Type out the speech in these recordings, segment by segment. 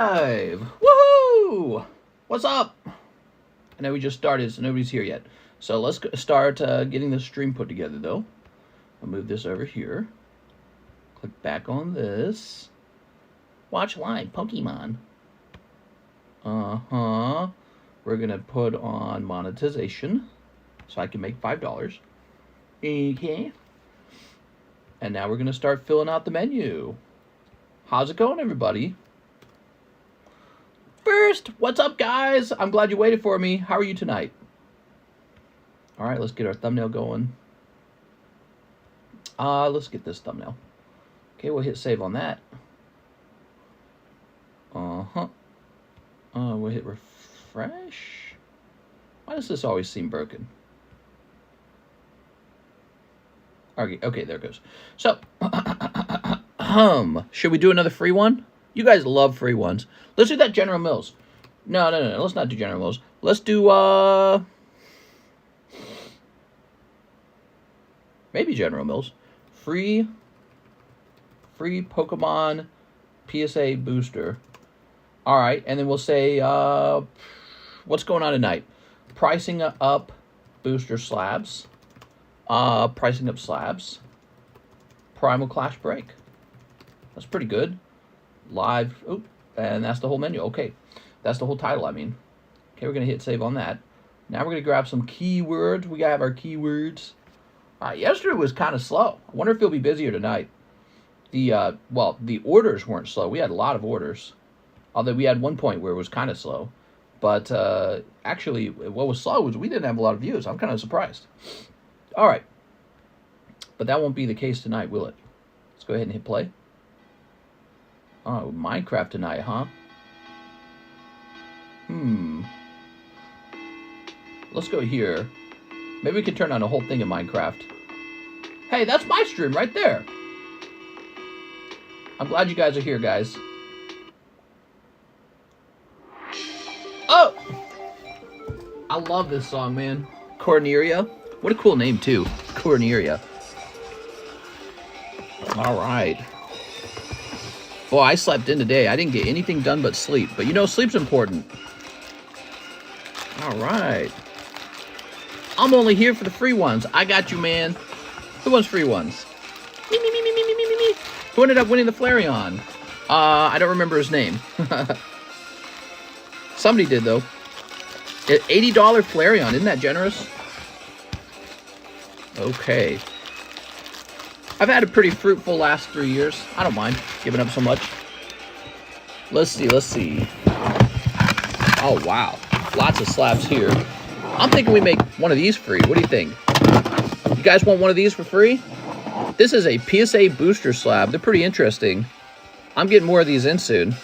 Live! Woohoo! What's up? I know we just started, so nobody's here yet. So let's start getting the stream put together, though. I'll move this over here. Click back on this. Watch live Pokemon. We're gonna put on monetization, so I can make $5. Okay. And now we're gonna start filling out the menu. How's it going, everybody? First, what's up, guys? I'm glad you waited for me. How are you tonight? All right, let's get our thumbnail going. Let's get this thumbnail. Okay, we'll hit save on that. We'll hit refresh. Why does this always seem broken? Okay, there it goes. So, should we do another free one? You guys love free ones. Let's do that General Mills. No. Let's not do General Mills. Let's do, maybe General Mills. Free Pokemon PSA booster. All right, and then we'll say, what's going on tonight? Pricing up booster slabs. Pricing up slabs. Primal Clash Break. That's pretty good. Live, and that's the whole menu. Okay, that's the whole title, I mean. Okay, we're going to hit save on that. Now we're going to grab some keywords. We got to have our keywords. All right, yesterday was kind of slow. I wonder if it'll be busier tonight. The orders weren't slow. We had a lot of orders. Although we had one point where it was kind of slow. But actually, what was slow was we didn't have a lot of views. I'm kind of surprised. All right. But that won't be the case tonight, will it? Let's go ahead and hit play. Oh, Minecraft tonight, huh? Let's go here. Maybe we can turn on the whole thing in Minecraft. Hey, that's my stream right there. I'm glad you guys are here, guys. Oh! I love this song, man. Corneria. What a cool name, too. Corneria. All right. Boy, I slept in today. I didn't get anything done but sleep. But you know, sleep's important. All right. I'm only here for the free ones. I got you, man. Who wants free ones? Me. Who ended up winning the Flareon? I don't remember his name. Somebody did, though. $80 Flareon. Isn't that generous? Okay. I've had a pretty fruitful last 3 years. I don't mind giving up so much. Let's see. Oh, wow. Lots of slabs here. I'm thinking we make one of these free. What do you think? You guys want one of these for free? This is a PSA booster slab. They're pretty interesting. I'm getting more of these in soon.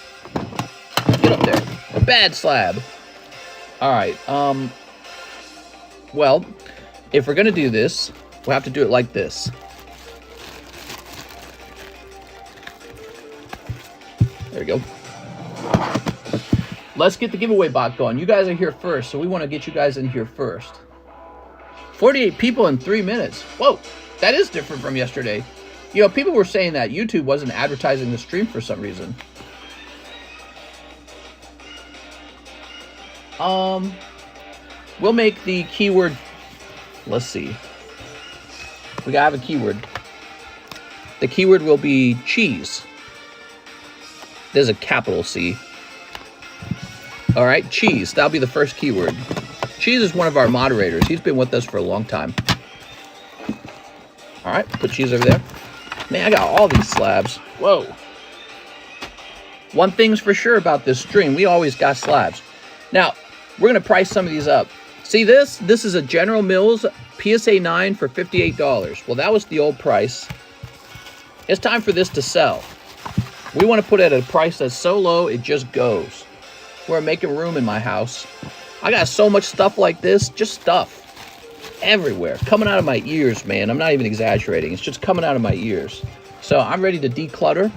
Get up there. A bad slab. All right. Well, if we're going to do this, we'll have to do it like this. There we go. Let's get the giveaway bot going. You guys are here first, so we want to get you guys in here first. 48 people in 3 minutes. Whoa, that is different from yesterday. You know, people were saying that YouTube wasn't advertising the stream for some reason. We'll make the keyword. Let's see. We gotta have a keyword. The keyword will be cheese. There's a capital C. All right, cheese. That'll be the first keyword. Cheese is one of our moderators. He's been with us for a long time. All right, put cheese over there. Man, I got all these slabs. Whoa. One thing's for sure about this stream. We always got slabs. Now, we're going to price some of these up. See this? This is a General Mills PSA 9 for $58. Well, that was the old price. It's time for this to sell. We want to put it at a price that's so low, it just goes. We're making room in my house. I got so much stuff like this, just stuff. Everywhere. Coming out of my ears, man. I'm not even exaggerating. It's just coming out of my ears. So I'm ready to declutter.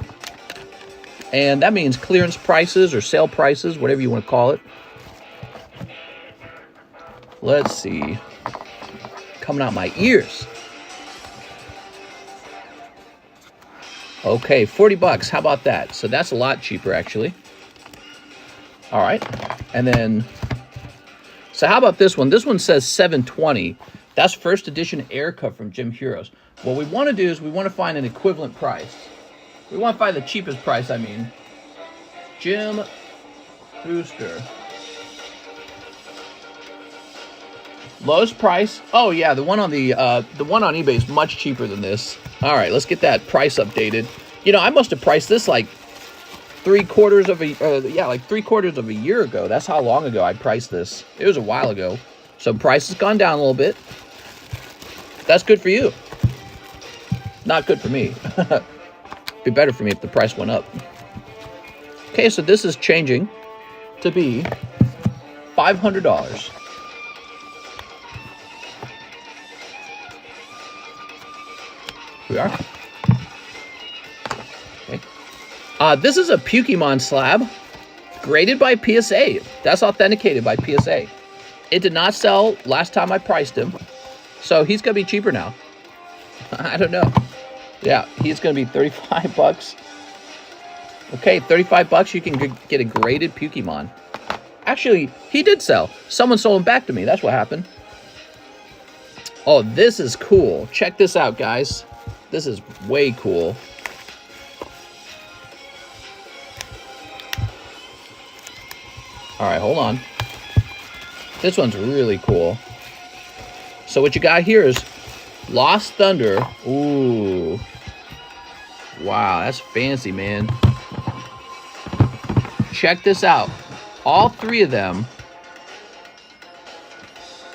And that means clearance prices or sale prices, whatever you want to call it. Let's see. Coming out my ears. Okay, 40 bucks. How about that? So that's a lot cheaper, actually. All right. And then, so how about this one? This one says 720. That's first edition air cup from Jim Heroes. What we want to do is we want to find an equivalent price. We want to find the cheapest price, I mean. Jim Booster. Lowest price. Oh yeah, the one on eBay is much cheaper than this. All right, let's get that price updated. You know, I must have priced this like three quarters of a year ago. That's how long ago I priced this. It was a while ago. So price has gone down a little bit. That's good for you. Not good for me. Be better for me if the price went up. Okay, so this is changing to be $500. We are. Okay. This is a Pokemon slab graded by PSA. That's authenticated by PSA. It did not sell last time I priced him, so he's gonna be cheaper now. I don't know. Yeah, he's gonna be 35 bucks. Okay, 35 bucks. You can get a graded Pokemon. Actually, he did sell. Someone sold him back to me. That's what happened. Oh, this is cool. Check this out, guys. This is way cool. All right, hold on. This one's really cool. So what you got here is Lost Thunder. Ooh. Wow, that's fancy, man. Check this out. All three of them.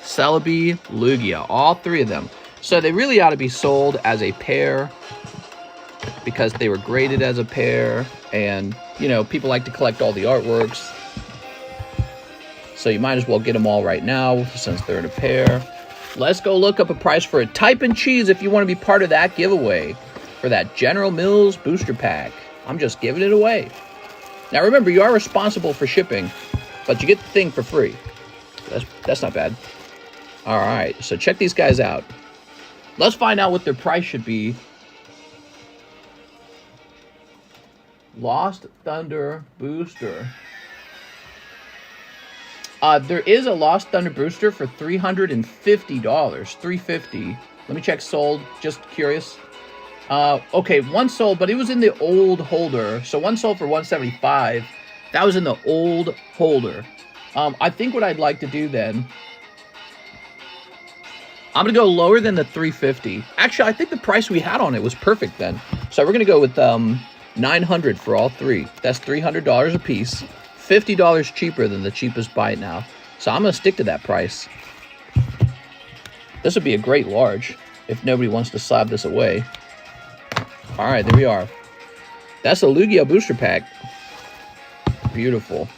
Celebi, Lugia. All three of them. So they really ought to be sold as a pair because they were graded as a pair. And, you know, people like to collect all the artworks. So you might as well get them all right now since they're in a pair. Let's go look up a price for it. Type in cheese if you want to be part of that giveaway for that General Mills booster pack. I'm just giving it away. Now remember, you are responsible for shipping, but you get the thing for free. That's not bad. All right, so check these guys out. Let's find out what their price should be. Lost Thunder booster. There is a Lost Thunder booster for $350. $350. Let me check sold. Just curious. Okay, one sold, but it was in the old holder. So one sold for $175. That was in the old holder. I think what I'd like to do then, I'm going to go lower than the $350. Actually, I think the price we had on it was perfect then. So we're going to go with $900 for all three. That's $300 a piece. $50 cheaper than the cheapest buy it now. So I'm going to stick to that price. This would be a great large if nobody wants to slab this away. All right, there we are. That's a Lugia booster pack. Beautiful.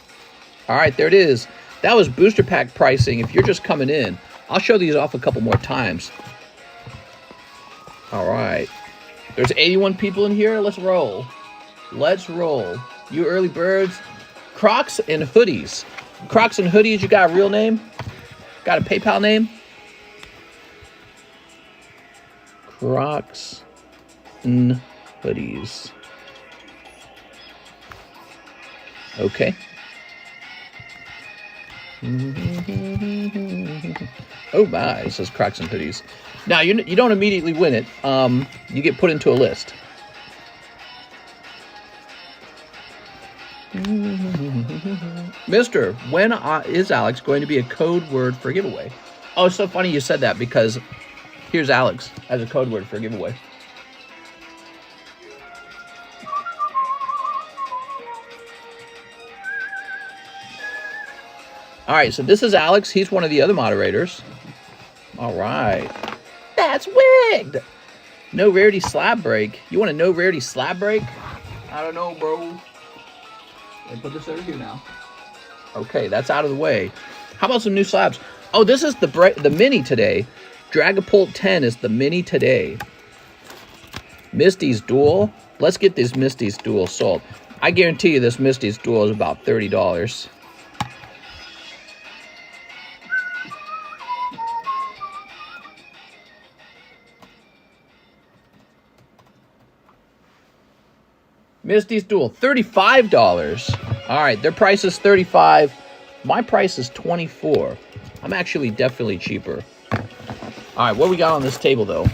All right, there it is. That was booster pack pricing. If you're just coming in, I'll show these off a couple more times. All right. There's 81 people in here. Let's roll. Let's roll. You early birds. Crocs and hoodies. Crocs and hoodies, you got a real name? Got a PayPal name? Crocs and hoodies. Okay. Oh my, it says Crocs and hoodies. Now, you don't immediately win it. You get put into a list. Mister, when is Alex going to be a code word for giveaway? Oh, it's so funny you said that because here's Alex as a code word for giveaway. All right, so this is Alex. He's one of the other moderators. All right. That's wigged. No rarity slab break. You want a no rarity slab break? I don't know, bro. Let me put this over here now. Okay, that's out of the way. How about some new slabs? Oh, this is the mini today. Dragapult 10 is the mini today. Misty's Duel. Let's get this Misty's Duel sold. I guarantee you this Misty's Duel is about $30. Misty's Duel, $35. All right, their price is $35. My price is $24. I'm actually definitely cheaper. All right, what we got on this table, though?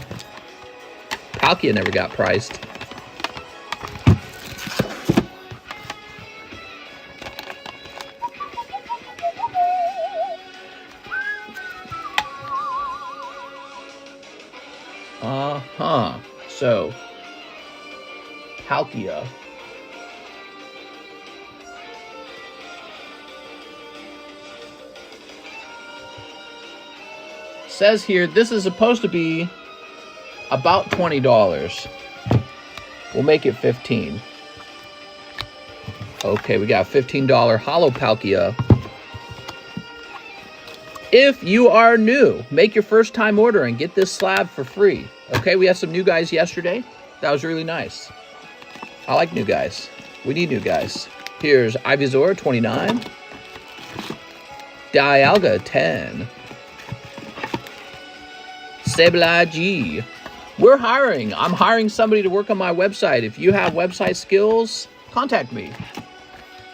Palkia never got priced. So, Palkia. Says here, this is supposed to be about $20. We'll make it $15. Okay, we got a $15 Holo Palkia. If you are new, make your first time order and get this slab for free. Okay, we had some new guys yesterday. That was really nice. I like new guys. We need new guys. Here's Ivysaur, 29. Dialga, 10. Sableye. We're hiring. I'm hiring somebody to work on my website. If you have website skills, contact me.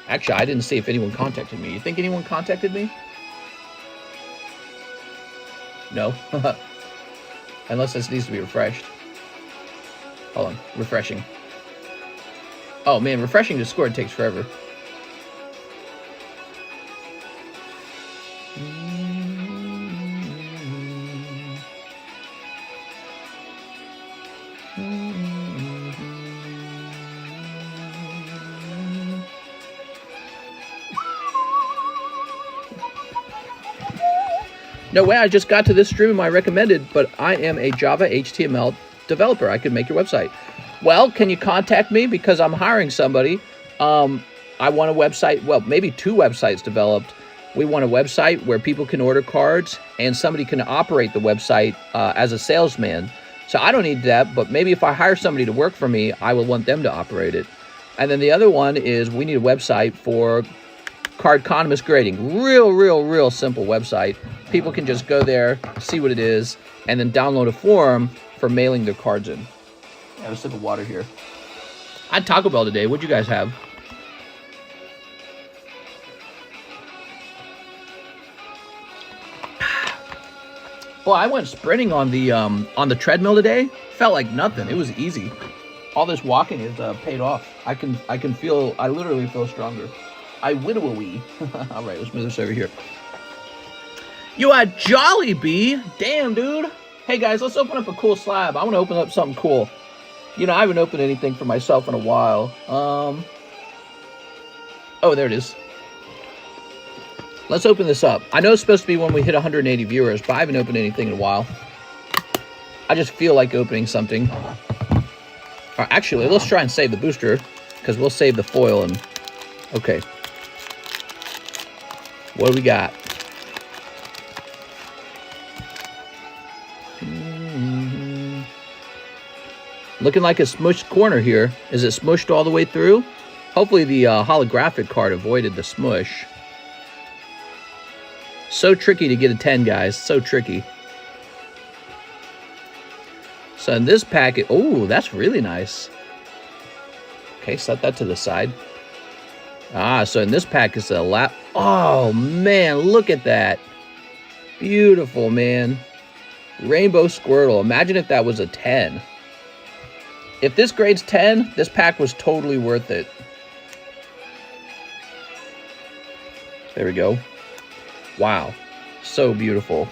Actually, I didn't see if anyone contacted me. You think anyone contacted me? No. Unless this needs to be refreshed. Hold on. Refreshing. Oh, man. Refreshing Discord takes forever. No way, I just got to this stream I recommended, but I am a Java HTML developer. I could make your website. Well, can you contact me? Because I'm hiring somebody. I want a website, well, maybe 2 websites developed. We want a website where people can order cards and somebody can operate the website as a salesman. So I don't need that, but maybe if I hire somebody to work for me, I will want them to operate it. And then the other one is we need a website for Cardconomist grading. Real simple website. People can just go there, see what it is, and then download a form for mailing their cards in. I have a sip of water here. I had Taco Bell today. What'd you guys have? Boy, I went sprinting on the treadmill today. Felt like nothing. It was easy. All this walking is paid off. I literally feel stronger. I widowy. All right, let's move this over here. You are Jollibee. Damn, dude. Hey, guys, let's open up a cool slab. I want to open up something cool. You know, I haven't opened anything for myself in a while. Oh, there it is. Let's open this up. I know it's supposed to be when we hit 180 viewers, but I haven't opened anything in a while. I just feel like opening something. Actually, let's try and save the booster, because we'll save the foil and... Okay. What do we got? Looking like a smushed corner here. Is it smushed all the way through? Hopefully the holographic card avoided the smush. So tricky to get a 10, guys. So tricky. So in this packet... Oh, that's really nice. Okay, set that to the side. So in this pack is a lap. Oh, man, look at that. Beautiful, man. Rainbow Squirtle. Imagine if that was a 10. If this grades 10, this pack was totally worth it. There we go. Wow. So beautiful.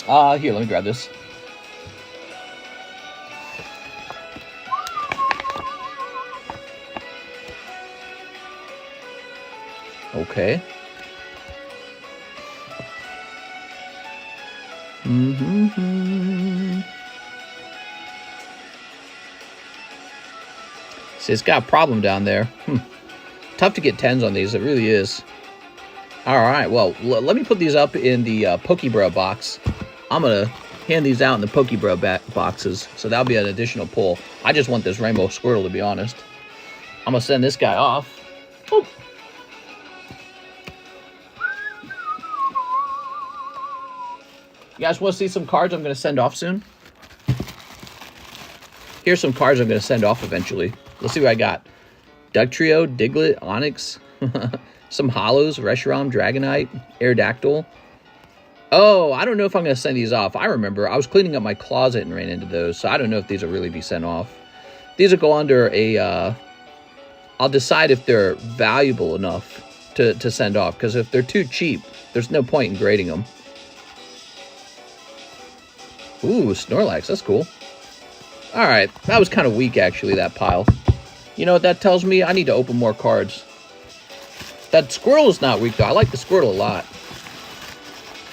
Here, let me grab this. Okay. See, it's got a problem down there. Tough to get 10s on these. It really is. All right. Well, let me put these up in the Pokebro box. I'm going to hand these out in the Pokebro boxes. So that'll be an additional pull. I just want this Rainbow Squirtle, to be honest. I'm going to send this guy off. Oop. You guys want to see some cards I'm going to send off soon? Here's some cards I'm going to send off eventually. Let's see what I got. Ductrio, Diglett, Onyx, some Hollows, Reshiram, Dragonite, Aerodactyl. Oh, I don't know if I'm going to send these off. I remember I was cleaning up my closet and ran into those, so I don't know if these will really be sent off. These will go under a... I'll decide if they're valuable enough to send off, because if they're too cheap, there's no point in grading them. Ooh, Snorlax, that's cool. Alright, that was kind of weak, actually, that pile. You know what that tells me? I need to open more cards. That Squirtle is not weak, though. I like the Squirtle a lot.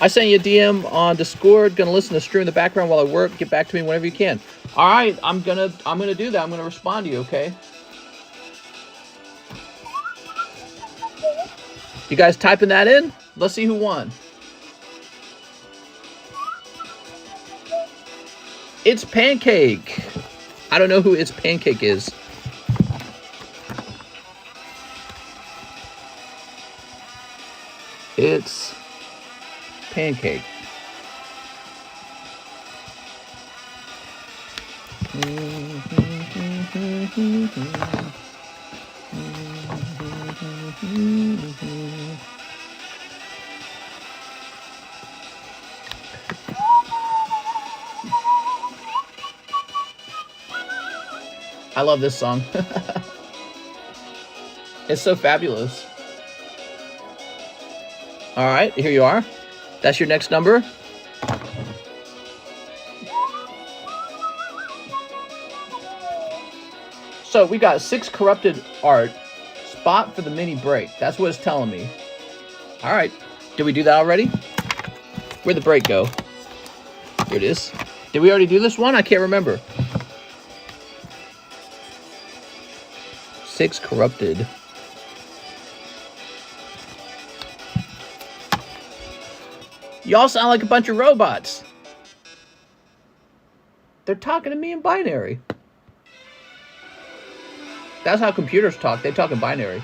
I sent you a DM on Discord. Gonna listen to stream in the background while I work. Get back to me whenever you can. Alright, I'm gonna do that. I'm gonna respond to you, okay? You guys typing that in? Let's see who won. It's Pancake. I don't know who It's Pancake is. It's Pancake. I love this song. It's so fabulous. All right, here you are. That's your next number. So we got 6 corrupted art. Spot for the mini break. That's what it's telling me. All right. Did we do that already? Where'd the break go? Here it is. Did we already do this one? I can't remember. 6 corrupted. Y'all sound like a bunch of robots. They're talking to me in binary. That's how computers talk. They talk in binary.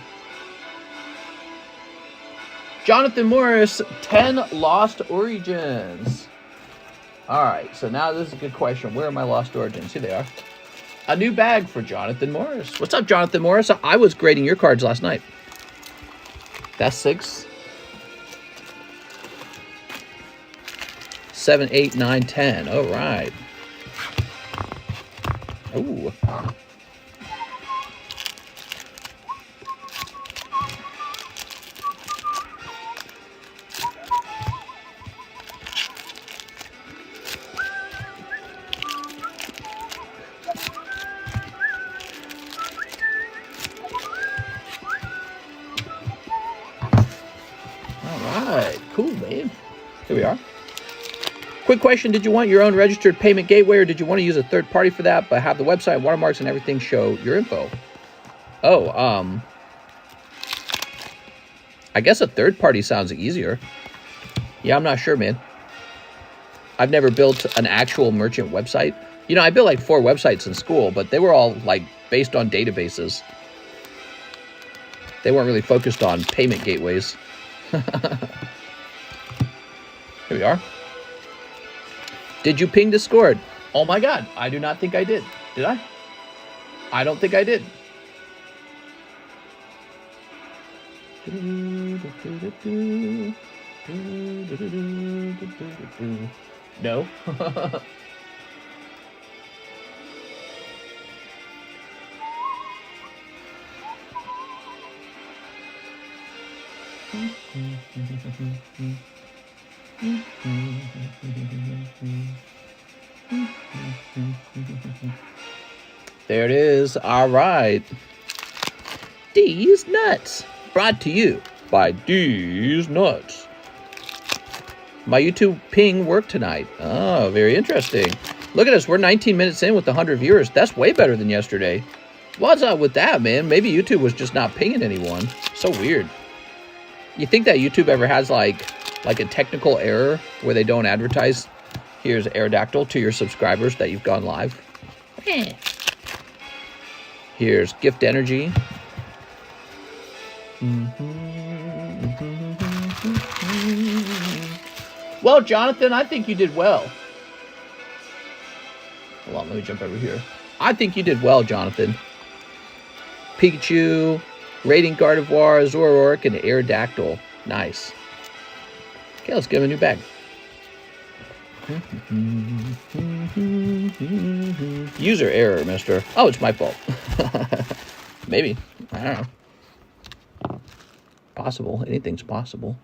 Jonathan Morris, 10 Lost Origins. Alright, so now this is a good question. Where are my Lost Origins? Here they are. A new bag for Jonathan Morris. What's up, Jonathan Morris? I was grading your cards last night. That's 6. 7, 8, 9, 10. All right. Ooh. Cool, man. Here we are. Quick question. Did you want your own registered payment gateway, or did you want to use a third party for that, but have the website, watermarks, and everything show your info? Oh, I guess a third party sounds easier. Yeah, I'm not sure, man. I've never built an actual merchant website. You know, I built like 4 websites in school, but they were all like based on databases. They weren't really focused on payment gateways. Here we are. Did you ping Discord? Oh my god, I do not think I did. Did I? I don't think I did. No. There it is. All right. D's Nuts. Brought to you by D's Nuts. My YouTube ping worked tonight. Oh, very interesting. Look at us. We're 19 minutes in with 100 viewers. That's way better than yesterday. What's up with that, man? Maybe YouTube was just not pinging anyone. So weird. You think that YouTube ever has like a technical error where they don't advertise, here's Aerodactyl to your subscribers that you've gone live? Here's Gift Energy. Well, Jonathan, I think you did well. Hold on, let me jump over here. I think you did well, Jonathan. Pikachu, Radiant Gardevoir, Zoroark, and Aerodactyl. Nice. Okay, let's give him a new bag. User error, mister. Oh, it's my fault. Maybe. I don't know. Possible. Anything's possible.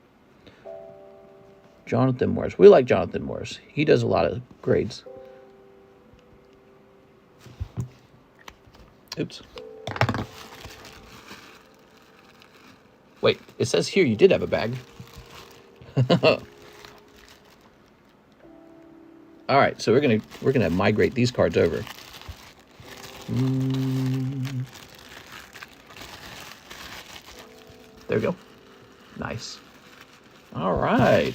Jonathan Morris. We like Jonathan Morris. He does a lot of grades. Oops. Wait, it says here you did have a bag. All right, so we're gonna migrate these cards over. There we go. Nice. All right.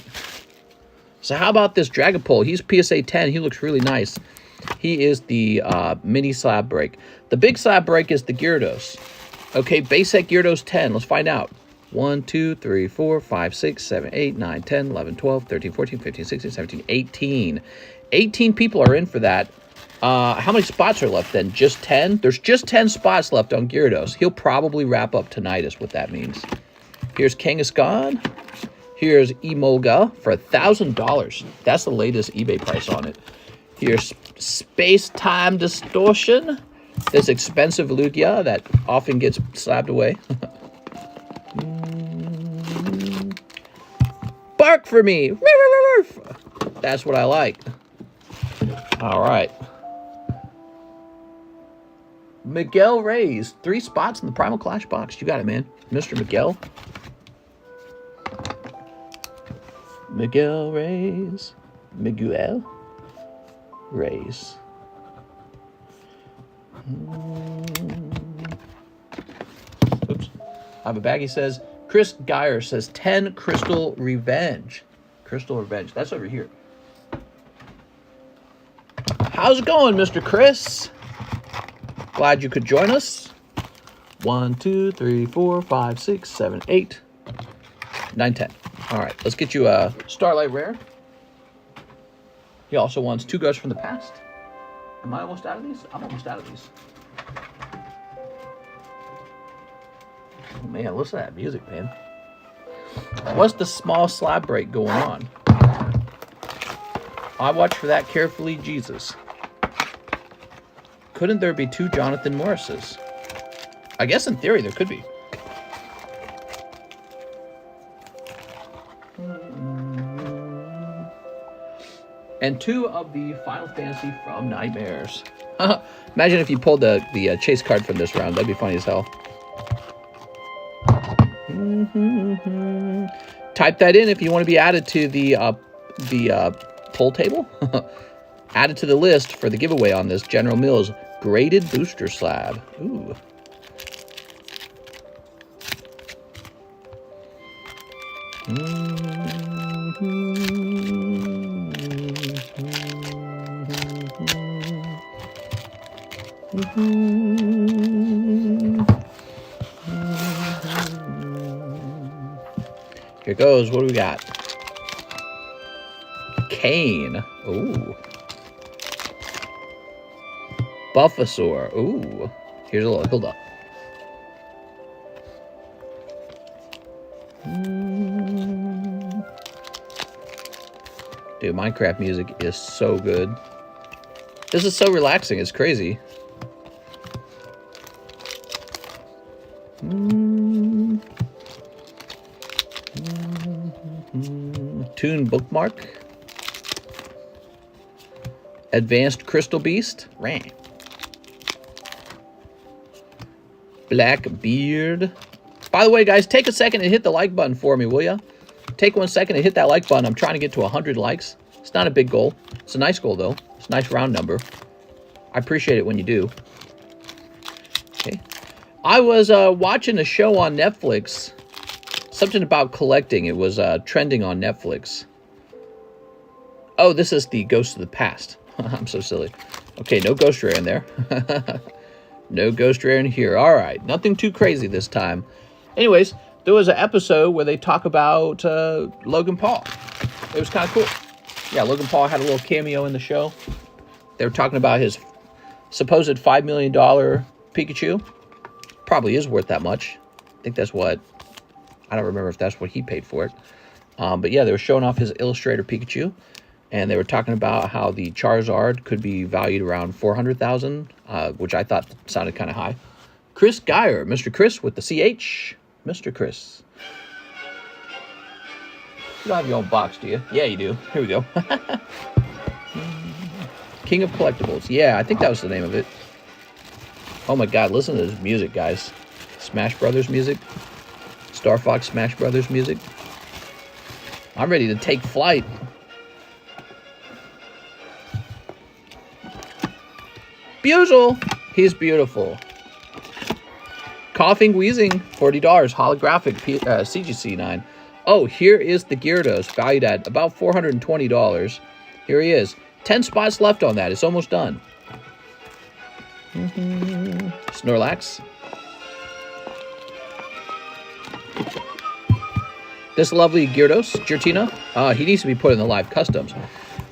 So how about this Dragapult? He's PSA 10. He looks really nice. He is the mini slab break. The big slab break is the Gyarados. Okay, base set Gyarados 10. Let's find out. 1, 2, 3, 4, 5, 6, 7, 8, 9, 10, 11, 12, 13, 14, 15, 16, 17, 18. 18 people are in for that. How many spots are left then? Just 10? There's just 10 spots left on Gyarados. He'll probably wrap up tonight is what that means. Here's Kangaskhan. Here's Emolga for $1,000. That's the latest eBay price on it. Here's Space-Time Distortion. This expensive Lugia that often gets slabbed away. Bark for me. That's what I like. All right. Miguel Reyes. 3 spots in the Primal Clash box. You got it, man. Mr. Miguel. Miguel Reyes. Miguel Reyes. Oops. I have a bag. He says, Chris Geyer says 10 Crystal Revenge. Crystal Revenge. That's over here. How's it going, Mr. Chris? Glad you could join us. 1, 2, 3, 4, 5, 6, 7, 8, 9, 10. All right, let's get you a Starlight Rare. He also wants 2 Ghosts from the Past. Am I almost out of these? I'm almost out of these. Oh, man, listen to that music, man. What's the small slab break going on? I watch for that carefully, Jesus. Couldn't there be 2 Jonathan Morrises? I guess in theory there could be. And 2 of the Final Fantasy from Nightmares. Imagine if you pulled the chase card from this round. That'd be funny as hell. Type that in if you want to be added to the poll table. Added to the list for the giveaway on this General Mills graded booster slab. Ooh. Here goes. What do we got? Kane. Ooh. Bulbasaur. Ooh. Here's a little. Hold up. Dude, Minecraft music is so good. This is so relaxing. It's crazy. Toon Bookmark. Advanced Crystal Beast. Ran. Blackbeard. By the way, guys, take a second and hit the like button for me, will ya? Take 1 second and hit that like button. I'm trying to get to 100 likes. It's not a big goal. It's a nice goal, though. It's a nice round number. I appreciate it when you do. Okay. I was watching a show on Netflix. Something about collecting. It was trending on Netflix. Oh, this is the Ghost of the Past. I'm so silly. Okay, no Ghost Rare in there. No Ghost Rare in here. All right, nothing too crazy this time. Anyways, there was an episode where they talk about Logan Paul. It was kind of cool. Yeah, Logan Paul had a little cameo in the show. They were talking about his supposed $5 million Pikachu. Probably is worth that much. I think that's what... I don't remember if that's what he paid for it. But yeah, they were showing off his Illustrator Pikachu. And they were talking about how the Charizard could be valued around 400,000, which I thought sounded kind of high. Chris Geyer, Mr. Chris with the CH. Mr. Chris. You don't have your own box, do you? Yeah, you do. Here we go. King of Collectibles. Yeah, I think that was the name of it. Oh my god, listen to this music, guys. Smash Brothers music. Star Fox Smash Brothers music. I'm ready to take flight. Buzel! He's beautiful. Coughing, wheezing, $40. Holographic CGC 9. Oh, here is the Gyarados, valued at about $420. Here he is. 10 spots left on that. It's almost done. Snorlax. This lovely Gyarados, Giratina, he needs to be put in the live customs.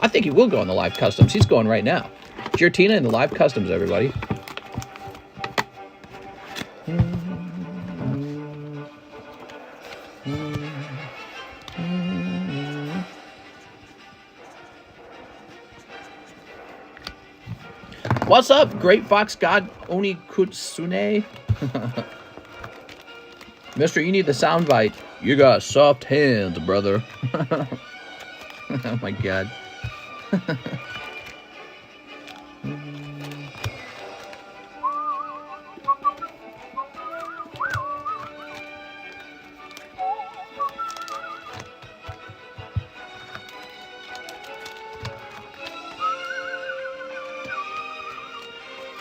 I think he will go in the live customs. He's going right now. Giratina in the live customs, everybody. What's up, Great Fox God Oni Kutsune? Mister, you need the sound bite. You got soft hands, brother. Oh my god.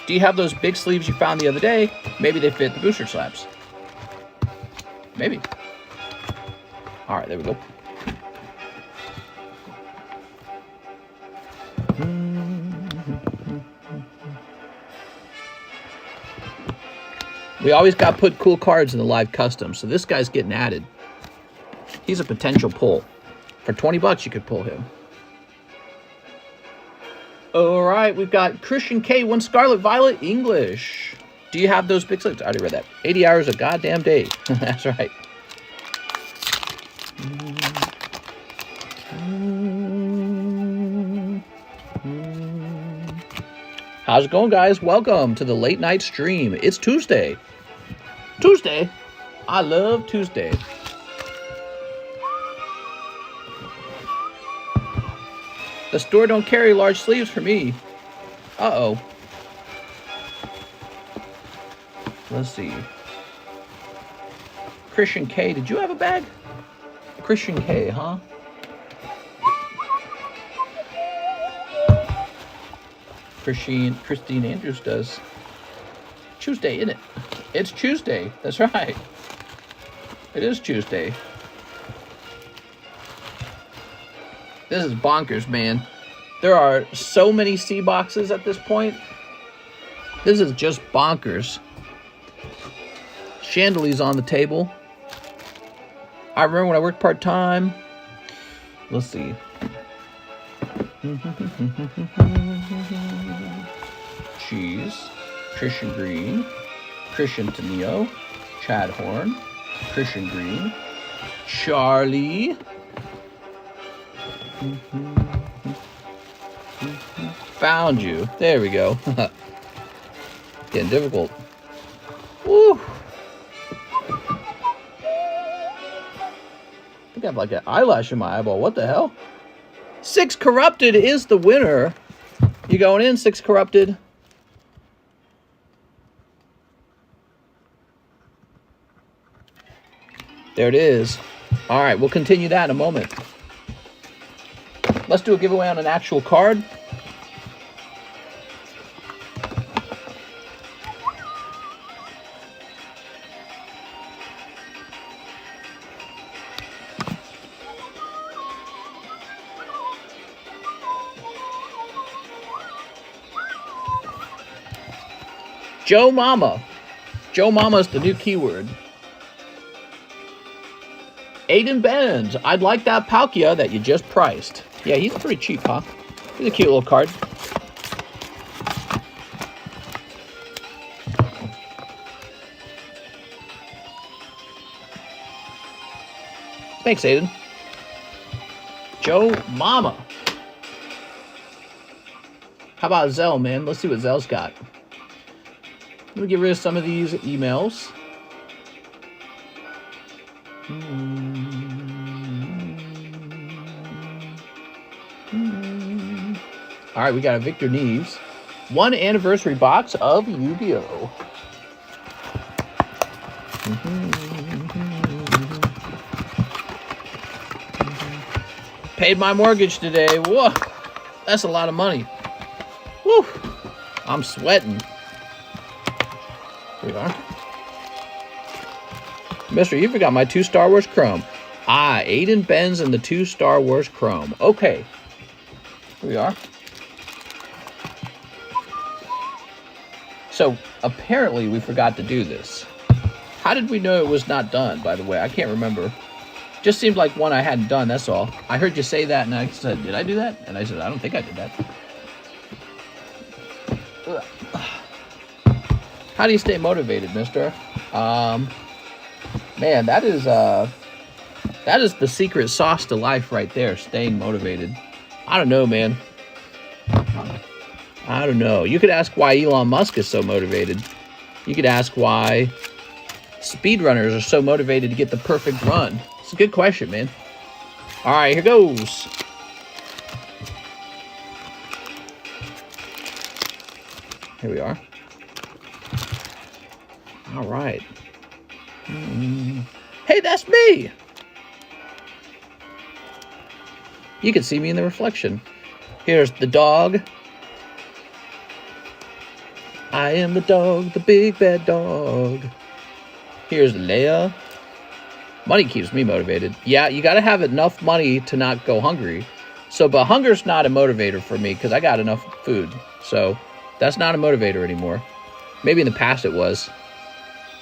Do you have those big sleeves you found the other day? Maybe they fit the booster slabs. Maybe. All right, there we go. We always got to put cool cards in the live custom, so this guy's getting added. He's a potential pull. For 20 bucks, you could pull him. All right, we've got Christian K. One Scarlet Violet English. Do you have those big sleeves? I already read that. 80 hours a goddamn day. That's right. How's it going, guys? Welcome to the late night stream. It's Tuesday. Tuesday? I love Tuesday. The store don't carry large sleeves for me. Uh-oh. Let's see. Christian K, did you have a bag? Christian K, huh? Christine Andrews does. Tuesday, isn't it? It's Tuesday. That's right. It is Tuesday. This is bonkers, man. There are so many C boxes at this point. This is just bonkers. Chandeliers on the table. I remember when I worked part-time. Let's see. Cheese. Christian Green. Christian Tenio. Chad Horn. Christian Green. Charlie. Found you. There we go. Getting difficult. Woo! I think I have like an eyelash in my eyeball. What the hell? 6 Corrupted is the winner. You going in, 6 Corrupted? There it is. All right, we'll continue that in a moment. Let's do a giveaway on an actual card. Joe Mama. Joe Mama's the new keyword. Aiden Benz. I'd like that Palkia that you just priced. Yeah, he's pretty cheap, huh? He's a cute little card. Thanks, Aiden. Joe Mama. How about Zelle, man? Let's see what Zelle's got. Let me get rid of some of these emails. All right, we got a Victor Neves. 1 anniversary box of Yu-Gi-Oh! Paid my mortgage today. Whoa, that's a lot of money. Woo, I'm sweating. Here we are. Mister, you forgot my 2 Star Wars Chrome. Ah, Aiden Benz and the 2 Star Wars Chrome. Okay. Here we are. So, apparently we forgot to do this. How did we know it was not done, by the way? I can't remember. Just seemed like one I hadn't done, that's all. I heard you say that, and I said, did I do that? And I said, I don't think I did that. How do you stay motivated, mister? Man, that is the secret sauce to life right there, staying motivated. I don't know, man. I don't know. You could ask why Elon Musk is so motivated. You could ask why speedrunners are so motivated to get the perfect run. It's a good question, man. All right, here goes. Here we are. All right. Hey, that's me. You can see me in the reflection. Here's the dog. I am the dog, the big bad dog. Here's Leia. Money keeps me motivated. Yeah, you got to have enough money to not go hungry. So, but hunger's not a motivator for me because I got enough food. So, that's not a motivator anymore. Maybe in the past it was.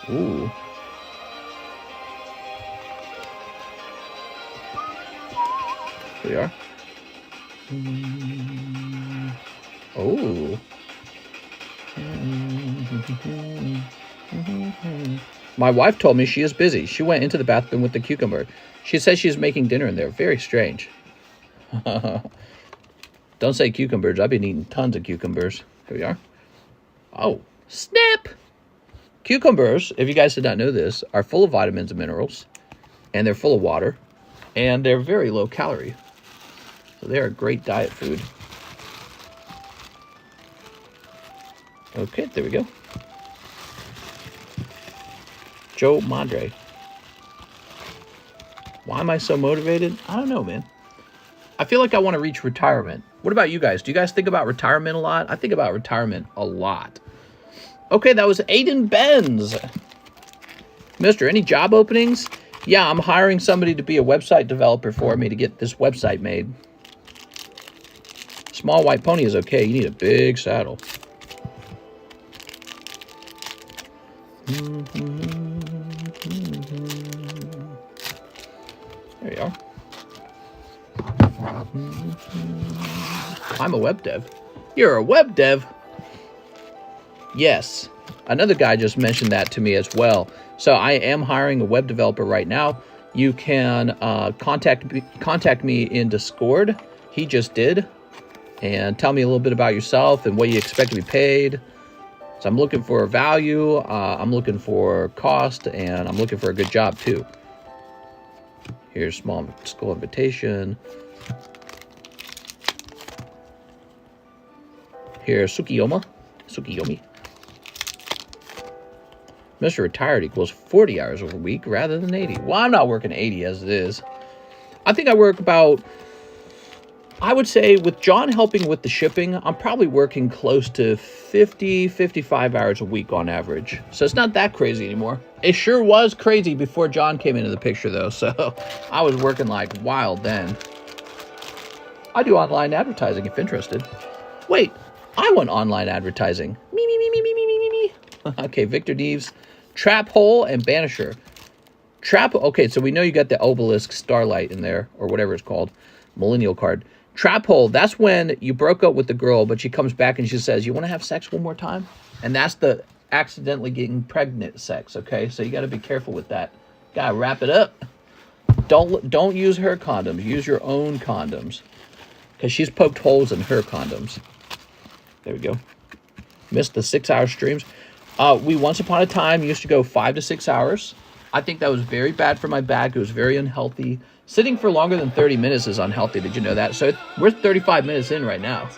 Ooh. Here we are. Oh. My wife told me she is busy. She went into the bathroom with the cucumber. She says she's making dinner in there. Very strange. Don't say cucumbers. I've been eating tons of cucumbers. Here we are. Oh, snap! Cucumbers, if you guys did not know this, are full of vitamins and minerals. And they're full of water. And they're very low calorie. So they're a great diet food. Okay, there we go. Joe Madre. Why am I so motivated? I don't know, man. I feel like I want to reach retirement. What about you guys? Do you guys think about retirement a lot? I think about retirement a lot. Okay, that was Aiden Benz. Mister, any job openings? Yeah, I'm hiring somebody to be a website developer for me to get this website made. Small white pony is okay. You need a big saddle. There you are. I'm a web dev. You're a web dev? Yes. Another guy just mentioned that to me as well. So I am hiring a web developer right now. You can contact me in Discord. He just did. And tell me a little bit about yourself and what you expect to be paid. So I'm looking for value, I'm looking for cost, and I'm looking for a good job too. Here's small school invitation. Here's Sukiyomi. Mr. Retired equals 40 hours a week rather than 80. Well, I'm not working 80 as it is. I think I work about, I would say with John helping with the shipping, I'm probably working close to 50, 55 hours a week on average. So it's not that crazy anymore. It sure was crazy before John came into the picture though. So I was working like wild then. I do online advertising if interested. Wait, I want online advertising. Me. Okay, Victor Neves. Trap Hole and Banisher. Okay, so we know you got the Obelisk Starlight in there, or whatever it's called. Millennial card. Trap Hole, that's when you broke up with the girl, but she comes back and she says, you want to have sex one more time? And that's the accidentally getting pregnant sex, okay? So you got to be careful with that. Got to wrap it up. Don't use her condoms. Use your own condoms. Because she's poked holes in her condoms. There we go. Missed the 6-hour streams. We once upon a time used to go 5 to 6 hours. I think that was very bad for my back. It was very unhealthy. Sitting for longer than 30 minutes is unhealthy. Did you know that? So we're 35 minutes in right now.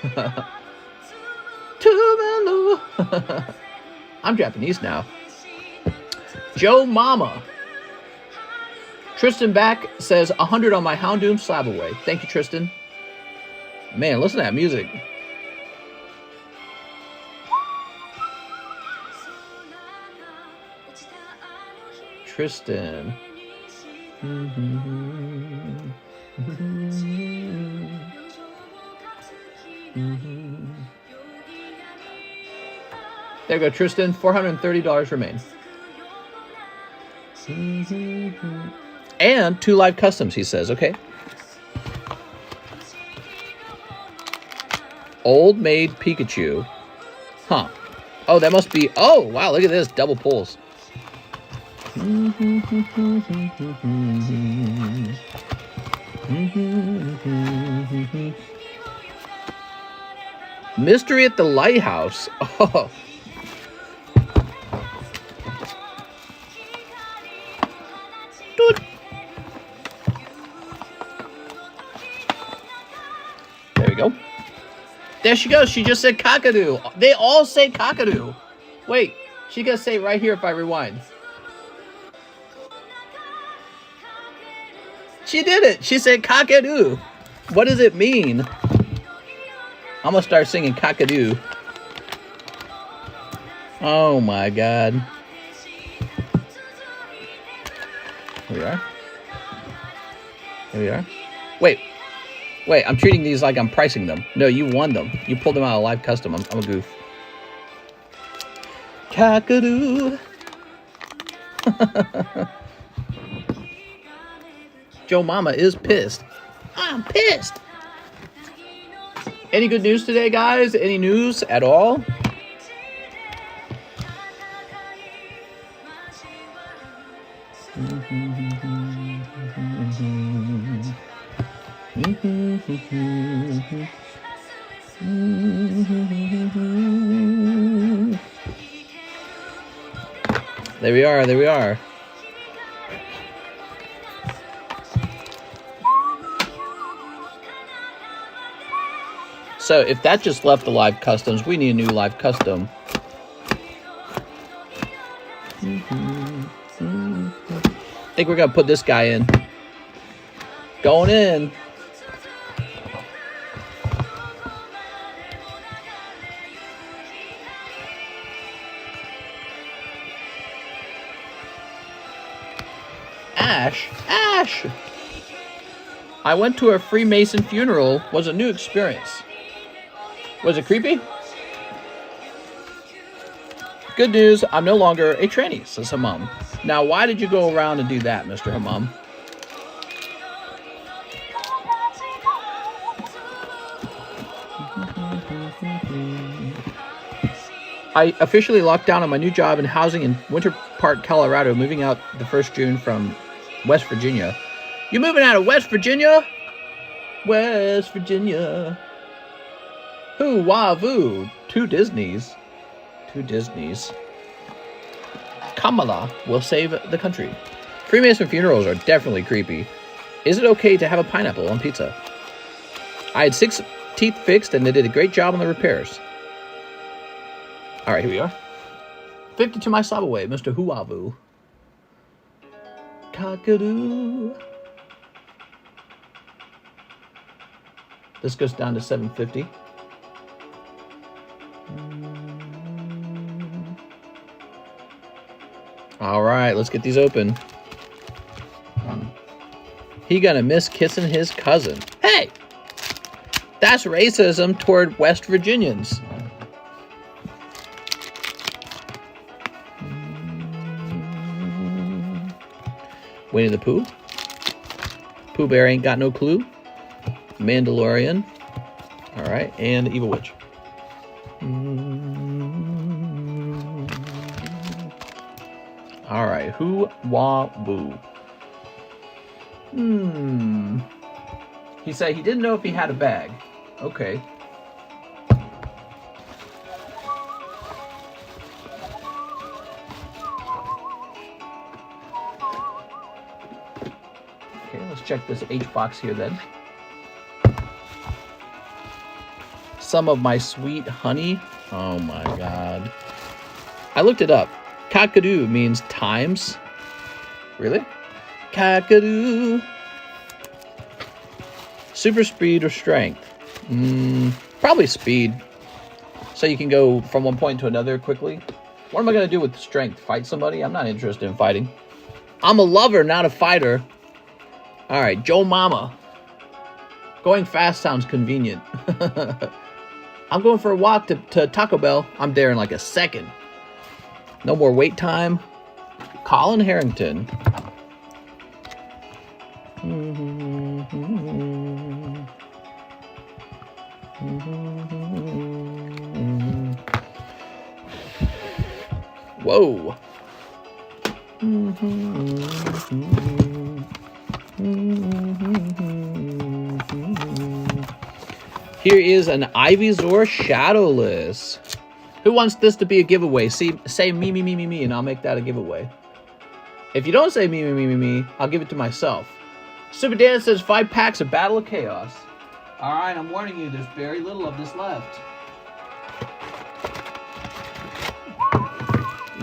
I'm Japanese now. Joe Mama. Tristan back says 100 on my Houndoom Slab-AWAY. Thank you, Tristan. Man, listen to that music. Tristan. There you go, Tristan. $430 remain. And 2 live customs, he says. Okay. Old Maid Pikachu. Huh. Oh, that must be... Oh, wow, look at this. Double pulls. Mystery at the Lighthouse. Oh. Dude. There we go. There she goes. She just said cockadoo. They all say cockadoo. Wait, she gonna say it right here if I rewind. She did it. She said cockadoo. What does it mean? I'm gonna start singing cockadoo. Oh my God. Here we are. Here we are. Wait, I'm treating these like I'm pricing them. No, you won them. You pulled them out of live custom. I'm a goof. Cockadoo. Joe Mama is pissed. I'm pissed. Any good news today, guys? Any news at all? There we are. There we are. So if that just left the live customs, we need a new live custom. I think we're going to put this guy in. Going in. Ash. I went to a Freemason funeral. Was a new experience. Was it creepy? Good news, I'm no longer a tranny, says Hamam. Now, why did you go around and do that, Mr. Hamam? I officially locked down on my new job in housing in Winter Park, Colorado, moving out the 1st June from West Virginia. You moving out of West Virginia? West Virginia. Hoo-wah-voo. 2 Disneys. 2 Disneys. Kamala will save the country. Freemason funerals are definitely creepy. Is it okay to have a pineapple on pizza? I had 6 teeth fixed and they did a great job on the repairs. Alright, here we are. 50 to my Slab-AWAY, Mr. Hoo-wah-voo. Cockadoo. This goes down to 750. All right, let's get these open. He gonna miss kissing his cousin. Hey, that's racism toward West Virginians. Winnie the Pooh. Pooh Bear ain't got no clue. Mandalorian. All right, and Evil Witch. All right, Hoo-wah-woo. He said he didn't know if he had a bag. Okay. Okay, let's check this H box here then. Some of my sweet honey. Oh my god. I looked it up. Kakadu means times. Really? Kakadu. Super speed or strength? Probably speed. So you can go from one point to another quickly. What am I going to do with strength? Fight somebody? I'm not interested in fighting. I'm a lover, not a fighter. Alright, Joe Mama. Going fast sounds convenient. I'm going for a walk to Taco Bell. I'm there in like a second. No more wait time. Colin Harrington. Whoa. Here is an Ivysaur Shadowless. Who wants this to be a giveaway? See, say me, and I'll make that a giveaway. If you don't say me, I'll give it to myself. Super Dan says 5 packs of Battle of Chaos. Alright, I'm warning you, there's very little of this left.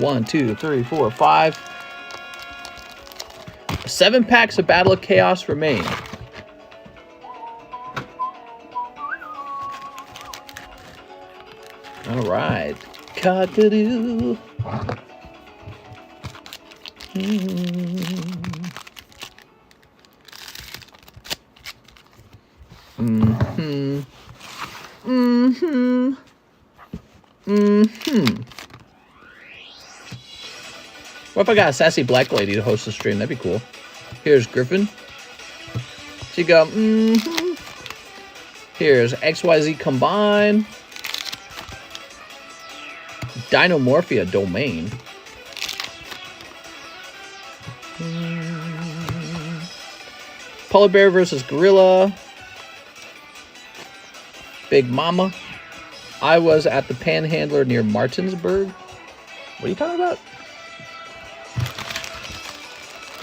1, 2, 3, 4, 5. 7 packs of Battle of Chaos remain. Alright. Cockadoo. What if I got a sassy black lady to host the stream? That'd be cool. Here's Griffin. She go, Here's XYZ Combine. Dinomorphia Domain. Polar Bear versus Gorilla. Big Mama. I was at the Panhandler near Martinsburg. What are you talking about?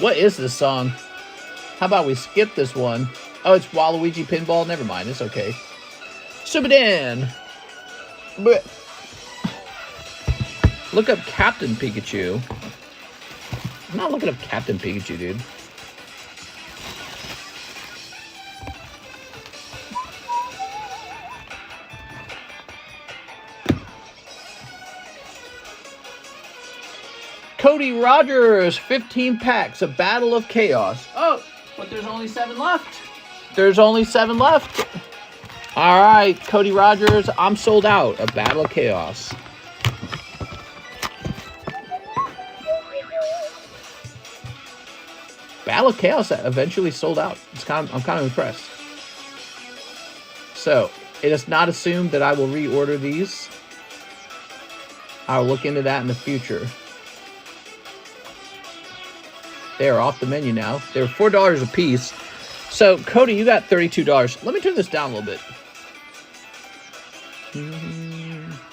What is this song? How about we skip this one? Oh, it's Waluigi Pinball? Never mind, it's okay. Super Dan! Blech. Look up Captain Pikachu. I'm not looking up Captain Pikachu, dude. Cody Rogers, 15 packs, a Battle of Chaos. Oh, but there's only 7 left. There's only 7 left. All right, Cody Rogers, I'm sold out. A Battle of Chaos. Battle of Chaos eventually sold out. I'm kind of impressed. So, it is not assumed that I will reorder these. I'll look into that in the future. They are off the menu now. They're $4 a piece. So, Cody, you got $32. Let me turn this down a little bit.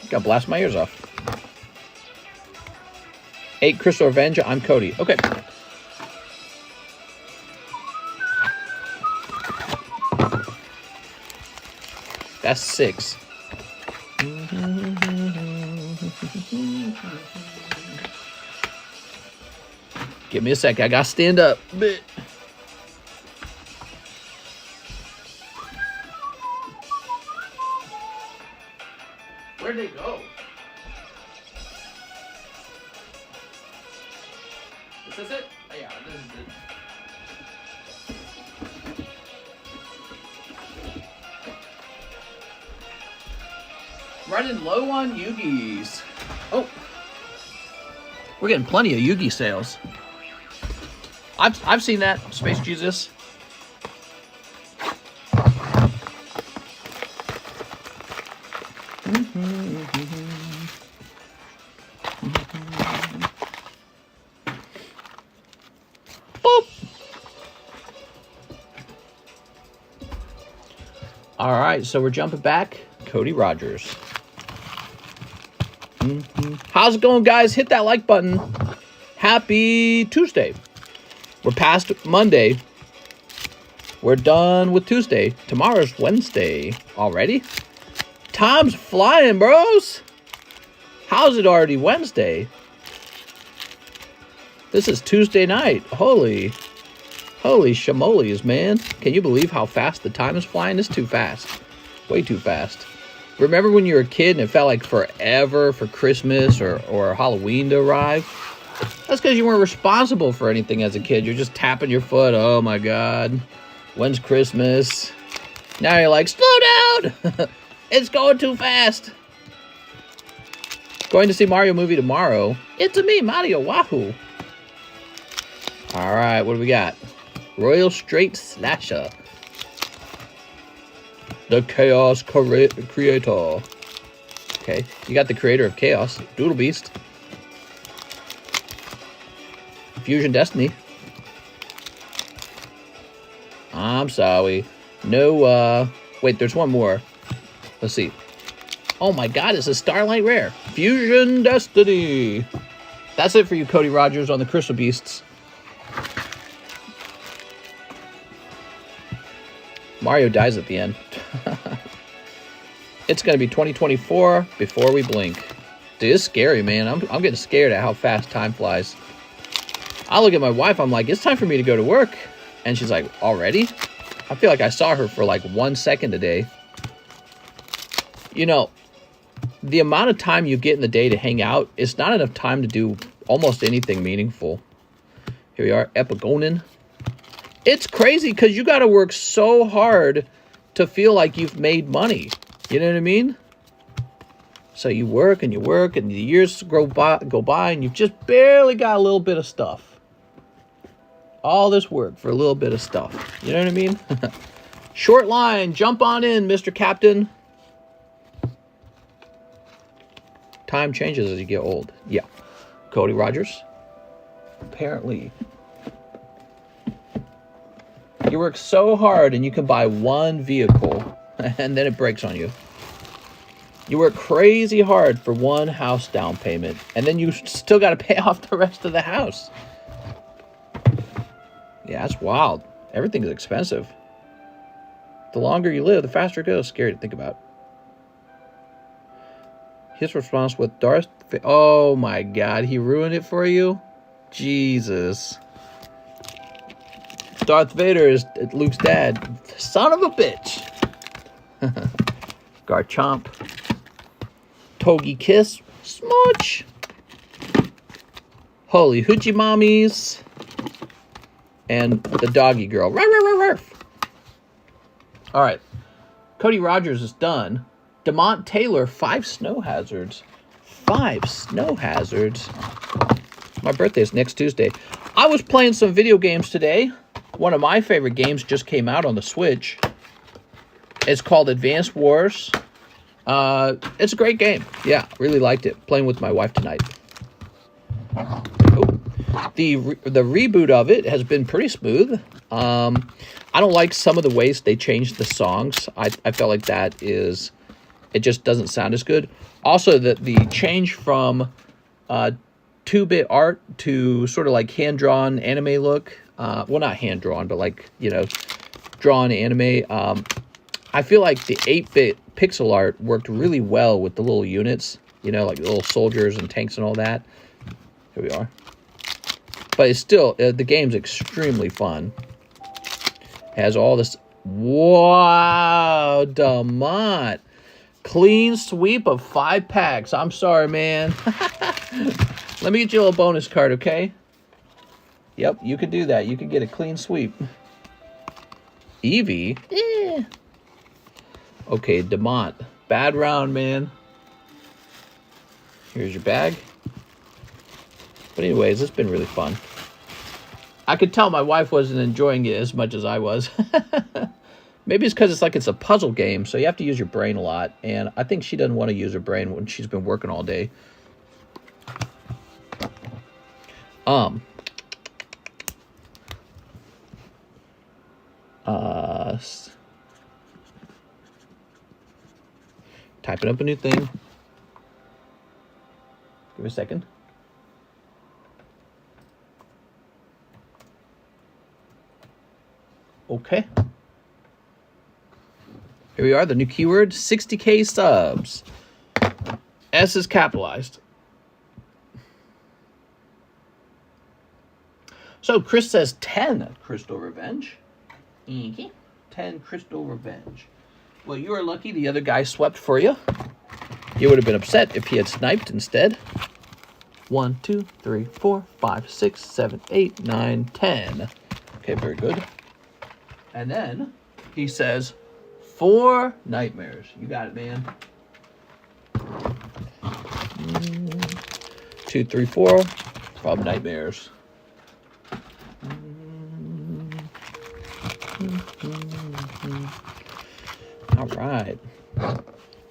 Gotta blast my ears off. 8 Crystal Revenge. I'm Cody. Okay. That's 6. Give me a sec. I gotta stand up. Where'd they go? Is this it? Oh, yeah, this is it. Running low on Yugis. Oh. We're getting plenty of Yugi sales. I've seen that, Space Jesus. Boop. All right, so we're jumping back. Cody Rogers. How's it going, guys? Hit that like button. Happy Tuesday. We're past Monday. We're done with Tuesday. Tomorrow's Wednesday. Already? Time's flying, bros. How's it already Wednesday? This is Tuesday night. Holy shamoles, man. Can you believe how fast the time is flying? It's too fast. Way too fast. Remember when you were a kid and it felt like forever for Christmas or Halloween to arrive? That's because you weren't responsible for anything as a kid. You're just tapping your foot. Oh my God. When's Christmas? Now you're like, slow down. It's going too fast. Going to see Mario movie tomorrow. It's a me, Mario. Wahoo. All right, what do we got? Royal Straight Slasher. The Chaos Creator. Okay, you got the creator of Chaos, Doodle Beast. Fusion Destiny. I'm sorry. No, wait, there's one more. Let's see. Oh my God, it's a Starlight Rare. Fusion Destiny. That's it for you, Cody Rogers, on the Crystal Beasts. Mario dies at the end. It's going to be 2024 before we blink. Dude, it's scary, man. I'm getting scared at how fast time flies. I look at my wife, I'm like, it's time for me to go to work. And she's like, already? I feel like I saw her for like 1 second today. You know, the amount of time you get in the day to hang out, it's not enough time to do almost anything meaningful. Here we are, Epigonin. It's crazy because you got to work so hard to feel like you've made money. You know what I mean? So you work and the years go by and you've just barely got a little bit of stuff. All this work for a little bit of stuff. You know what I mean? Short line. Jump on in, Mr. Captain. Time changes as you get old. Yeah. Cody Rogers. Apparently. You work so hard and you can buy one vehicle and then it breaks on you. You work crazy hard for one house down payment and then you still got to pay off the rest of the house. Yeah, that's wild. Everything is expensive. The longer you live, the faster it goes. Scary to think about. His response with Darth... Oh my God, he ruined it for you? Jesus. Darth Vader is Luke's dad. Son of a bitch. Garchomp. Togi Kiss. Smooch. Holy Hoochie Mommies. And the Doggy Girl. Ruff, ruff, ruff, ruff. All right. Cody Rogers is done. DeMont Taylor, 5 snow hazards. 5 snow hazards. My birthday is next Tuesday. I was playing some video games today. One of my favorite games just came out on the Switch. It's called Advanced Wars. It's a great game. Yeah, really liked it. Playing with my wife tonight. Oh. The reboot of it has been pretty smooth. I don't like some of the ways they changed the songs. I felt like that is... It just doesn't sound as good. Also, the change from 2-bit art to sort of like hand-drawn anime look. Well, not hand-drawn, but like, you know, drawn anime. I feel like the 8-bit pixel art worked really well with the little units. You know, like little soldiers and tanks and all that. Here we are. But it's still, the game's extremely fun. It has all this... Wow, DeMont. Clean sweep of 5 packs. I'm sorry, man. Let me get you a little bonus card, okay? Yep, you can do that. You can get a clean sweep. Eevee? Eh. Okay, DeMont. Bad round, man. Here's your bag. But anyways, it's been really fun. I could tell my wife wasn't enjoying it as much as I was. Maybe it's because it's a puzzle game, so you have to use your brain a lot. And I think she doesn't want to use her brain when she's been working all day. Typing up a new thing. Give me a second. Okay. Here we are, the new keyword, 60K subs. S is capitalized. So Chris says 10 Crystal Revenge. 10 Crystal Revenge. Well, you are lucky the other guy swept for you. You would have been upset if he had sniped instead. 1, 2, 3, 4, 5, 6, 7, 8, 9, 10. Okay, very good. And then he says 4 nightmares. You got it, man. 2, 3, 4. 12 nightmares. All right.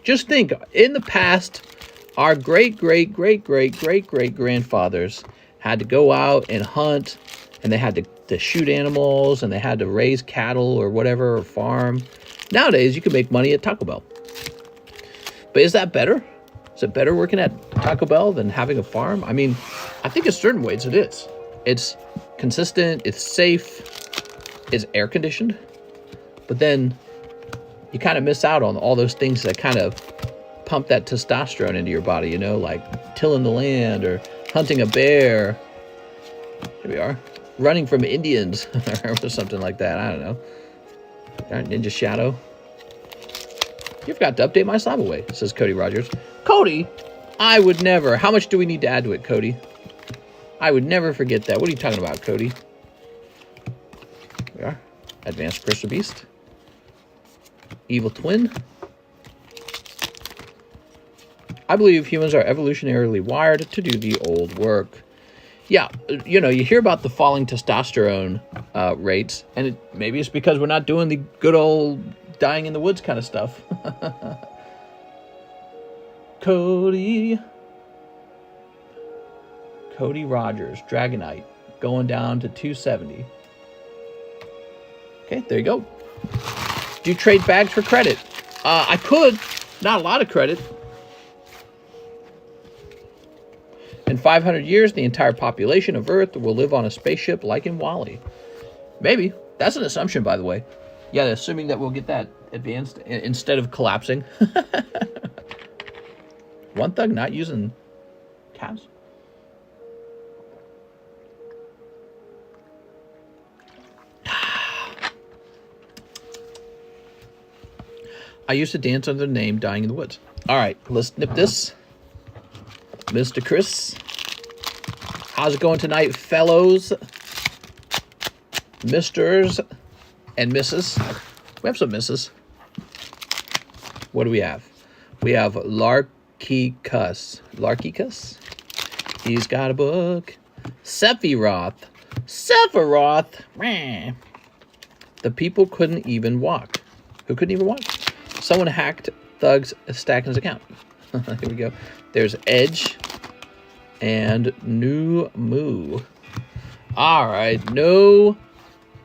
Just think, in the past, our great-great-great-great-great-great-grandfathers had to go out and hunt, and they had to shoot animals, and they had to raise cattle or whatever, or farm. Nowadays, you can make money at Taco Bell. But is that better? Is it better working at Taco Bell than having a farm? I mean, I think in certain ways it is. It's consistent, it's safe, it's air-conditioned, but then you kind of miss out on all those things that kind of pump that testosterone into your body, you know, like tilling the land or hunting a bear. Here we are. Running from Indians or something like that. I don't know. Ninja Shadow. You forgot to update my SLAB-AWAY, says Cody Rogers. Cody, I would never. How much do we need to add to it, Cody? I would never forget that. What are you talking about, Cody? Here we are. Advanced Crystal Beast. Evil Twin. I believe humans are evolutionarily wired to do the old work. Yeah, you know, you hear about the falling testosterone rates, and maybe it's because we're not doing the good old dying in the woods kind of stuff. Cody Rogers, Dragonite, going down to 270. Okay, there you go. Do you trade bags for credit? I could. Not a lot of credit. In 500 years, the entire population of Earth will live on a spaceship like in WALL-E. Maybe. That's an assumption, by the way. Yeah, assuming that we'll get that advanced instead of collapsing. One Thug not using cows. I used to dance under the name Dying in the Woods. All right, let's nip this. Mr. Chris. How's it going tonight, fellows? Misters and misses. We have some misses. What do we have? We have Larkycus. Larkycus? He's got a book. Sephiroth. Sephiroth. The people couldn't even walk. Who couldn't even walk? Someone hacked Thug's stack in his account. Here we go. There's Edge and New Moo. All right, no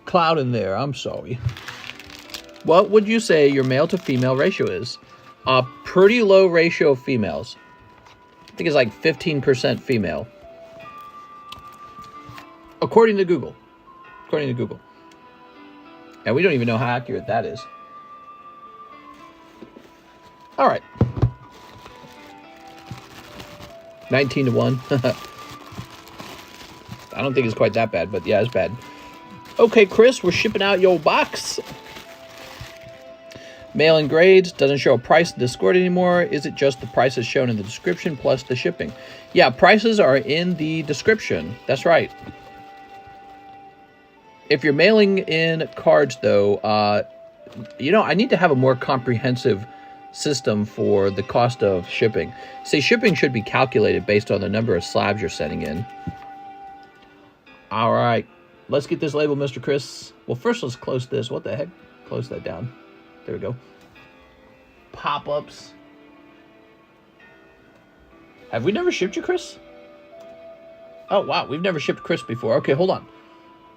cloud in there. I'm sorry. What would you say your male to female ratio is? A pretty low ratio of females. I think it's like 15% female. According to Google. According to Google. And we don't even know how accurate that is. All right. 19 to 1. I don't think it's quite that bad, but yeah, it's bad. Okay, Chris, we're shipping out your box. Mailing grades doesn't show a price in Discord anymore. Is it just the prices shown in the description plus the shipping? Yeah, prices are in the description. That's right. If you're mailing in cards, though, you know, I need to have a more comprehensive system for the cost of shipping. See, shipping should be calculated based on the number of slabs you're sending in. All right, let's get this label, Mr. Chris. Well, first let's close this. What the heck? Close that down. There we go. Pop-ups. Have we never shipped you, Chris? Oh, wow, we've never shipped Chris before. Okay, hold on.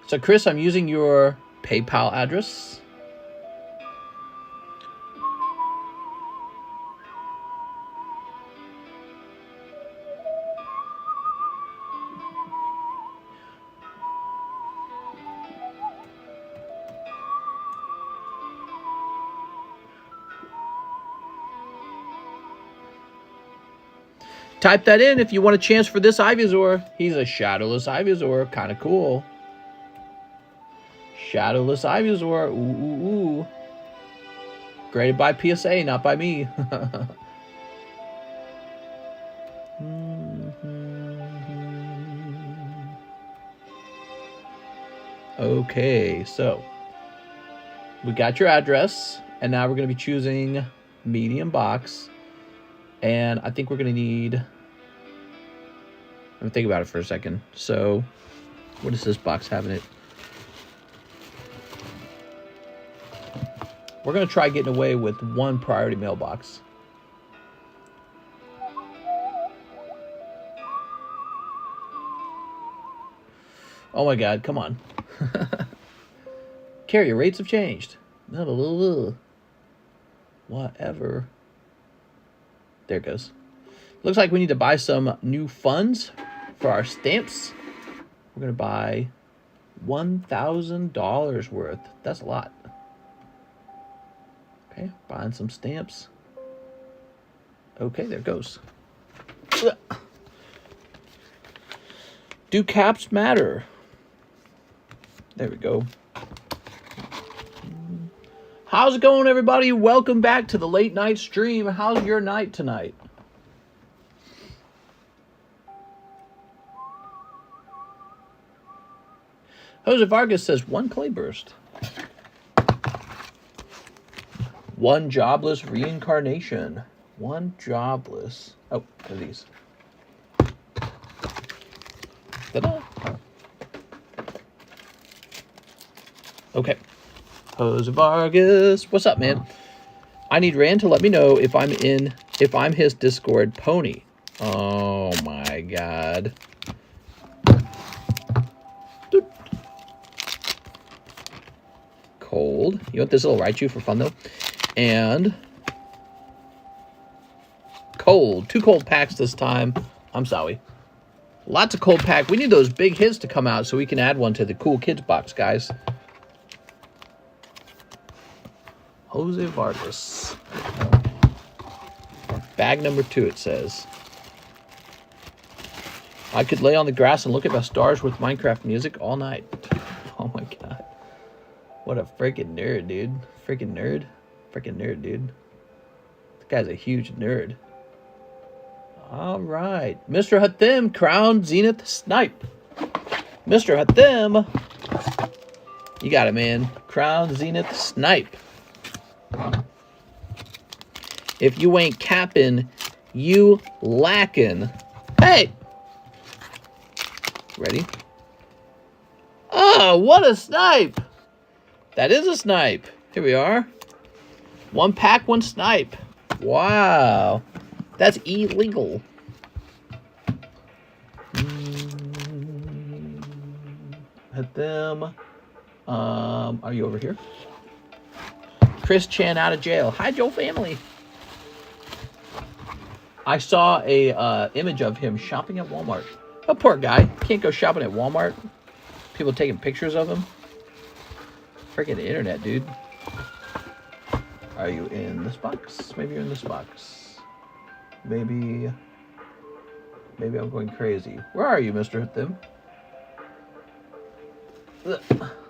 So, Chris, I'm using your PayPal address. Type that in if you want a chance for this Ivysaur. He's a shadowless Ivysaur. Kind of cool. Shadowless Ivysaur. Ooh, ooh, ooh. Graded by PSA, not by me. Okay, so we got your address, and now we're going to be choosing medium box. And I think we're going to need... Let me think about it for a second. So, what does this box have in it? We're going to try getting away with one priority mailbox. Oh my God, come on. Carrier rates have changed. Whatever. There it goes. Looks like we need to buy some new funds for our stamps. We're going to buy $1,000 worth. That's a lot. Okay, buying some stamps. Okay, there it goes. Do caps matter? There we go. How's it going, everybody? Welcome back to the late night stream. How's your night tonight? Jose Vargas says, one clay burst. One jobless reincarnation. One jobless. Oh, what are these? Ta-da. Okay. Jose Vargas. What's up, man? I need Rand to let me know if I'm his Discord pony. Oh my God. Cold. You want this little Raichu for fun though? And cold. 2 cold packs this time. I'm sorry. Lots of cold pack. We need those big hits to come out so we can add one to the cool kids box, guys. Jose Vargas. Bag number 2, it says. I could lay on the grass and look at the stars with Minecraft music all night. Oh my God. What a freaking nerd, dude. Freaking nerd. Freaking nerd, dude. This guy's a huge nerd. All right. Mr. Hathim, Crown Zenith Snipe. Mr. Hathim. You got it, man. Crown Zenith Snipe. If you ain't capping, you lacking. Hey! Ready? Oh, what a snipe! That is a snipe. Here we are. 1 pack, 1 snipe. Wow. That's illegal. Hit them. Are you over here? Chris Chan out of jail. Hi, Joe family. I saw a image of him shopping at Walmart. Oh, poor guy. Can't go shopping at Walmart. People taking pictures of him. Freaking internet, dude. Are you in this box? Maybe you're in this box. Maybe I'm going crazy. Where are you, Mr. Hathim?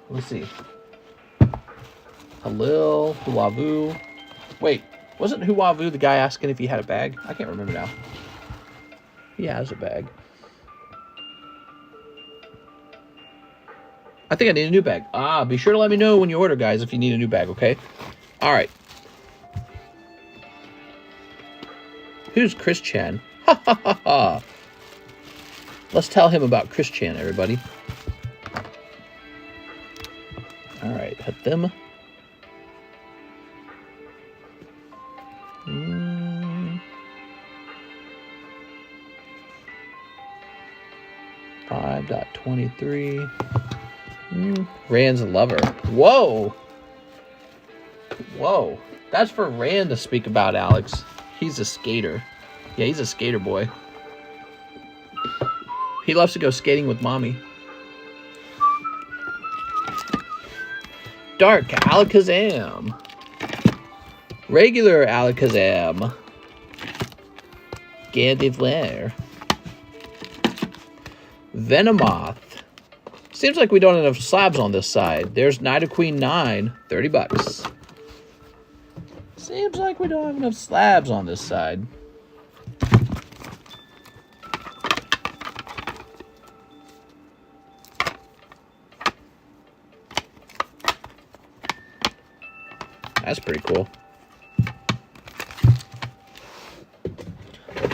Let's see. Halil, Huavu. Wait, wasn't Huavu the guy asking if he had a bag? I can't remember now. He has a bag. I think I need a new bag. Ah, be sure to let me know when you order, guys, if you need a new bag, okay? All right. Who's Chris Chan? Ha ha ha ha. Let's tell him about Chris Chan, everybody. All right, hit them. .23. Rand's a lover. Whoa. Whoa. That's for Rand to speak about, Alex. He's a skater. Yeah, he's a skater boy. He loves to go skating with mommy. Dark Alakazam. Regular Alakazam. Scandiware. Venomoth. Seems like we don't have enough slabs on this side. There's Nidoqueen 9, 30 bucks. Seems like we don't have enough slabs on this side. That's pretty cool.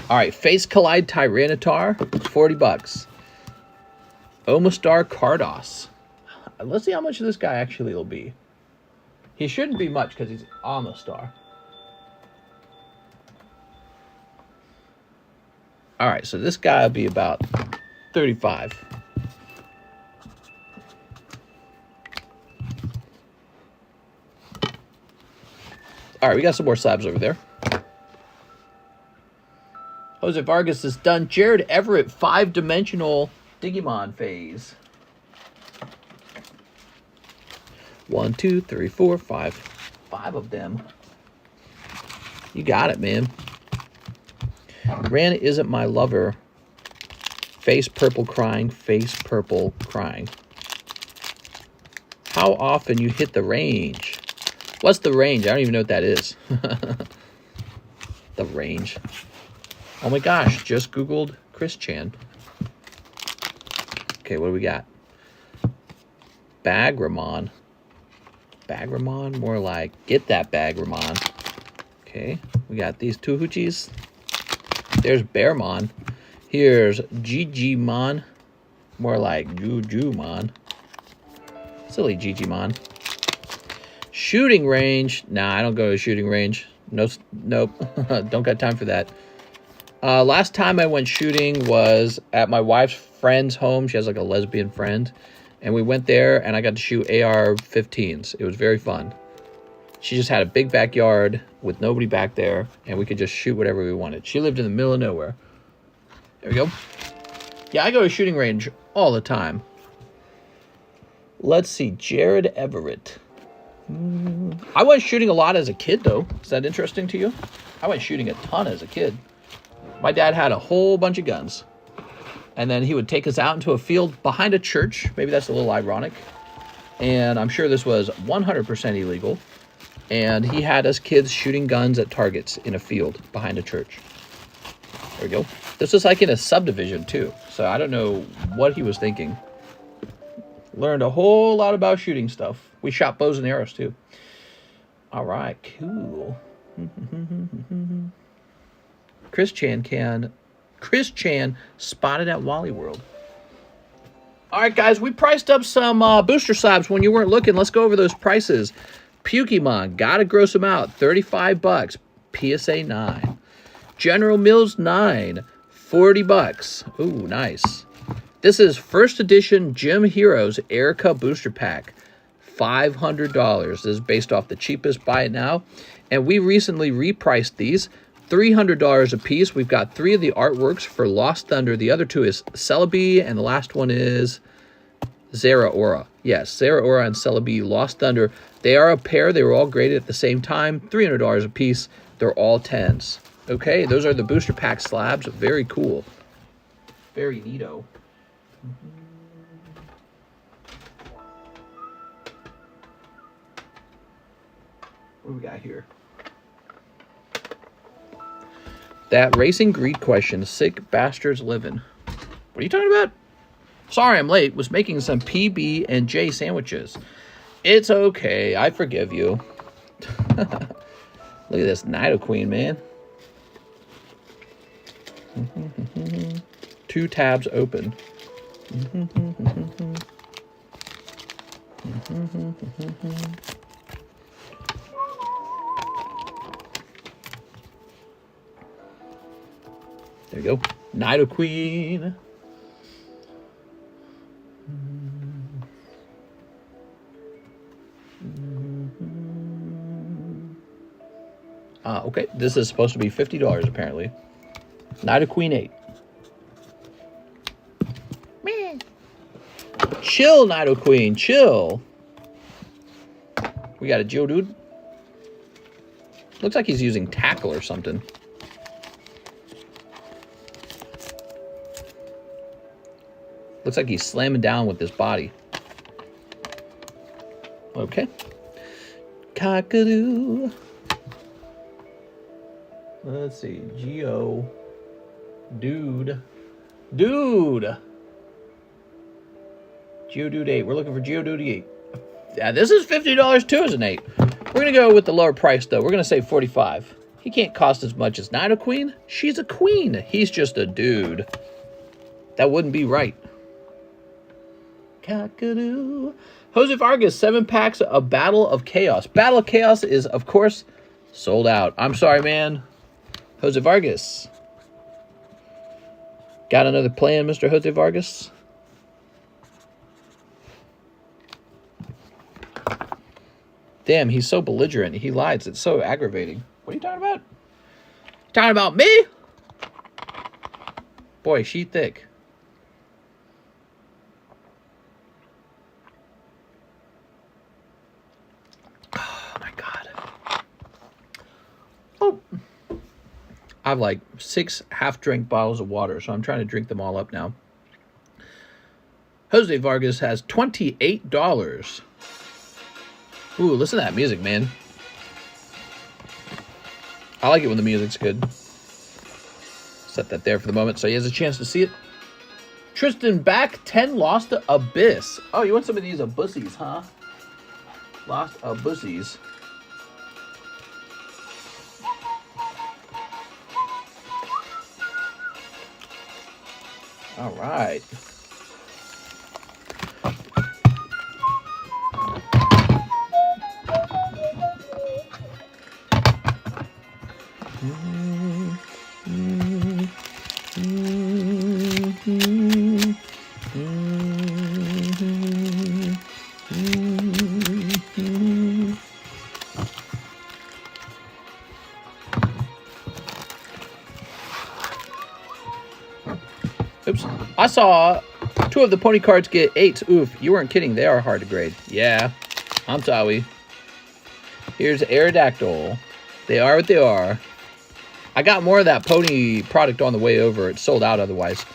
All right, Face Collide Tyranitar, 40 bucks. Omastar Cardos. Let's see how much this guy actually will be. He shouldn't be much because he's Omastar. All right, so this guy will be about 35. All right, we got some more slabs over there. Jose Vargas is done. Jared Everett, 5-dimensional Digimon phase. 1, 2, 3, 4, 5. 5 of them. You got it, man. Ran isn't my lover. Face purple crying. Face purple crying. How often you hit the range? What's the range? I don't even know what that is. The range. Oh my gosh, just Googled Chris Chan. Okay, what do we got? Bagramon. Bagramon? More like, get that Bagramon. Okay, we got these two hoochies. There's Bearmon. Here's Gigimon. More like Jujumon. Silly Gigimon. Shooting range. Nah, I don't go to shooting range. No, nope. Don't got time for that. Last time I went shooting was at my wife's friend's home. She has like a lesbian friend. And we went there and I got to shoot AR-15s. It was very fun. She just had a big backyard with nobody back there. And we could just shoot whatever we wanted. She lived in the middle of nowhere. There we go. Yeah, I go to shooting range all the time. Let's see. Jared Everett. I went shooting a lot as a kid, though. Is that interesting to you? I went shooting a ton as a kid. My dad had a whole bunch of guns. And then he would take us out into a field behind a church. Maybe that's a little ironic. And I'm sure this was 100% illegal. And he had us kids shooting guns at targets in a field behind a church. There we go. This was like in a subdivision, too. So I don't know what he was thinking. Learned a whole lot about shooting stuff. We shot bows and arrows, too. All right, cool. Chris Chan spotted at Wally World. All right, guys, we priced up some booster slabs when you weren't looking. Let's go over those prices. Pukemon, gotta gross them out. 35 bucks. PSA 9. General Mills 9. 40 bucks. Ooh, nice. This is first edition Gym Heroes Erica Booster Pack. $500. This is based off the cheapest. Buy it now. And we recently repriced these. $300 a piece. We've got 3 of the artworks for Lost Thunder. The other 2 is Celebi, and the last one is Zeraora. Yes, Zeraora and Celebi Lost Thunder. They are a pair. They were all graded at the same time. $300 a piece. They're all 10s. Okay, those are the booster pack slabs. Very cool. Very neato. What do we got here? That racing greed question. Sick bastards living. What are you talking about? Sorry I'm late. Was making some PB and J sandwiches. It's okay. I forgive you. Look at this Nidoqueen, man. 2 tabs open. There we go. Nidoqueen. Okay, this is supposed to be $50 apparently. Nidoqueen 8. Meh. Chill, Nidoqueen, chill. We got a Geodude. Looks like he's using tackle or something. Looks like he's slamming down with this body. Okay. Cockadoo. Let's see. Geo. Dude. Dude. Geodude 8. We're looking for Geodude 8. Yeah, this is $50 too as an 8. We're going to go with the lower price, though. We're going to say 45. He can't cost as much as Nido Queen. She's a queen. He's just a dude. That wouldn't be right. Cockadoo. Jose Vargas, 7 packs of Battle of Chaos. Battle of Chaos is, of course, sold out. I'm sorry, man. Jose Vargas. Got another plan, Mr. Jose Vargas? Damn, he's so belligerent. He lies. It's so aggravating. What are you talking about? Talking about me? Boy, she thick. Oh, my God. Oh. I have like 6 half-drink bottles of water, so I'm trying to drink them all up now. Jose Vargas has $28. Ooh, listen to that music, man. I like it when the music's good. Set that there for the moment so he has a chance to see it. Tristan back, 10 lost to Abyss. Oh, you want some of these Abussies, huh? Lost Abussies. All right. Oops. I saw 2 of the pony cards get 8s. Oof, you weren't kidding. They are hard to grade. Yeah, I'm sorry. Here's Aerodactyl. They are what they are. I got more of that pony product on the way over. It's sold out otherwise.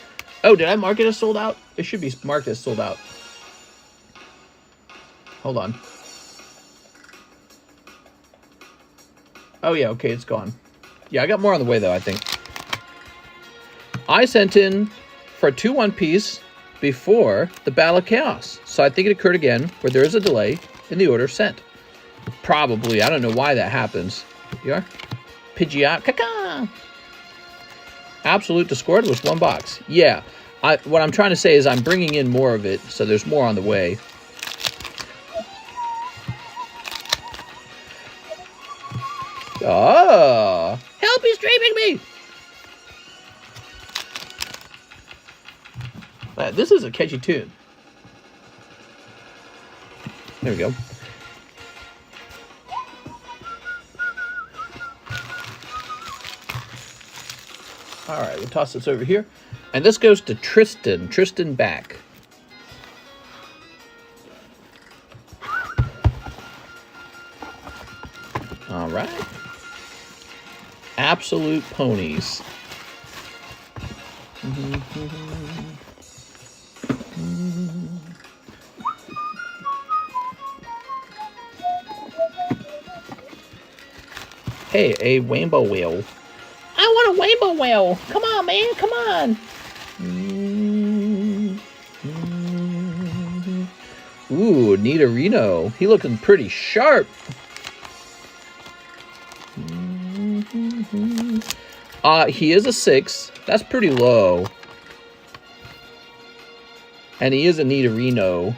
Oh, did I mark it as sold out? It should be marked as sold out. Hold on. Oh, yeah, okay, it's gone. Yeah, I got more on the way, though, I think. I sent in for a 2 One Piece before the Battle of Chaos. So I think it occurred again where there is a delay in the order sent. Probably. I don't know why that happens. You are? Pidgeot. Caca! Absolute Discord was 1 box. Yeah. What I'm trying to say is I'm bringing in more of it, so there's more on the way. Oh! Help, he's streaming me! This is a catchy tune. There we go. All right, we'll toss this over here. And this goes to Tristan. Tristan back. All right. Absolute Ponies. Hey, a rainbow whale. I want a rainbow whale. Come on, man. Come on. Ooh, Nidorino. He looking pretty sharp. He is a 6. That's pretty low. And he is a Nidorino.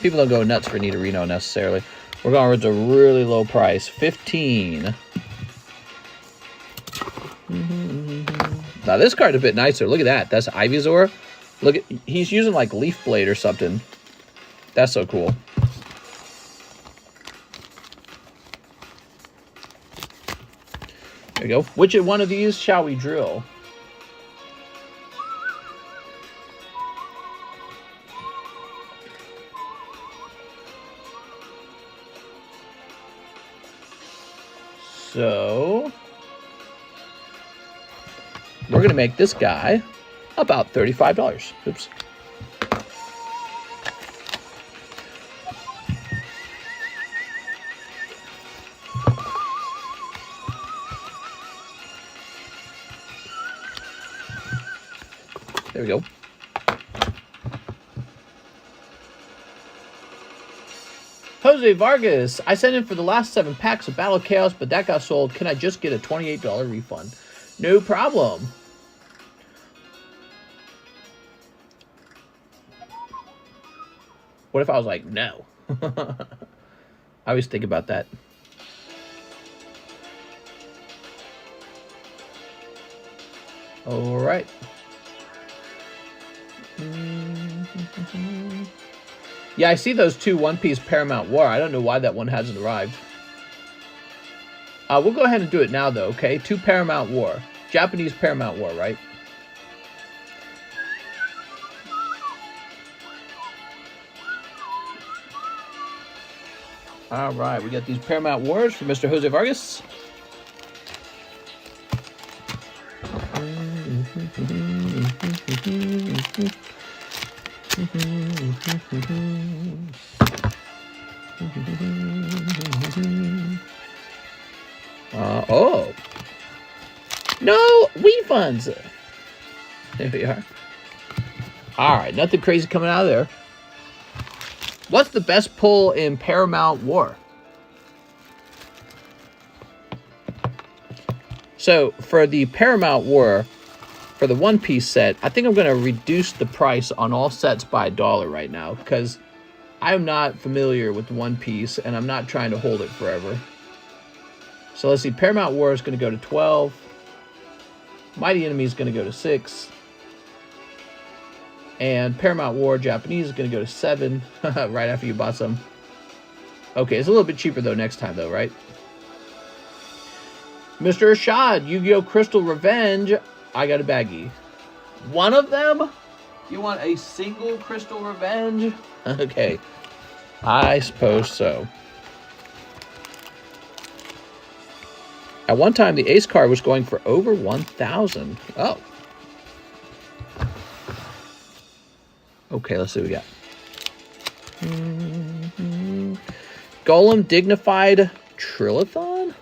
People don't go nuts for Nidorino necessarily. We're going with a really low price. 15. Now this card's a bit nicer. Look at that. That's Ivysaur. Look at, he's using like Leaf Blade or something. That's so cool. There we go. Which one of these shall we drill? So we're going to make this guy about $35. Oops. There we go. Jose Vargas, I sent in for the last 7 packs of Battle Chaos, but that got sold. Can I just get a $28 refund? No problem. What if I was like, no? I always think about that. All right. Yeah, I see those 2 one-piece Paramount War. I don't know why that one hasn't arrived. We'll go ahead and do it now, though, okay? 2 Paramount War. Japanese Paramount War, right? All right, we got these Paramount Wars for Mr. Jose Vargas. Oh. No refunds. There we are. All right, nothing crazy coming out of there. What's the best pull in Paramount War? So, for the Paramount War, for the one-piece set, I think I'm going to reduce the price on all sets by $1 right now, because I'm not familiar with One Piece, and I'm not trying to hold it forever. So let's see, Paramount War is going to go to 12. Mighty Enemy is going to go to 6. And Paramount War Japanese is going to go to 7, right after you bought some. Okay, it's a little bit cheaper, though, next time, though, right? Mr. Rashad, Yu-Gi-Oh! Crystal Revenge. I got a baggie. One of them? You want a single Crystal Revenge? Okay. I suppose so. At one time, the Ace card was going for over 1,000. Oh. Okay, let's see what we got. Golem Dignified Trillathon?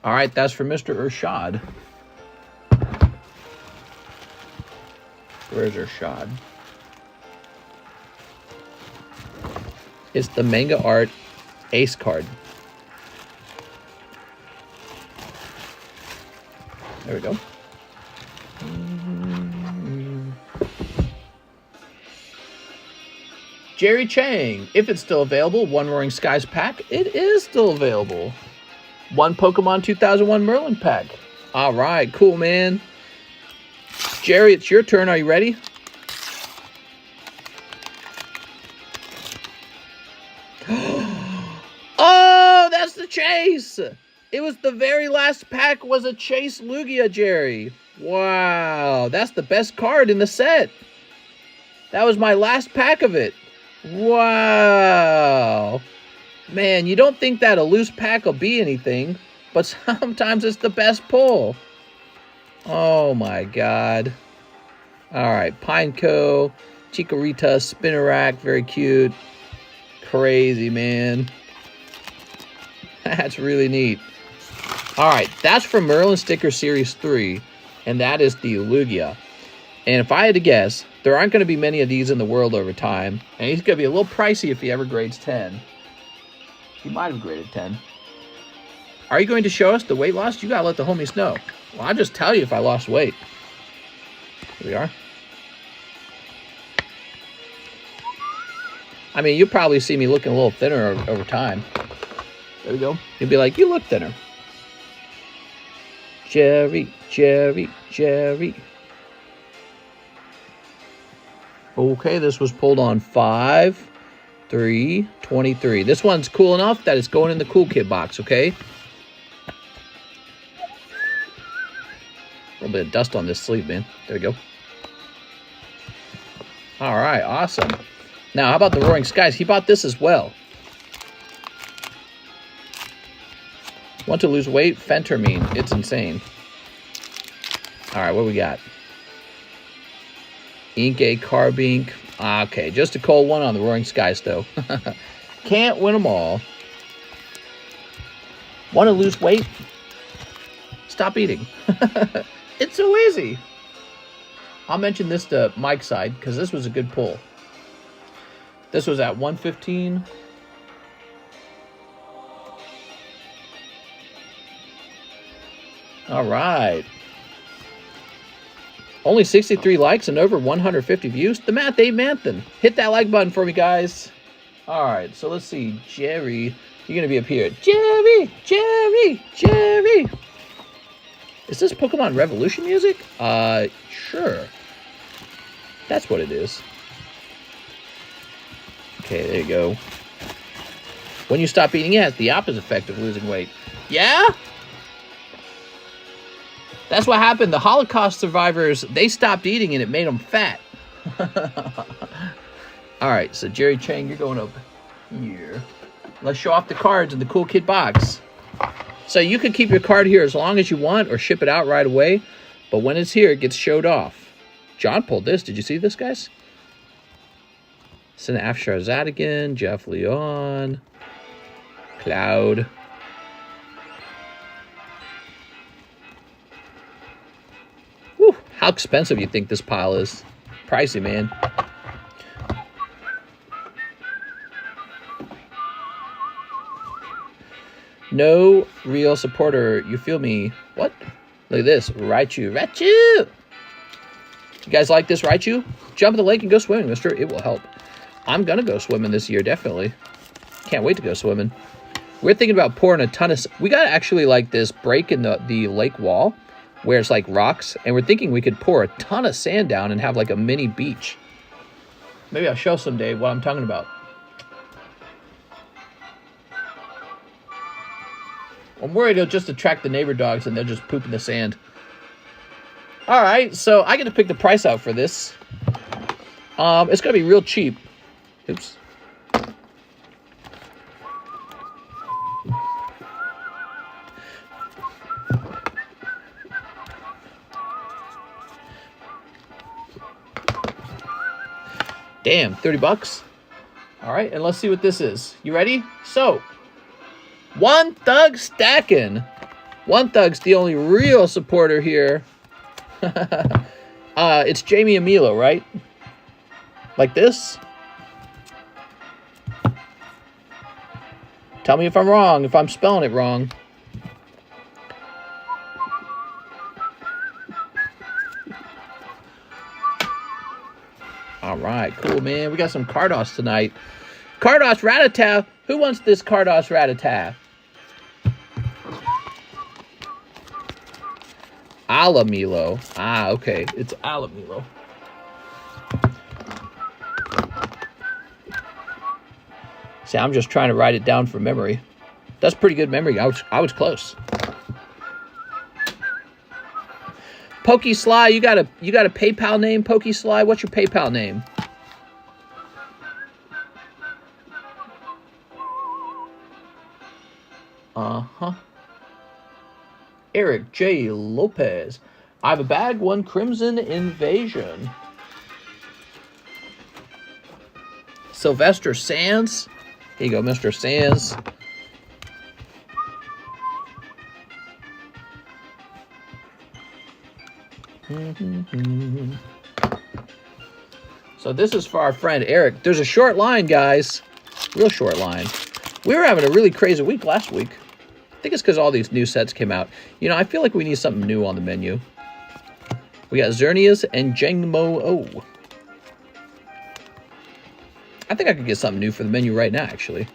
All right, that's for Mr. Urshad. Where's Urshad? It's the manga art Ace card. There we go. Jerry Chang, if it's still available, 1 Roaring Skies pack. It is still available. 1 Pokemon 2001 Merlin pack. All right, cool, man. Jerry, it's your turn. Are you ready? Oh, that's the chase. It was the very last pack was a Chase Lugia, Jerry. Wow, that's the best card in the set. That was my last pack of it. Wow. Man, you don't think that a loose pack will be anything, but sometimes it's the best pull. Oh my God. All right, Pineco, Chikorita, Spinnerack, very cute. Crazy, man. That's really neat. All right, that's from Merlin Sticker Series 3, and that is the Lugia. And if I had to guess, there aren't going to be many of these in the world over time, and he's going to be a little pricey if he ever grades 10. He might have graded 10. Are you going to show us the weight loss? You got to let the homies know. Well, I'll just tell you if I lost weight. Here we are. I mean, you'll probably see me looking a little thinner over time. There we go. You'll be like, you look thinner. Jerry, Jerry, Jerry. Okay, this was pulled on 5/3/23. This one's cool enough that it's going in the Cool Kid box, okay? A little bit of dust on this sleeve, man. There we go. All right, awesome. Now, how about the Roaring Skies? He bought this as well. Want to lose weight? Phentermine. It's insane. All right, what we got? Inkay, Carbink. Okay, just a cold one on the Roaring Skies, though. Can't win them all. Want to lose weight? Stop eating. It's so easy. I'll mention this to Mike's side because this was a good pull. This was at 115. All right. Only 63 likes and over 150 views. The math ain't mathin'. Hit that like button for me, guys. All right, so let's see. Jerry, you're going to be up here. Jerry, Jerry, Jerry. Is this Pokemon Revolution music? Sure. That's what it is. Okay, there you go. When you stop eating, yeah, it's the opposite effect of losing weight. Yeah? That's what happened. The Holocaust survivors, they stopped eating and it made them fat. All right, so Jerry Chang, you're going up here. Let's show off the cards in the Cool Kid box. So you can keep your card here as long as you want or ship it out right away. But when it's here, it gets showed off. John pulled this. Did you see this, guys? Sina Afsharzad again. Jeff Leon. Cloud. Whew, how expensive you think this pile is? Pricey, man. No real supporter. You feel me? What? Look at this. Raichu. Raichu! You guys like this Raichu? Jump in the lake and go swimming, mister. It will help. I'm going to go swimming this year, definitely. Can't wait to go swimming. We're thinking about pouring a ton of... We got actually like this break in the lake wall where it's like rocks. And we're thinking we could pour a ton of sand down and have like a mini beach. Maybe I'll show someday what I'm talking about. I'm worried it'll just attract the neighbor dogs and they'll just poop in the sand. All right, so I get to pick the price out for this. It's going to be real cheap. Oops. Damn, 30 bucks. All right, and let's see what this is. You ready? So, One Thug stacking. One Thug's the only real supporter here. It's Jamie and Milo, right? Like this? Tell me if I'm wrong, if I'm spelling it wrong. All right, cool, man. We got some Cardos tonight. Cardos Rattata. Who wants this Cardos Rattata? Alamilo. Ah, okay. It's Alamilo. See, I'm just trying to write it down from memory. That's pretty good memory. I was close. Pokey Sly, you got a PayPal name, Pokey Sly? What's your PayPal name? Uh-huh. Eric J. Lopez. I have a bag, one Crimson Invasion. Sylvester Sands. Here you go, Mr. Sands. So this is for our friend Eric. There's a short line, guys. Real short line. We were having a really crazy week last week. I think it's because all these new sets came out. You know, I feel like we need something new on the menu. We got Xerneas and Jangmo-O. I think I could get something new for the menu right now, actually.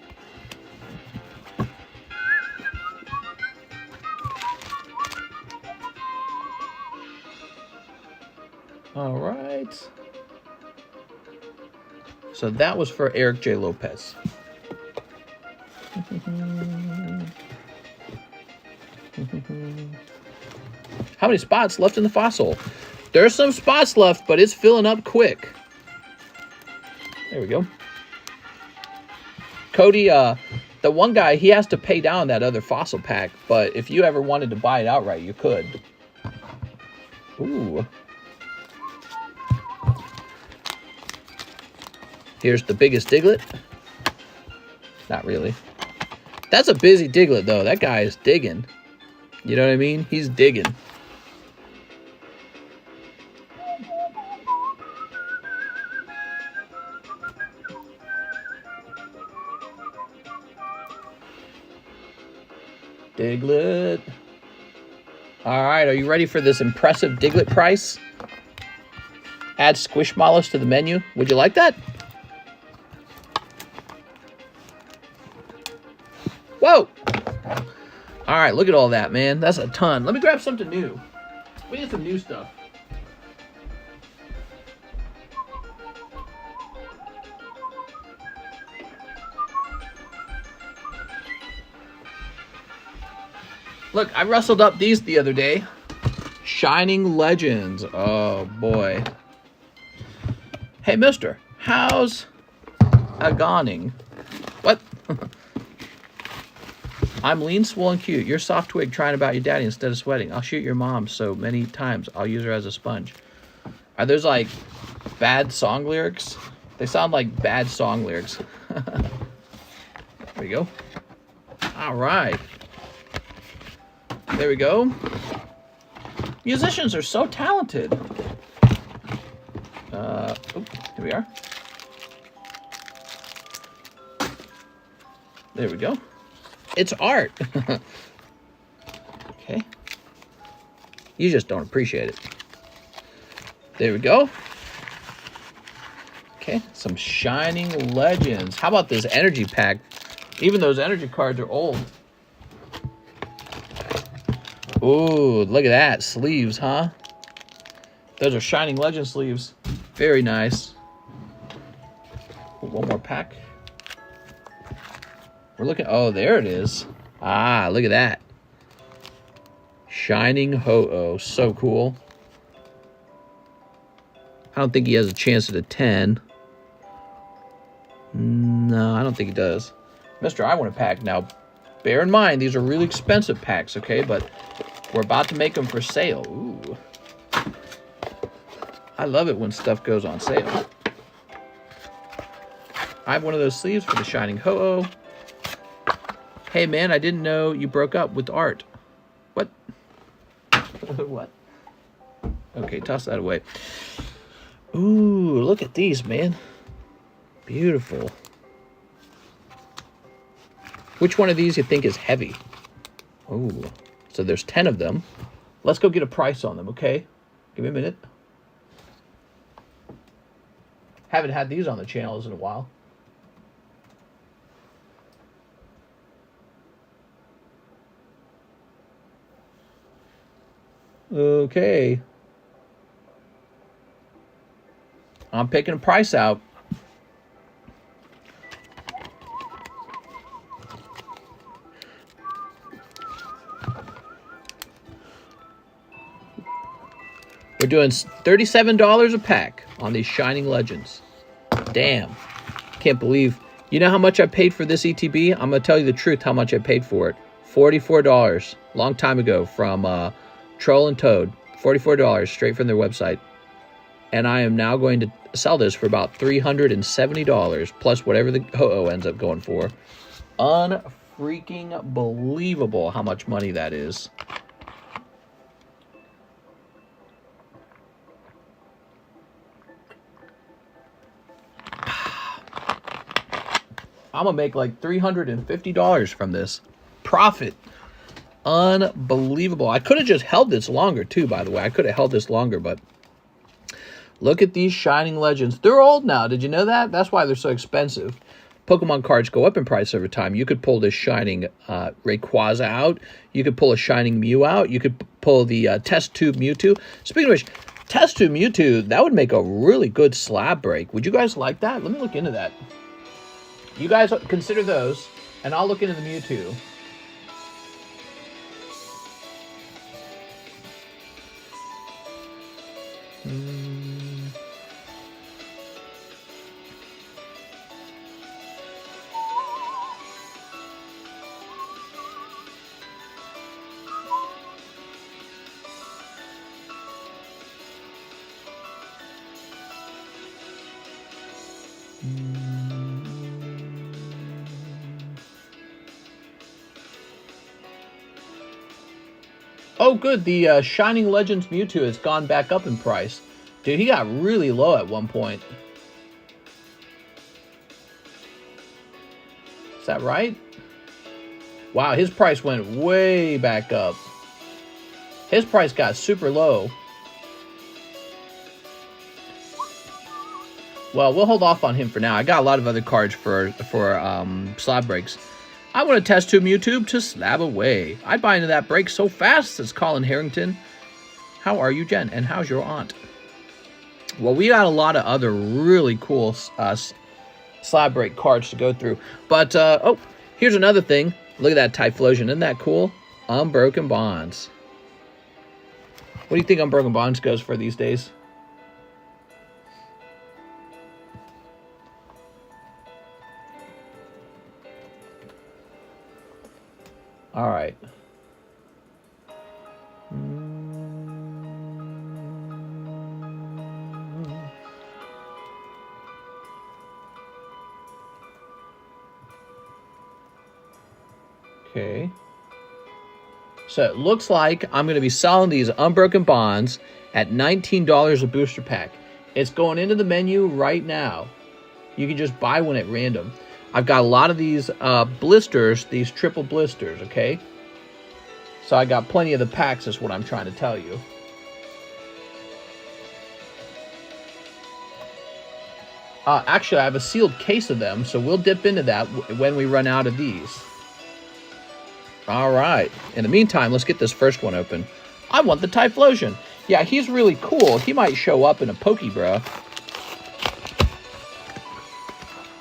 All right. So that was for Eric J. Lopez. How many spots left in the fossil? There's some spots left, but it's filling up quick. There we go. Cody, the one guy, he has to pay down that other fossil pack, but if you ever wanted to buy it outright, you could. Ooh. Here's the biggest Diglett. Not really. That's a busy Diglett, though. That guy is digging. You know what I mean? He's digging. Diglett. All right, are you ready for this impressive Diglett price? Add Squishmallows to the menu. Would you like that? Whoa! All right, look at all that, man. That's a ton. Let me grab something new. We need some new stuff. Look, I rustled up these the other day. Shining Legends. Oh, boy. Hey, mister. How's a goning? What? I'm lean, swollen, cute. You're soft twig trying about your daddy instead of sweating. I'll shoot your mom so many times I'll use her as a sponge. Are those like bad song lyrics? They sound like bad song lyrics. There we go. All right. There we go. Musicians are so talented. Here we are. There we go. It's art. Okay. You just don't appreciate it. There we go. Okay, some Shining Legends. How about this energy pack? Even those energy cards are old. Ooh, look at that. Sleeves, huh? Those are Shining Legend sleeves. Very nice. Ooh, one more pack. We're looking... Oh, there it is. Ah, look at that. Shining Ho-Oh. So cool. I don't think he has a chance at a 10. No, I don't think he does. Mister, I want a pack. Now, bear in mind, these are really expensive packs, okay? But we're about to make them for sale. Ooh. I love it when stuff goes on sale. I have one of those sleeves for the Shining Ho-Oh. Hey, man, I didn't know you broke up with art. What? What? Okay, toss that away. Ooh, look at these, man. Beautiful. Which one of these you think is heavy? Ooh, so there's 10 of them. Let's go get a price on them, okay? Give me a minute. Haven't had these on the channels in a while. Okay. I'm picking a price out. We're doing $37 a pack on these Shining Legends. Damn. Can't believe. You know how much I paid for this ETB? I'm going to tell you the truth how much I paid for it. $44. Long time ago from Troll and Toad. $44 straight from their website. And I am now going to sell this for about $370 plus whatever the Ho-Oh ends up going for. Unfreaking believable how much money that is. I'm going to make like $350 from this. Profit. Unbelievable. I could have just held this longer too, by the way. I could have held this longer, but look at these Shining Legends. They're old now. Did you know that? That's why they're so expensive. Pokemon cards go up in price over time. You could pull this Shining Rayquaza out. You could pull a Shining Mew out. You could pull the Test Tube Mewtwo. Speaking of which, Test Tube Mewtwo, that would make a really good slab break. Would you guys like that? Let me look into that. You guys consider those, and I'll look into the Mewtwo. Oh, good. The Shining Legends Mewtwo has gone back up in price. Dude, he got really low at one point. Is that right? Wow, his price went way back up. His price got super low. Well, we'll hold off on him for now. I got a lot of other cards for slab breaks. I want to test tube YouTube to SLAB-AWAY. I'd buy into that break so fast, says Colin Harrington. How are you, Jen? And how's your aunt? Well, we got a lot of other really cool slab break cards to go through. But, oh, here's another thing. Look at that Typhlosion. Isn't that cool? Unbroken Bonds. What do you think Unbroken Bonds goes for these days? All right. Okay. So it looks like I'm going to be selling these Unbroken Bonds at $19 a booster pack. It's going into the menu right now. You can just buy one at random. I've got a lot of these blisters, these triple blisters, okay? So I got plenty of the packs is what I'm trying to tell you. Actually, I have a sealed case of them, so we'll dip into that when we run out of these. All right. In the meantime, let's get this first one open. I want the Typhlosion. Yeah, he's really cool. He might show up in a Pokebra.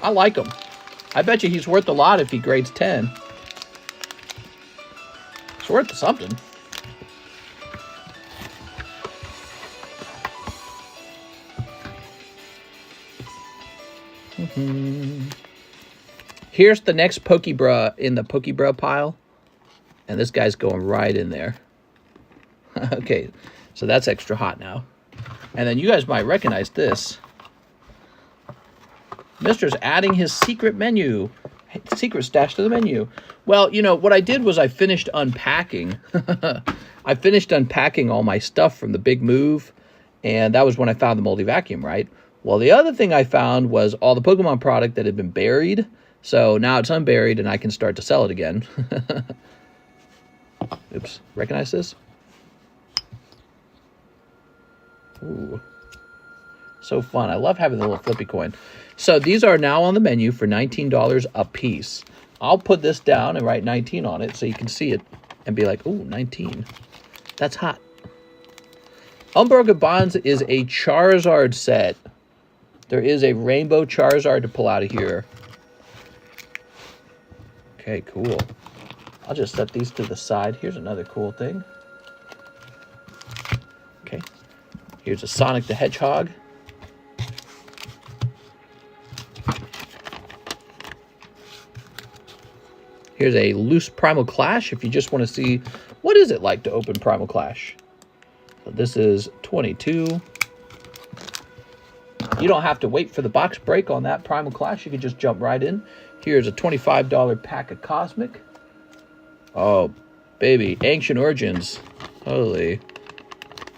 I like him. I bet you he's worth a lot if he grades 10. It's worth something. Here's the next Pokebra in the Pokebra pile. And this guy's going right in there. Okay, so that's extra hot now. And then you guys might recognize this. Mister's adding his secret menu. Secret stash to the menu. Well, you know, what I did was I finished unpacking. I finished unpacking all my stuff from the big move. And that was when I found the moldy vacuum, right? Well, the other thing I found was all the Pokemon product that had been buried. So now it's unburied and I can start to sell it again. Oops. Recognize this? Ooh. So fun. I love having the little flippy coin. So these are now on the menu for $19 a piece. I'll put this down and write 19 on it so you can see it and be like, ooh, 19. That's hot. Unbroken Bonds is a Charizard set. There is a rainbow Charizard to pull out of here. Okay, cool. I'll just set these to the side. Here's another cool thing. Okay. Here's a Sonic the Hedgehog. Here's a loose Primal Clash if you just want to see what is it like to open Primal Clash. So this is 22. You don't have to wait for the box break on that Primal Clash. You can just jump right in. Here's a $25 pack of Cosmic. Oh, baby. Ancient Origins. Holy.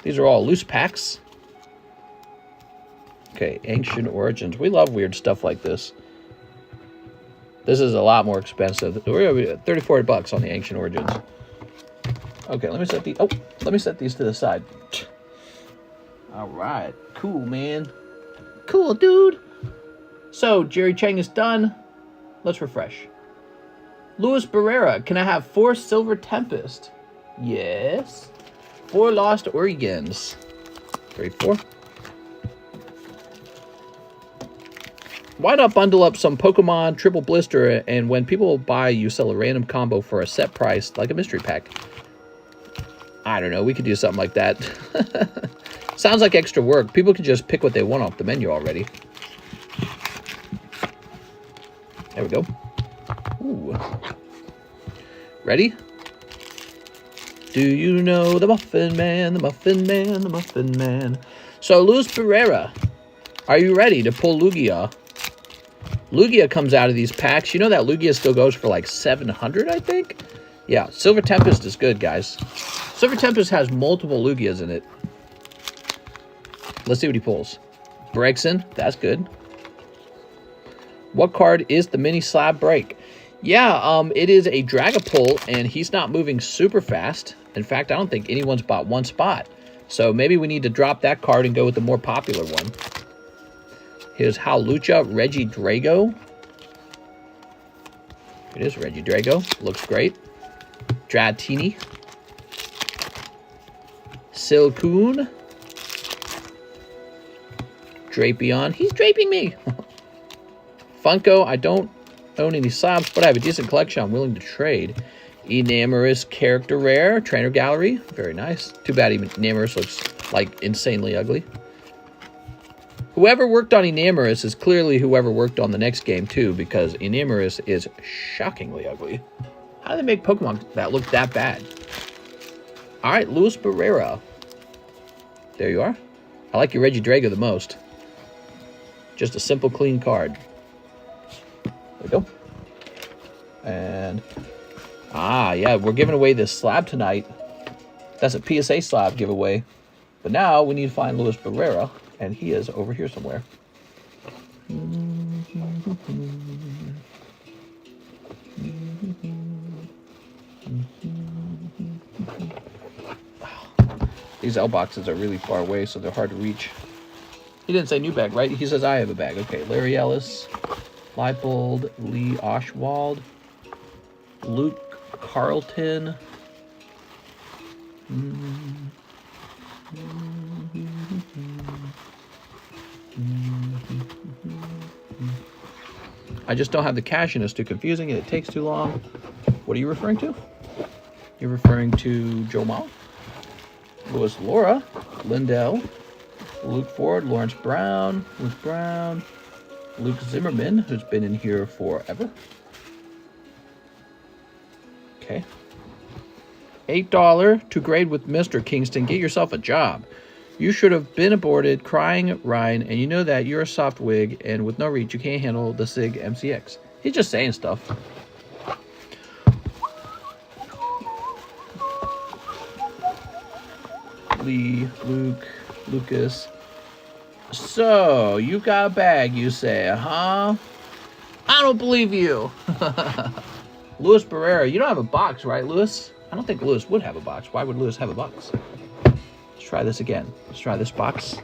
These are all loose packs. Okay, Ancient Origins. We love weird stuff like this. This is a lot more expensive. We're going to be at $34 on the Ancient Origins. Okay, let me set these. Oh, let me set these to the side. All right, cool, man. Cool, dude. So Jerry Chang is done. Let's refresh. Luis Barrera, can I have 4 Silver Tempest? Yes. 4 Lost Oregons. 34. Why not bundle up some Pokemon Triple Blister, and when people buy, you sell a random combo for a set price, like a mystery pack? I don't know. We could do something like that. Sounds like extra work. People can just pick what they want off the menu already. There we go. Ooh. Ready? Do you know the Muffin Man, the Muffin Man, the Muffin Man? So, Luis Barrera, are you ready to pull Lugia? Lugia comes out of these packs. You know that Lugia still goes for like 700, I think? Yeah, Silver Tempest is good, guys. Silver Tempest has multiple Lugias in it. Let's see what he pulls. Bregson, that's good. What card is the mini slab break? Yeah, it is a Dragapult, and he's not moving super fast. In fact, I don't think anyone's bought one spot. So maybe we need to drop that card and go with the more popular one. Here's Howlucha, Regidrago. It is Regidrago. Looks great. Dratini. Silcoon. Drapion. He's draping me. Funko. I don't own any slabs, but I have a decent collection I'm willing to trade. Enamorous Character Rare. Trainer Gallery. Very nice. Too bad Enamorous looks like insanely ugly. Whoever worked on Enamorous is clearly whoever worked on the next game too, because Enamorous is shockingly ugly. How do they make Pokemon that look that bad? Alright, Luis Barrera. There you are. I like your Regidrago the most. Just a simple, clean card. There we go. And... yeah, we're giving away this slab tonight. That's a PSA slab giveaway. But now we need to find Luis Barrera, and he is over here somewhere. These L boxes are really far away, so they're hard to reach. He didn't say new bag, right? He says I have a bag. Okay, Larry Ellis, Leipold, Lee Oswald, Luke Carlton. I just don't have the cash in. It's too confusing and it takes too long. What are you referring to? You're referring to Joe Mall, Louis Laura, Lindell, Luke Ford, Lawrence Brown, Luke Brown, Luke Zimmerman, who's been in here forever. Okay. $8 to grade with Mr. Kingston. Get yourself a job. You should have been aborted, crying Ryan, and you know that you're a soft wig, and with no reach, you can't handle the SIG MCX. He's just saying stuff. Lee, Luke, Lucas. So, you got a bag, you say, huh? I don't believe you. Luis Barrera, you don't have a box, right, Luis? I don't think Luis would have a box. Why would Luis have a box? Let's try this again. Let's try this box.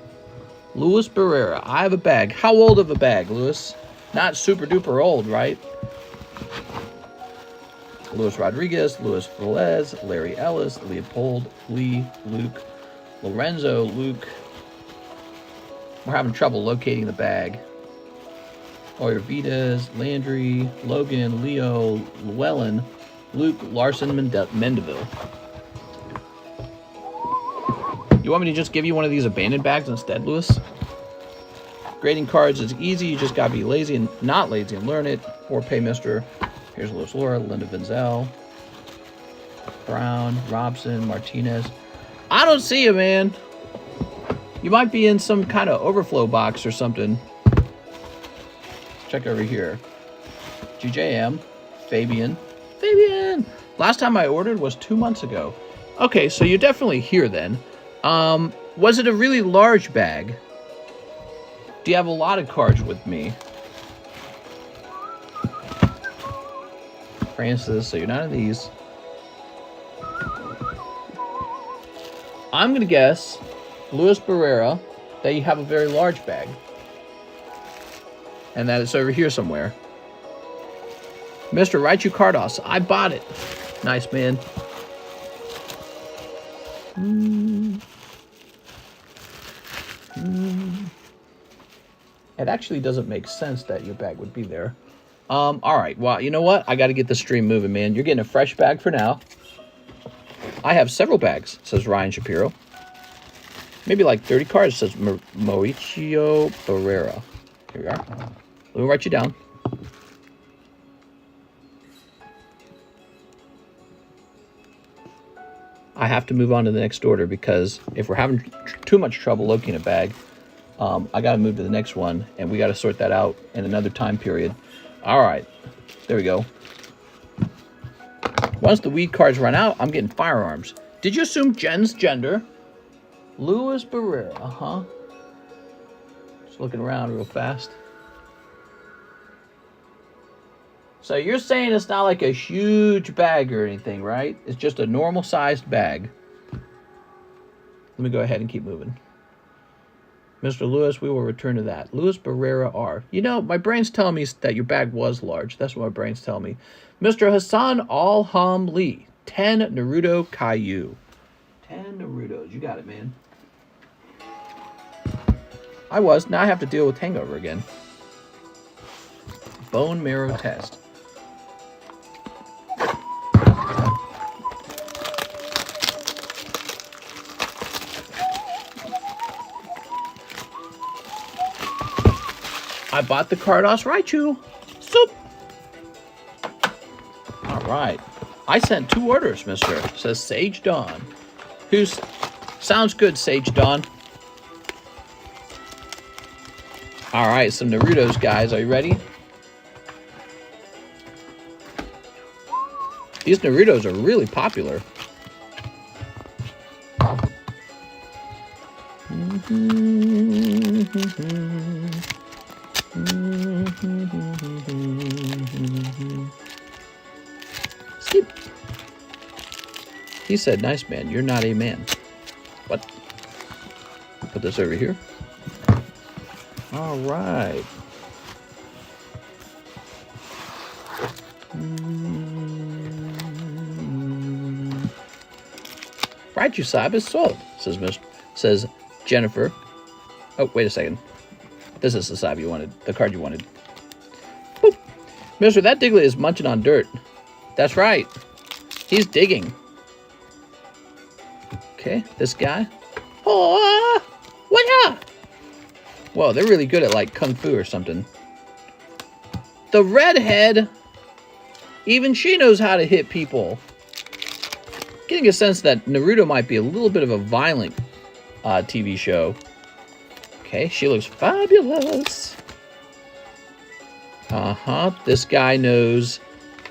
Luis Barrera, I have a bag. How old of a bag, Luis? Not super duper old, right? Luis Rodriguez, Luis Velez, Larry Ellis, Leopold, Lee, Luke, Lorenzo, Luke. We're having trouble locating the bag. Oyervitas, Landry, Logan, Leo, Llewellyn, Luke, Larson, Mendeville. You want me to just give you one of these abandoned bags instead, Luis? Grading cards is easy. You just gotta be lazy and not lazy and learn it. Or pay Mr. Here's Louis Laura, Linda Vinzel, Brown, Robson, Martinez. I don't see you, man. You might be in some kind of overflow box or something. Check over here. GJM, Fabian. Last time I ordered was 2 months ago. Okay, so you're definitely here then. Was it a really large bag? Do you have a lot of cards with me? Francis, so you're not in these. I'm going to guess, Luis Barrera, that you have a very large bag. And that it's over here somewhere. Mr. Raichu Cardos, I bought it. Nice, man. It actually doesn't make sense that your bag would be there. All right, well, you know what? I got to get the stream moving, man. You're getting a fresh bag for now. I have several bags, says Ryan Shapiro. Maybe like 30 cards, says Mauricio Barrera. Here we are. Let me write you down. I have to move on to the next order because if we're having too much trouble locating a bag, I got to move to the next one, and we got to sort that out in another time period. All right, there we go. Once the weed cards run out, I'm getting firearms. Did you assume Jen's gender? Luis Barrera, Just looking around real fast. So you're saying it's not like a huge bag or anything, right? It's just a normal sized bag. Let me go ahead and keep moving. Mr. Lewis, we will return to that. Luis Barrera R. You know, my brain's telling me that your bag was large. That's what my brain's telling me. Mr. Hassan Al-Ham Lee. 10 Naruto Caillou. 10 Narutos. You got it, man. I was. Now I have to deal with hangover again. Bone marrow test. I bought the Cardos Raichu. Soup. All right. I sent 2 orders, mister. Says Sage Dawn. Sounds good, Sage Dawn. All right, some Narutos, guys. Are you ready? These Narutos are really popular. Skip. He said, nice man, you're not a man. What? Put this over here. All right. Raichu Slab is sold, says Jennifer. Oh, wait a second. This is the Slab you wanted, the card you wanted. Boop. Mister, that Diglett is munching on dirt. That's right. He's digging. Okay, this guy. Oh, what up? Whoa, they're really good at like kung fu or something. The redhead, even she knows how to hit people. Getting a sense that Naruto might be a little bit of a violent TV show. Okay, she looks fabulous. This guy knows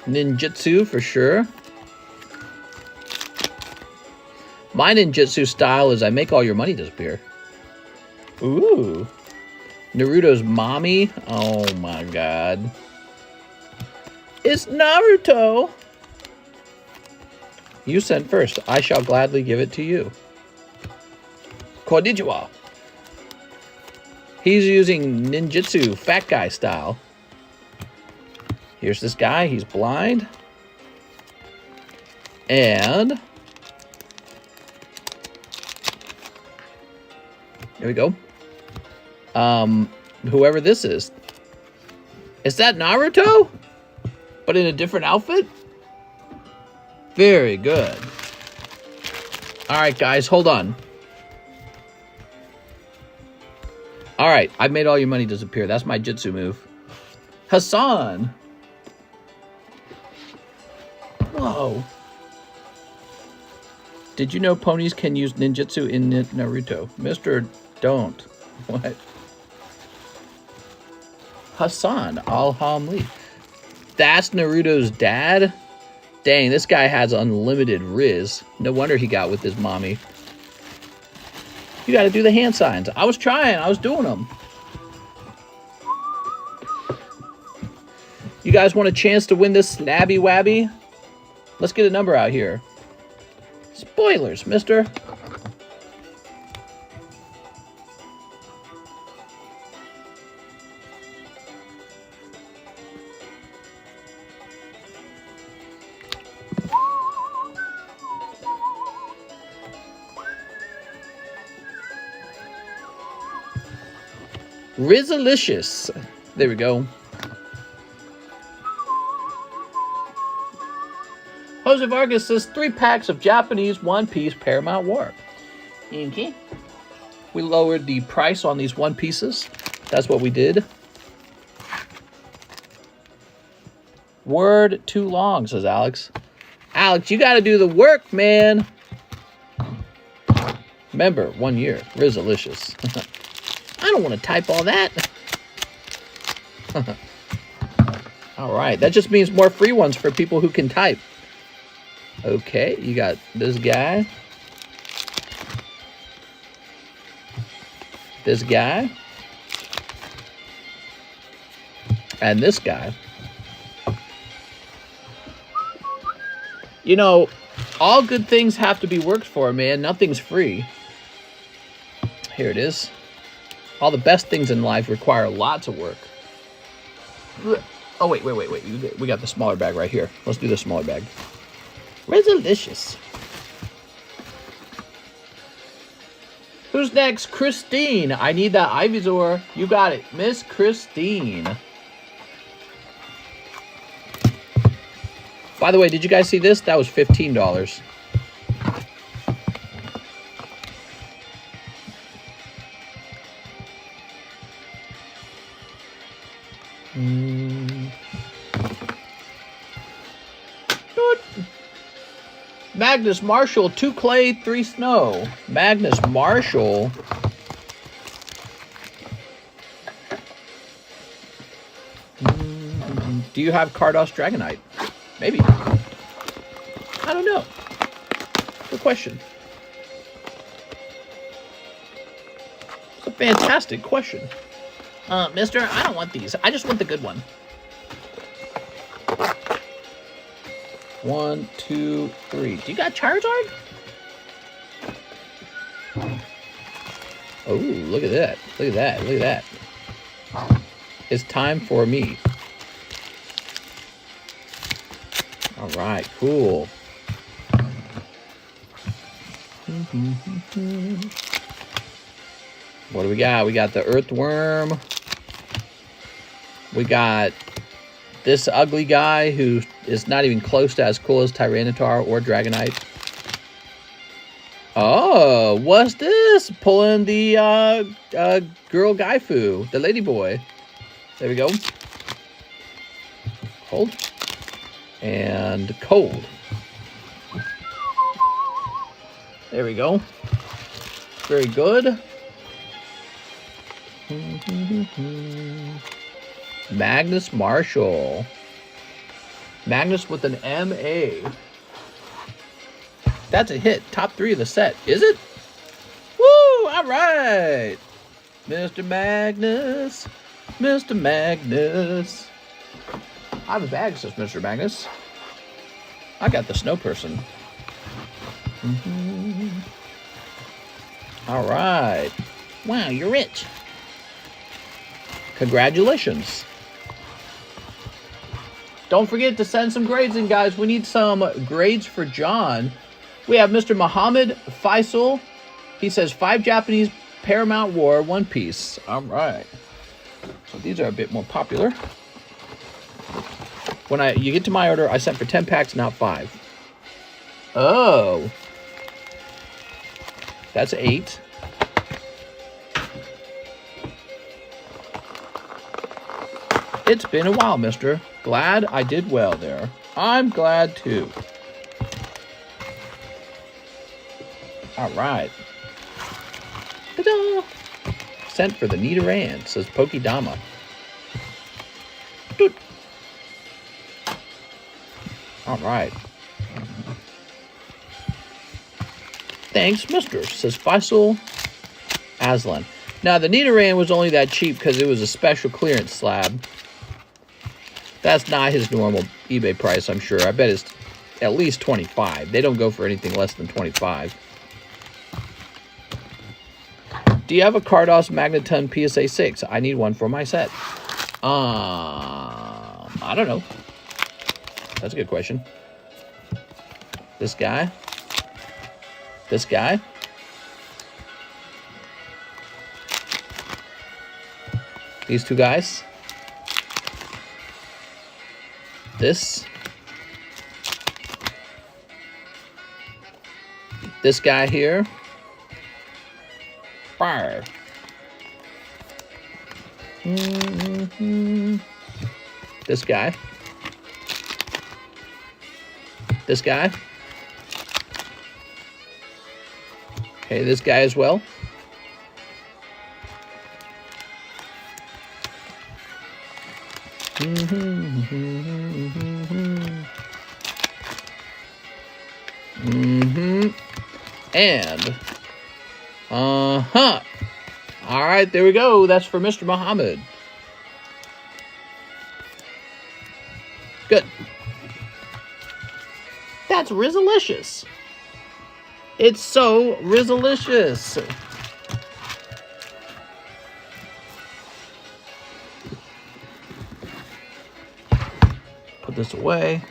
ninjutsu for sure. My ninjutsu style is I make all your money disappear. Ooh. Naruto's mommy. Oh my god. It's Naruto. You sent first. I shall gladly give it to you. Konnichiwa. He's using ninjutsu, fat guy style. Here's this guy. He's blind. And there we go. Whoever this is. Is that Naruto? But in a different outfit? Very good. Alright, guys, hold on. Alright, I've made all your money disappear. That's my jutsu move. Hassan! Whoa. Did you know ponies can use ninjutsu in Naruto? Mister, don't. What? Hassan Al-Ham Lee. That's Naruto's dad? Dang, this guy has unlimited riz. No wonder he got with his mommy. You gotta do the hand signs. I was trying. I was doing them. You guys want a chance to win this SLAB-AWAY? Let's get a number out here. Spoilers, mister. Rizalicious. There we go. Jose Vargas says 3 packs of Japanese One Piece Paramount War. Okay. We lowered the price on these One Pieces. That's what we did. Word too long, says Alex. Alex, you got to do the work, man. Remember, 1 year. Rizalicious. I don't want to type all that. All right. That just means more free ones for people who can type. Okay, you got this guy. This guy. And this guy. You know, all good things have to be worked for, man. Nothing's free. Here it is. All the best things in life require lots of work. Oh, wait. We got the smaller bag right here. Let's do the smaller bag. Resolicious. Who's next? Christine. I need that Ivysaur. You got it. Miss Christine. By the way, did you guys see this? That was $15. Magnus Marshall, 2 clay, 3 snow. Magnus Marshall. Do you have Cardos Dragonite? Maybe. I don't know. Good question. It's a fantastic question. Mister, I don't want these. I just want the good one. 1, 2, 3. Do you got Charizard? Oh, look at that. Look at that. Look at that. It's time for me. All right, cool. What do we got? We got the Earthworm. We got this ugly guy who is not even close to as cool as Tyranitar or Dragonite. Oh, what's this? Pulling the girl Gaifu, the lady boy. There we go. Hold. And cold. There we go. Very good. Magnus Marshall. Magnus with an MA. That's a hit. Top 3 of the set. Is it? Woo! All right. Mr. Magnus. Mr. Magnus. I have a bag, says Mr. Magnus. I got the snow person. All right. Wow, you're rich. Congratulations. Don't forget to send some grades in, guys. We need some grades for John. We have Mr. Muhammad Faisal. He says 5 Japanese Paramount War, One Piece. All right. So these are a bit more popular. When you get to my order, I sent for 10 packs, not 5. Oh. That's 8. It's been a while, mister. Glad I did well there. I'm glad too. All right. Ta-da! Sent for the Nidoran, says Pokedama. Doot. All right. Thanks, mister, says Faisal Aslan. Now, the Nidoran was only that cheap because it was a special clearance slab. That's not his normal eBay price, I'm sure. I bet it's at least 25. They don't go for anything less than 25. Do you have a Cardos Magneton PSA 6? I need one for my set. I don't know. That's a good question. This guy. This guy. These 2 guys. This. This guy here. Fire. This guy. This guy. Okay, this guy as well. And, all right, there we go. That's for Mr. Muhammad. Good. That's Rizalicious. It's so Rizalicious. Put this away.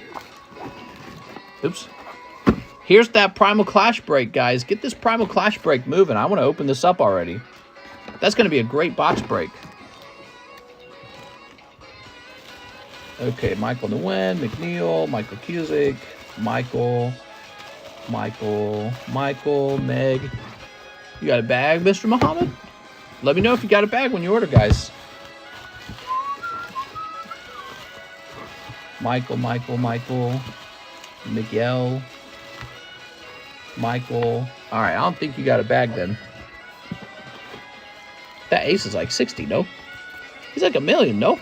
Oops. Here's that Primal Clash break, guys. Get this Primal Clash break moving. I want to open this up already. That's going to be a great box break. Okay, Michael Nguyen, McNeil, Michael Cusick, Michael, Meg. You got a bag, Mr. Muhammad? Let me know if you got a bag when you order, guys. Michael, Miguel, Michael. All right, I don't think you got a bag then. That ace is like 60, no? He's like $1 million, no?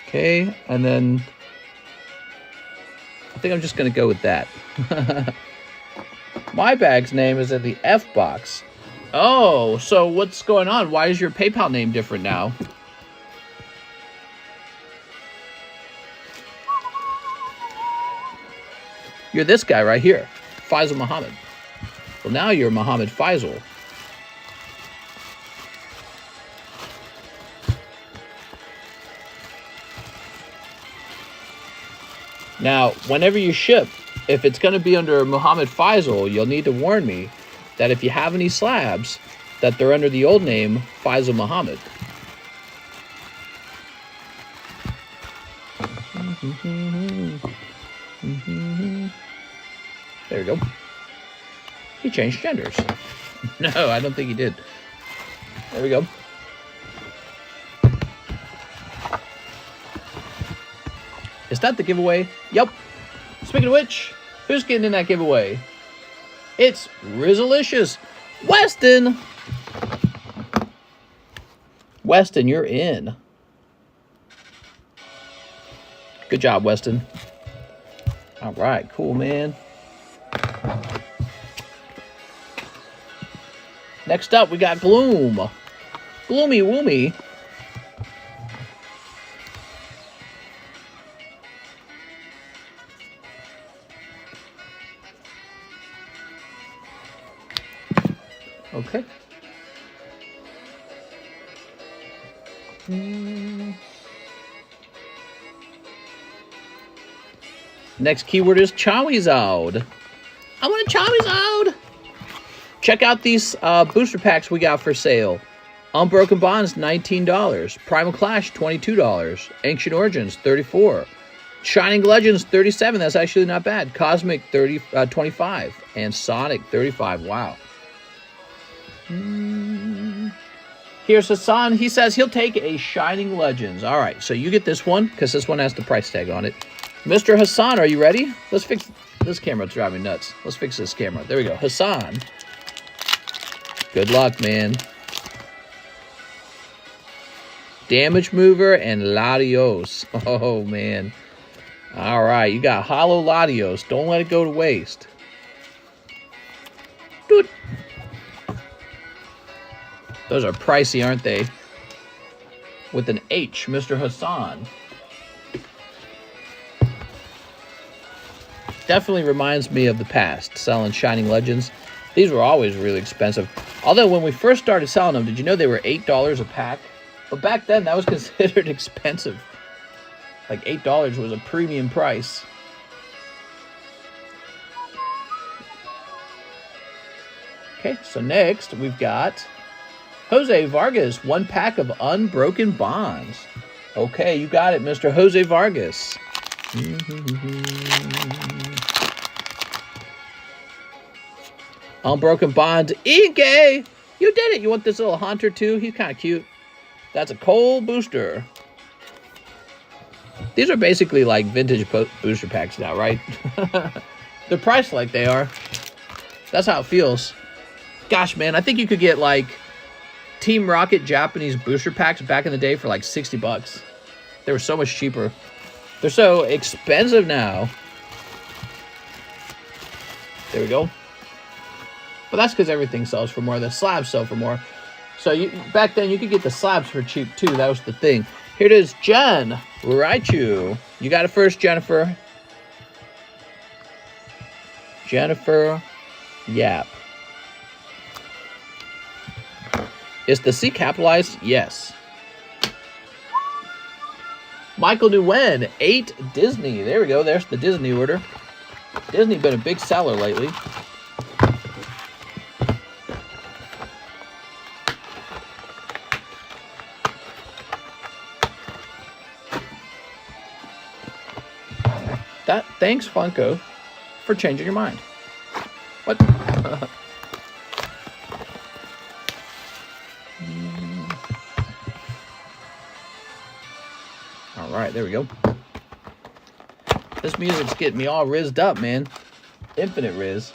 Okay, and then I think I'm just going to go with that. My bag's name is in the F box. Oh, so what's going on? Why is your PayPal name different now? You're this guy right here, Faisal Muhammad. Well, now you're Muhammad Faisal. Now, whenever you ship, if it's going to be under Muhammad Faisal, you'll need to warn me that if you have any slabs, that they're under the old name Faisal Muhammad. There we go. He changed genders. No, I don't think he did. There we go. Is that the giveaway? Yep. Speaking of which, who's getting in that giveaway? It's Rizalicious. Weston! Weston, you're in. Good job, Weston. All right, cool, man. Next up, we got Gloom. Gloomy Woomy. Okay. Next keyword is Charizard. I want a Charizard. Check out these booster packs we got for sale. Unbroken Bonds, $19. Primal Clash, $22. Ancient Origins, $34. Shining Legends, $37. That's actually not bad. Cosmic, $25. And Sonic, $35. Wow. Here's Hassan. He says he'll take a Shining Legends. All right, so you get this one because this one has the price tag on it. Mr. Hassan, are you ready? Let's fix this camera. It's driving me nuts. Let's fix this camera. There we go. Hassan. Good luck, man. Damage Mover and Latios. Oh, man. All right, you got Hollow Latios. Don't let it go to waste. Dude. Those are pricey, aren't they? With an H, Mr. Hassan. Definitely reminds me of the past, selling Shining Legends. These were always really expensive. Although when we first started selling them, did you know they were $8 a pack? But back then, that was considered expensive. Like $8 was a premium price. Okay, so next we've got Jose Vargas, 1 pack of Unbroken Bonds. Okay, you got it, Mr. Jose Vargas. Unbroken Bonds, Ike! You did it! You want this little Hunter too? He's kind of cute. That's a Cole booster. These are basically like vintage booster packs now, right? They're priced like they are. That's how it feels. Gosh, man, I think you could get like Team Rocket Japanese booster packs back in the day for like 60 bucks. They were so much cheaper. They're so expensive now. There we go. But that's because everything sells for more. The slabs sell for more. So back then, you could get the slabs for cheap, too. That was the thing. Here it is, Jen. Raichu. You got it first, Jennifer. Jennifer Yap. Is the C capitalized? Yes. Michael Nguyen, 8 Disney. There we go. There's the Disney order. Disney been a big seller lately. Thanks, Funko, for changing your mind. What? All right, there we go. This music's getting me all rizzed up, man. Infinite Riz.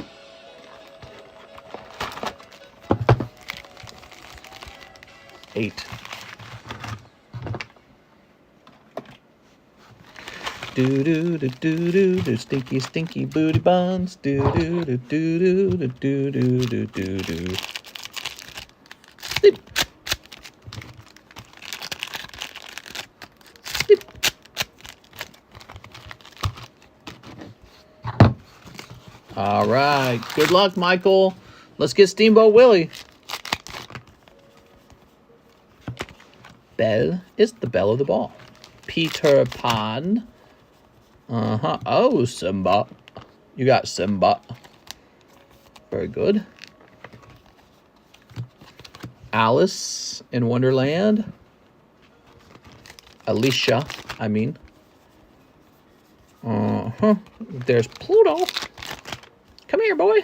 Eight. Do do do do do do stinky stinky booty buns. Do do do do do do do do do do. Sleep. Sleep. All right. Good luck, Michael. Let's get Steamboat Willie. Belle is the belle of the ball. Peter Pan. Oh, Simba. You got Simba. Very good. Alice in Wonderland. Alicia, I mean. There's Pluto. Come here, boy.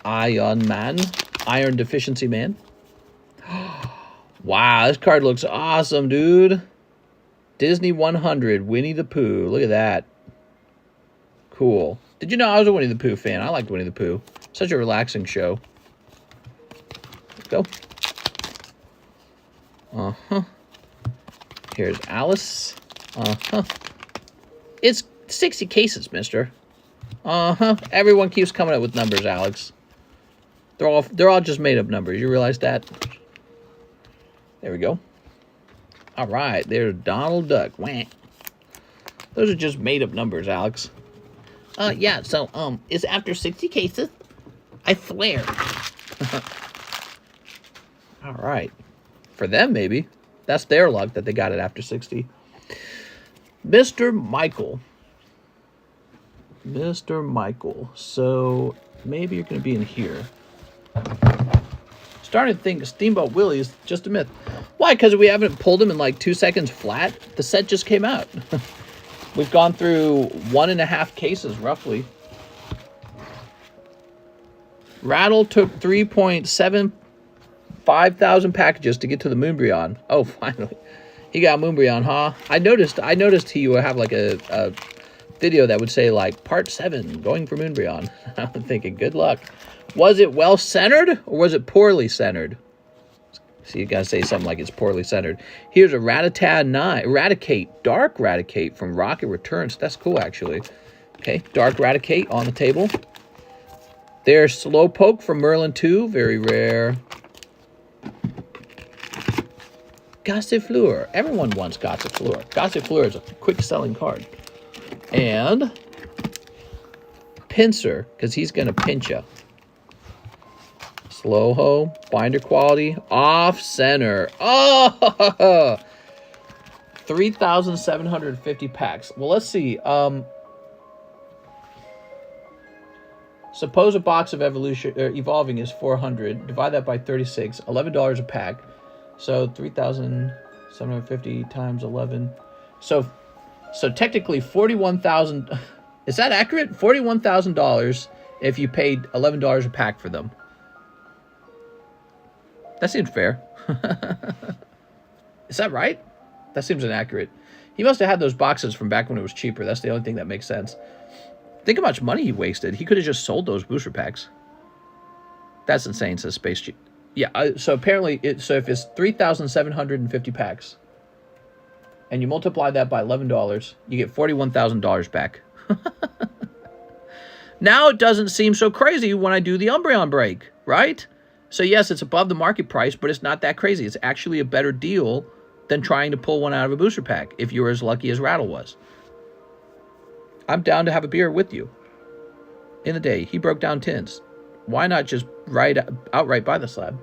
Iron Man. Iron Deficiency Man. Wow, this card looks awesome, dude. Disney 100, Winnie the Pooh. Look at that. Cool. Did you know I was a Winnie the Pooh fan? I liked Winnie the Pooh. Such a relaxing show. Let's go. Here's Alice. It's 60 cases, mister. Everyone keeps coming up with numbers, Alex. They're all just made up numbers. You realize that? There we go. All right, there's Donald Duck. Wah. Those are just made-up numbers, Alex. Yeah, so, it's after 60 cases. I swear. All right. For them, maybe. That's their luck that they got it after 60. Mr. Michael. Mr. Michael. So, maybe you're going to be in here. Starting to think Steamboat Willie is just a myth. Why? Because we haven't pulled him in like 2 seconds flat? The set just came out. We've gone through 1.5 cases, roughly. Rattle took 3.75 thousand packages to get to the Moonbryon. Oh, finally. He got Moonbryon, huh? I noticed he would have like a video that would say like, Part 7, going for Moonbryon. I'm thinking, good luck. Was it well-centered, or was it poorly centered? So you gotta say something like it's poorly centered. Here's a Raticate, Dark Raticate from Rocket Returns. That's cool, actually. Okay, Dark Raticate on the table. There's Slowpoke from Merlin 2, very rare. Gossifleur. Everyone wants Gossifleur. Gossifleur is a quick-selling card. And Pincer, because he's gonna pinch you. Slow-ho, binder quality, off-center. Oh! 3,750 packs. Well, let's see. Suppose a box of evolving is 400. Divide that by 36. $11 a pack. So 3,750 times 11. So technically 41,000. Is that accurate? $41,000 if you paid $11 a pack for them. That seems fair. Is that right? That seems inaccurate. He must have had those boxes from back when it was cheaper. That's the only thing that makes sense. Think how much money he wasted. He could have just sold those booster packs. That's insane, says Space Cheap. Yeah, so apparently, so if it's 3,750 packs, and you multiply that by $11, you get $41,000 back. Now it doesn't seem so crazy when I do the Umbreon break, right? So yes, it's above the market price, but it's not that crazy. It's actually a better deal than trying to pull one out of a booster pack, if you're as lucky as Rattle was. I'm down to have a beer with you. In the day, he broke down tins. Why not just outright buy the slab?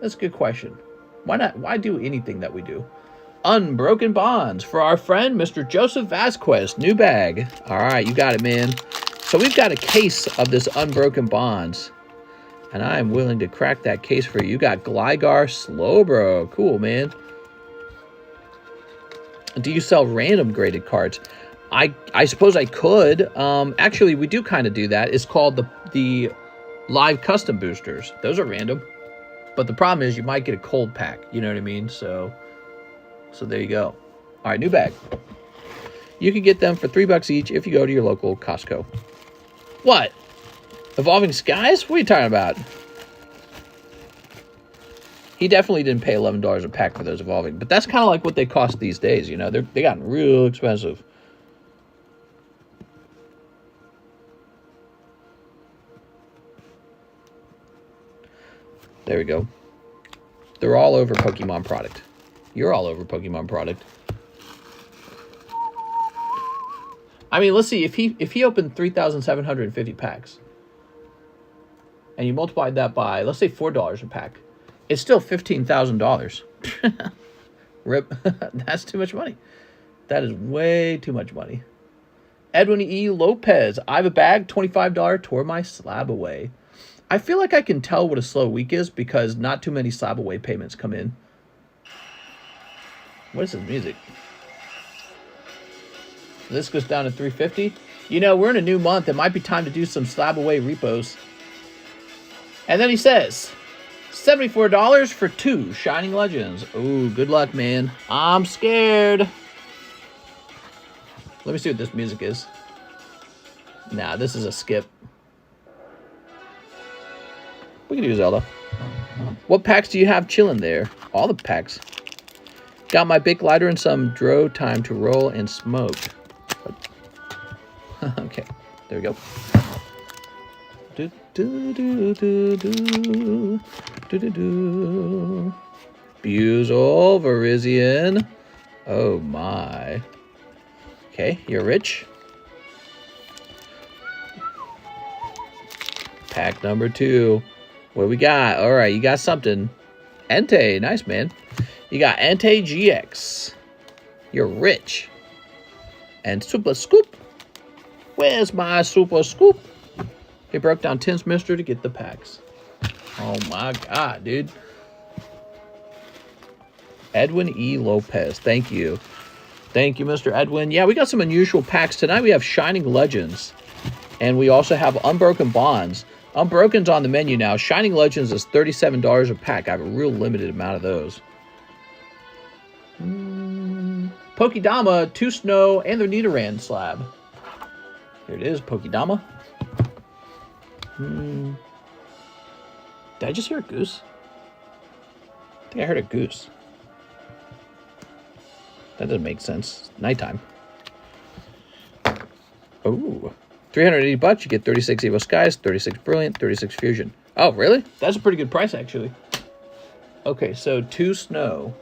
That's a good question. Why not? Why do anything that we do? Unbroken bonds for our friend, Mr. Joseph Vasquez. New bag. All right, you got it, man. So we've got a case of this unbroken bonds, and I'm willing to crack that case for you. You got Gligar Slowbro. Cool, man. Do you sell random graded cards? I suppose I could. Actually, we do kind of do that. It's called the live custom boosters. Those are random. But the problem is you might get a cold pack. You know what I mean? So there you go. All right, new bag. You can get them for $3 each if you go to your local Costco. What? Evolving Skies? What are you talking about? He definitely didn't pay $11 a pack for those Evolving. But that's kind of like what they cost these days. You know, they gotten real expensive. There we go. They're all over Pokemon product. You're all over Pokemon product. I mean, let's see. If he opened 3,750 packs, and you multiplied that by, let's say, $4 a pack, it's still $15,000. Rip. That's too much money. That is way too much money. Edwin E. Lopez. I have a bag, $25. Tore my slab away. I feel like I can tell what a slow week is because not too many slab-away payments come in. What is this music? This goes down to $350. You know, we're in a new month. It might be time to do some slab-away repos. And then he says, $74 for 2 Shining Legends. Ooh, good luck, man. I'm scared. Let me see what this music is. Nah, this is a skip. We can do Zelda. What packs do you have chilling there? All the packs. Got my big lighter and some dro time to roll and smoke. Okay, there we go. Do, do, do, do, do, do, do, do. Buzel, Verizian. Oh my. Okay, you're rich. Pack number 2. What we got? All right, you got something. Entei, nice, man. You got Entei GX. You're rich. And Super Scoop. Where's my Super Scoop? He broke down tins, mister, to get the packs. Oh, my God, dude. Edwin E. Lopez. Thank you. Thank you, Mr. Edwin. Yeah, we got some unusual packs. Tonight we have Shining Legends. And we also have Unbroken Bonds. Unbroken's on the menu now. Shining Legends is $37 a pack. I have a real limited amount of those. Pokedama, 2 Snow, and the Nidoran slab. Here it is, Pokedama. Did I just hear a goose? I think I heard a goose. That doesn't make sense. It's nighttime. Oh. $380, you get 36 Evo Skies, 36 Brilliant, 36 Fusion. Oh, really? That's a pretty good price, actually. Okay, so 2 Snow.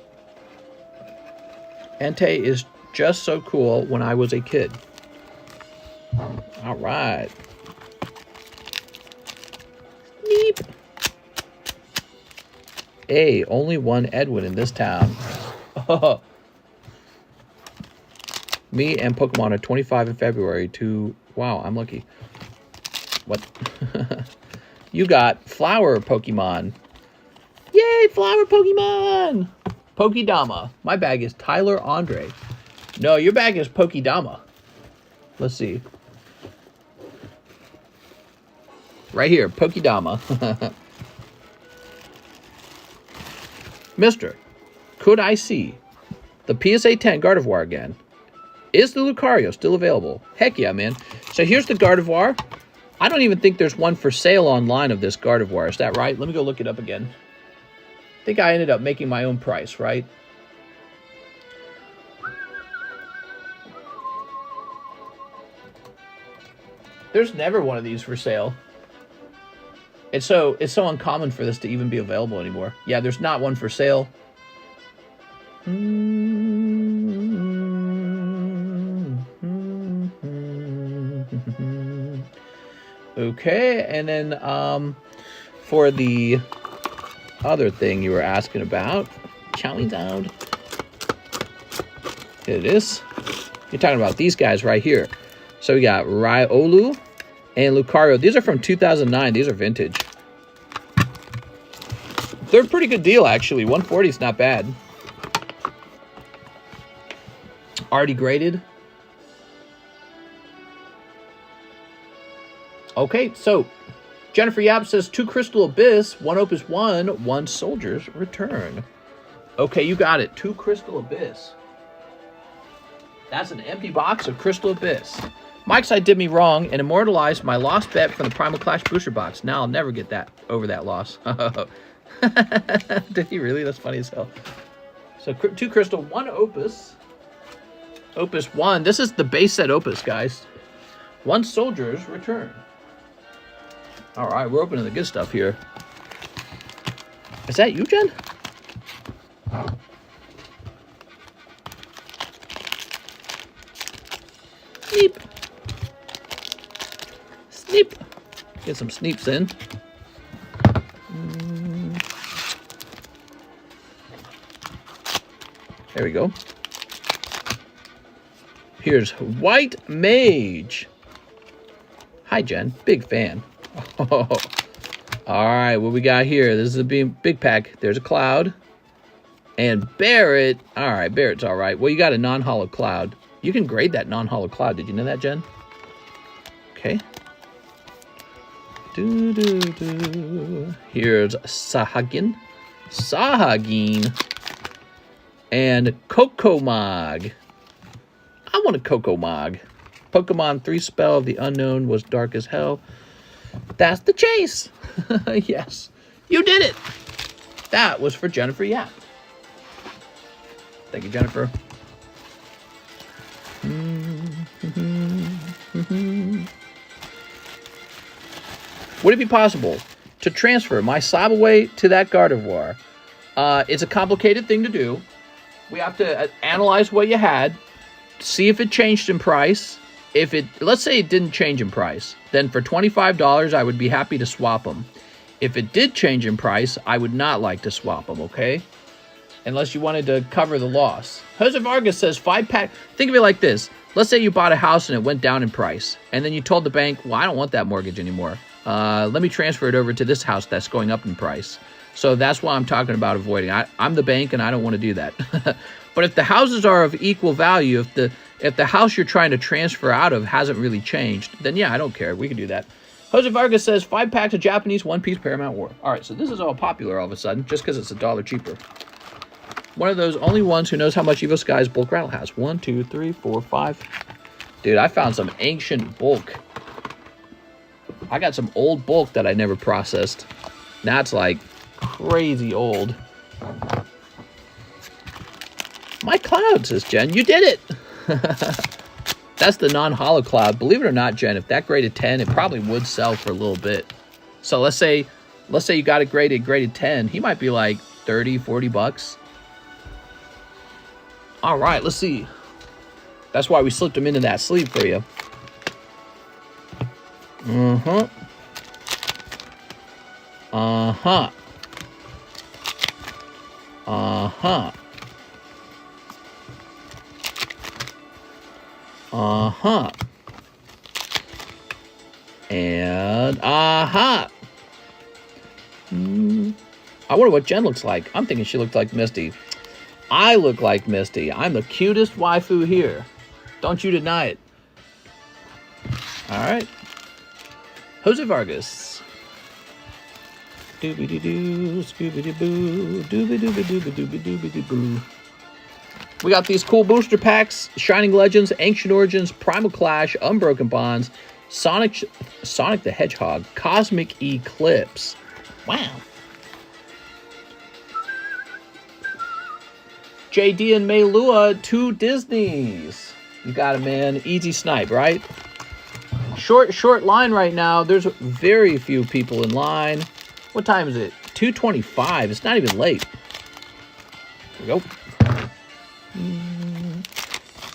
Entei is just so cool when I was a kid. All right. Neep. Hey, only one Edwin in this town. Oh. Me and Pokemon are 25 in February to... Wow, I'm lucky. What? You got Flower Pokemon. Yay, Flower Pokemon! Pokedama. My bag is Tyler Andre. No, your bag is Pokedama. Let's see. Right here, Pokedama. Mister, could I see The PSA 10 Gardevoir again. Is the Lucario still available? Heck yeah, man. So here's the Gardevoir. I don't even think there's one for sale online of this Gardevoir. Is that right? Let me go look it up again. I think I ended up making my own price, right? There's never one of these for sale. It's so uncommon for this to even be available anymore. Yeah, there's not one for sale. Okay, and then for the other thing you were asking about, Charizard. Here it is. You're talking about these guys right here. So we got Riolu and Lucario. These are from 2009. These are vintage. They're a pretty good deal, actually. 140 is not bad. Already graded. Okay, so Jennifer Yap says 2 Crystal Abyss, 1 Opus 1, 1 Soldier's Return. Okay, you got it. 2 Crystal Abyss. That's an empty box of Crystal Abyss. Mike's side did me wrong and immortalized my lost bet from the Primal Clash booster box. Now I'll never get that over that loss. Did he really? That's funny as hell. So 2 Crystal, 1 Opus. Opus 1. This is the base set Opus, guys. 1 Soldier's Return. All right, we're opening the good stuff here. Is that you, Jen? Sneep. Sneep. Get some sneeps in. There we go. Here's White Mage. Hi, Jen. Big fan. Oh. All right, what we got here? This is a big pack. There's a Cloud. And Barrett. All right, Barrett's all right. Well, you got a non-hollow Cloud. You can grade that non-hollow Cloud. Did you know that, Jen? Okay. Here's Sahagin. And Cocomog. I want a Cocomog. Pokemon 3 Spell of the Unknown was dark as hell. That's the chase. Yes. You did it. That was for Jennifer Yap. Thank you, Jennifer. Would it be possible to transfer my SLAB-AWAY to that Gardevoir? It's a complicated thing to do. We have to analyze what you had, see if it changed in price. If it, let's say it didn't change in price, then for $25, I would be happy to swap them. If it did change in price, I would not like to swap them, okay? Unless you wanted to cover the loss. Jose Vargas says 5-pack. Think of it like this. Let's say you bought a house and it went down in price. And then you told the bank, well, I don't want that mortgage anymore. Let me transfer it over to this house that's going up in price. So that's why I'm talking about avoiding. I'm the bank and I don't want to do that. But if the houses are of equal value, if the house you're trying to transfer out of hasn't really changed, then yeah, I don't care. We can do that. Jose Vargas says 5 packs of Japanese One Piece Paramount War. All right, so this is all popular all of a sudden just because it's $1 cheaper. One of those only ones who knows how much Evo Sky's bulk rattle has. 1, 2, 3, 4, 5. Dude, I found some ancient bulk. I got some old bulk that I never processed. That's like crazy old. My Cloud, says Jen. You did it. That's the non-hollow Cloud. Believe it or not, Jen, if that graded 10, it probably would sell for a little bit. So let's say you got it graded 10. He might be like 30, 40 bucks. All right, let's see. That's why we slipped him into that sleeve for you. Uh-huh. Uh-huh. Uh-huh. Uh-huh. And uh-huh. I wonder what Jen looks like. I'm thinking she looked like Misty. I look like Misty. I'm the cutest waifu here. Don't you deny it. All right. Jose Vargas. Doobie-doo-doo, scooby-doo-boo, doobie-doobie-doobie-doobie-doobie-doo-boo. We got these cool booster packs: Shining Legends, Ancient Origins, Primal Clash, Unbroken Bonds, Sonic the Hedgehog, Cosmic Eclipse. Wow. JD and Maylua, 2 Disneys. You got it, man. Easy snipe, right? Short line right now. There's very few people in line. What time is it? 2:25. It's not even late. Here we go.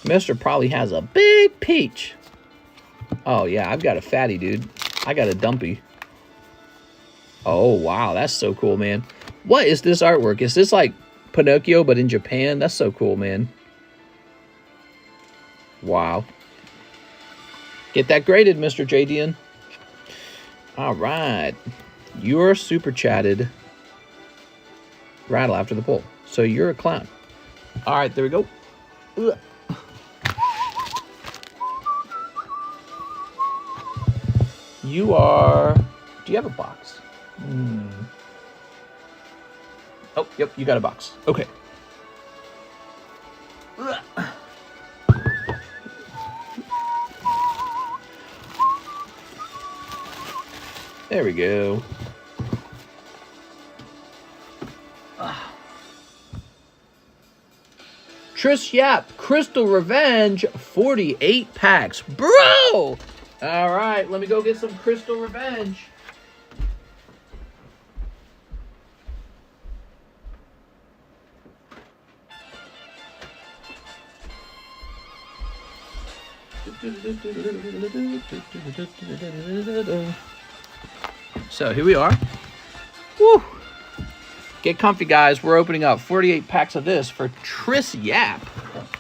Mister probably has a big peach. Oh, yeah. I've got a fatty, dude. I got a dumpy. Oh, wow. That's so cool, man. What is this artwork? Is this like Pinocchio, but in Japan? That's so cool, man. Wow. Get that graded, Mr. Jadian. All right. You're super chatted. Rattle after the poll. So you're a clown. All right, there we go. Ugh. You are... Do you have a box? Oh, yep, you got a box. Okay. Ugh. There we go. Triss Yap, Crystal Revenge, 48 packs. Bro! All right, let me go get some Crystal Revenge. So here we are. Woo! Get comfy, guys. We're opening up 48 packs of this for Triss Yap.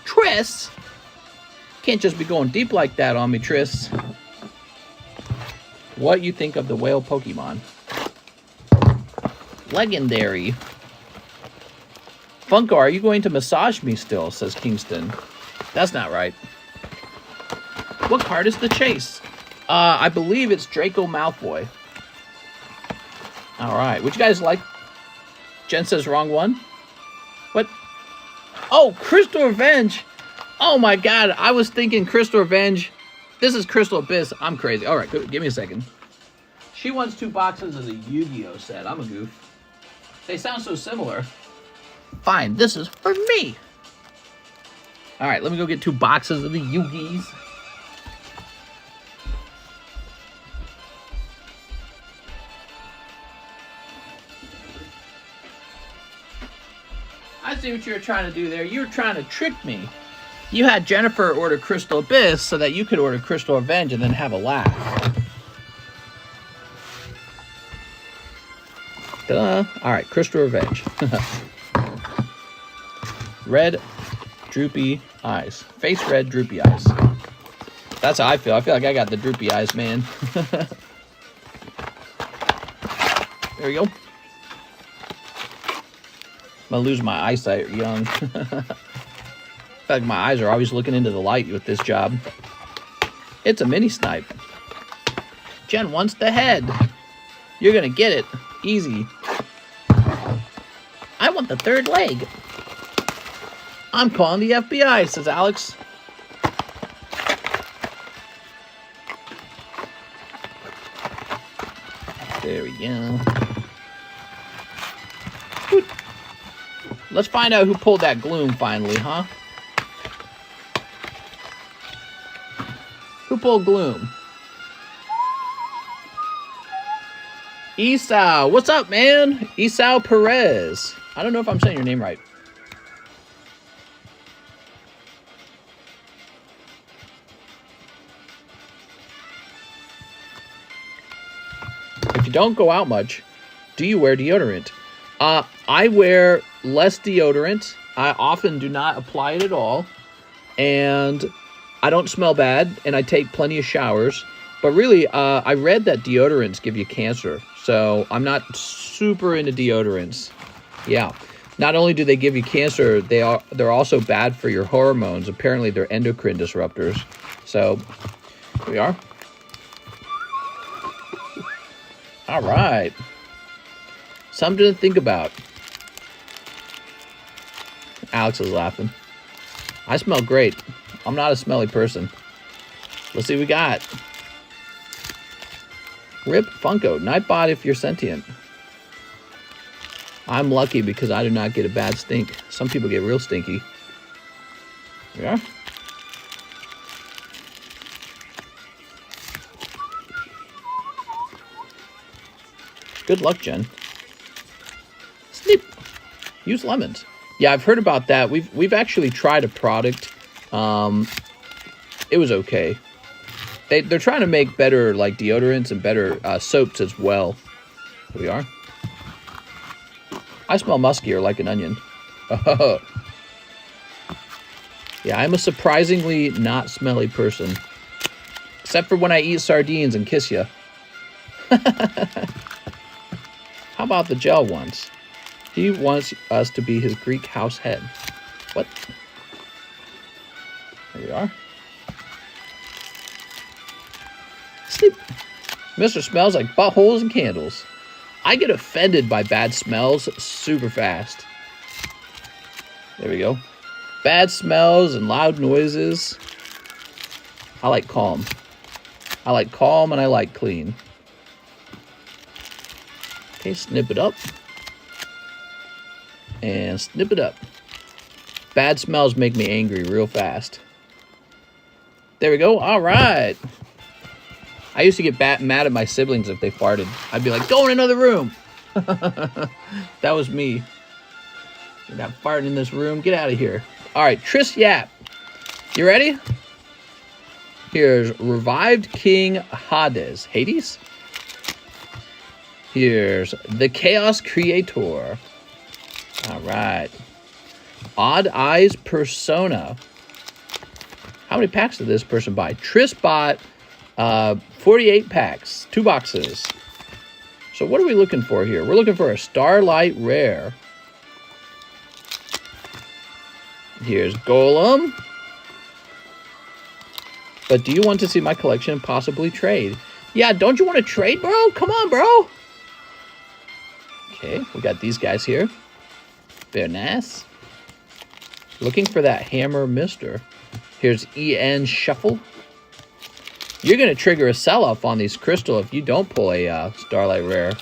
Triss? Can't just be going deep like that on me, Triss. What you think of the whale Pokemon? Legendary. Funko, are you going to massage me still? Says Kingston. That's not right. What card is the chase? I believe it's Draco Malfoy. All right. Would you guys like? Jen says wrong one. What? Oh, Crystal Revenge. Oh my God. I was thinking Crystal Revenge. This is Crystal Abyss. I'm crazy. All right. Give me a second. She wants 2 boxes of the Yu-Gi-Oh set. I'm a goof. They sound so similar. Fine. This is for me. All right. Let me go get 2 boxes of the Yu-Gis. I see what you were trying to do there. You were trying to trick me. You had Jennifer order Crystal Abyss so that you could order Crystal Revenge and then have a laugh. Duh. All right, Crystal Revenge. Red, droopy eyes. Face red, droopy eyes. That's how I feel. I feel like I got the droopy eyes, man. There we go. I'm gonna lose my eyesight young. I feel like my eyes are always looking into the light with this job. It's a mini snipe. Jen wants the head. You're gonna get it. Easy. I want the 3rd leg. I'm calling the FBI, says Alex. There we go. Whoop. Let's find out who pulled that gloom finally, huh? Who pulled gloom? Esau. What's up, man? Esau Perez. I don't know if I'm saying your name right. If you don't go out much, do you wear deodorant? I wear less deodorant. I often do not apply it at all. And I don't smell bad, and I take plenty of showers. But really, I read that deodorants give you cancer. So I'm not super into deodorants. Yeah. Not only do they give you cancer, they're also bad for your hormones. Apparently, they're endocrine disruptors. So, here we are. All right. Something to think about. Alex is laughing. I smell great. I'm not a smelly person. Let's see what we got. Rip Funko. Nightbot if you're sentient. I'm lucky because I do not get a bad stink. Some people get real stinky. Yeah. Good luck, Jen. Snip. Use lemons. Yeah, I've heard about that. We've actually tried a product. It was okay. They're trying to make better like deodorants and better soaps as well. Here we are. I smell muskier like an onion. Oh. Yeah, I'm a surprisingly not smelly person. Except for when I eat sardines and kiss you. How about the gel ones? He wants us to be his Greek house head. What? There we are. Sleep. Mr. Smells like buttholes and candles. I get offended by bad smells super fast. There we go. Bad smells and loud noises. I like calm. I like calm and I like clean. Okay, snip it up. And snip it up. Bad smells make me angry real fast. There we go. All right. I used to get mad at my siblings if they farted. I'd be like, go in another room. That was me. You're not farting in this room. Get out of here. All right, Tris Yap. You ready? Here's Revived King Hades. Hades? Here's the Chaos Creator. All right. Odd Eyes Persona. How many packs did this person buy? Tris bought 48 packs. 2 boxes. So what are we looking for here? We're looking for a Starlight Rare. Here's Golem. But do you want to see my collection and possibly trade? Yeah, don't you want to trade, bro? Come on, bro. Okay, we got these guys here. Very nice. Looking for that Hammer Mister. Here's EN Shuffle. You're going to trigger a sell-off on these crystal if you don't pull a Starlight Rare.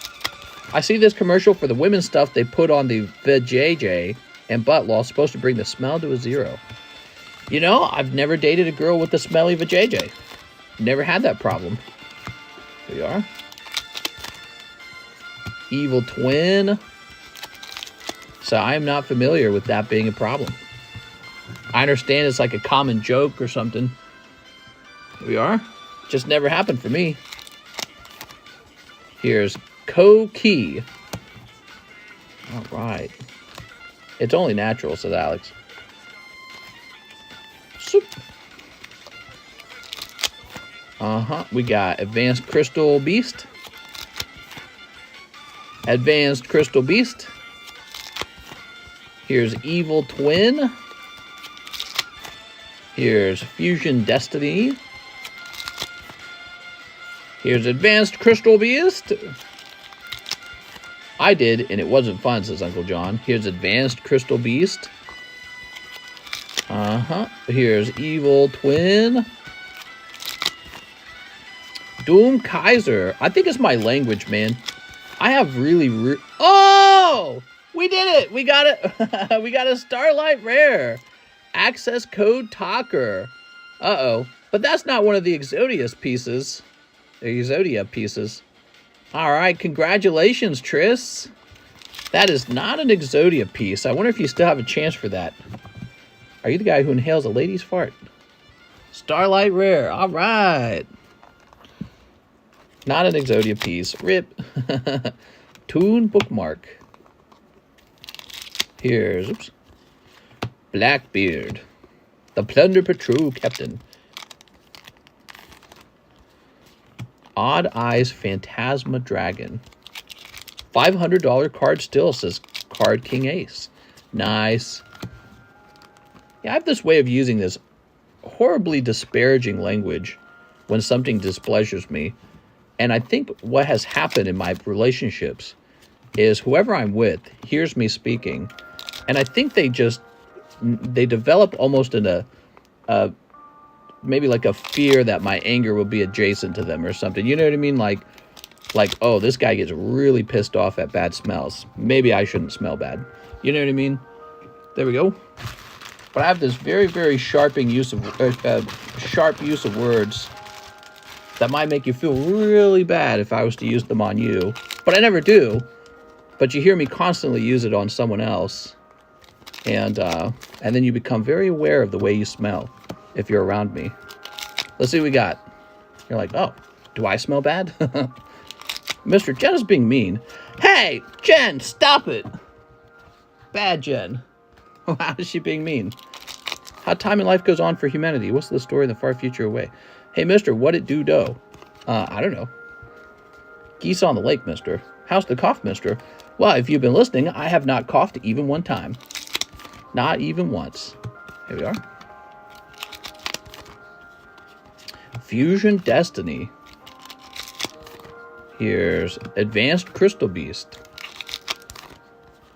I see this commercial for the women's stuff they put on the vajayjay and butt law supposed to bring the smell to a 0. You know, I've never dated a girl with the smelly vajayjay. Never had that problem. Here we are. Evil Twin. So I am not familiar with that being a problem. I understand it's like a common joke or something. Here we are. Just never happened for me. Here's Ko-Ki. All right. It's only natural, says Alex. Soup. We got Advanced Crystal Beast. Advanced Crystal Beast. Here's Evil Twin. Here's Fusion Destiny. Here's Advanced Crystal Beast. I did, and it wasn't fun, says Uncle John. Here's Advanced Crystal Beast. Here's Evil Twin. Doom Kaiser. I think it's my language, man. I have really... Oh! We did it! We got it! We got a Starlight Rare. Access Code Talker. Uh-oh. But that's not one of the Exodia pieces. The Exodia pieces. Alright, congratulations, Tris. That is not an Exodia piece. I wonder if you still have a chance for that. Are you the guy who inhales a lady's fart? Starlight Rare. Alright. Not an Exodia piece. Rip. Toon Bookmark. Here's... Oops. Blackbeard. The Plunder Patrol Captain. Odd Eyes Phantasma Dragon. $500 card still, says Card King Ace. Nice. Yeah, I have this way of using this horribly disparaging language when something displeasures me. And I think what has happened in my relationships is whoever I'm with hears me speaking, and I think they just they develop almost in a maybe like a fear that my anger will be adjacent to them or something. You know what I mean? Like, oh, this guy gets really pissed off at bad smells. Maybe I shouldn't smell bad. You know what I mean? There we go. But I have this very, very sharp use of words that might make you feel really bad if I was to use them on you. But I never do. But you hear me constantly use it on someone else. And then you become very aware of the way you smell if you're around me. Let's see what we got. You're like, oh, do I smell bad? Mr. Jen is being mean. Hey, Jen, stop it. Bad Jen. How is she being mean? How time and life goes on for humanity. What's the story in the far future away? Hey, mister, what it do? I don't know. Geese on the lake, mister. How's the cough, mister? Well, if you've been listening, I have not coughed even one time. Not even once. Here we are. Fusion Destiny. Here's Advanced Crystal Beast.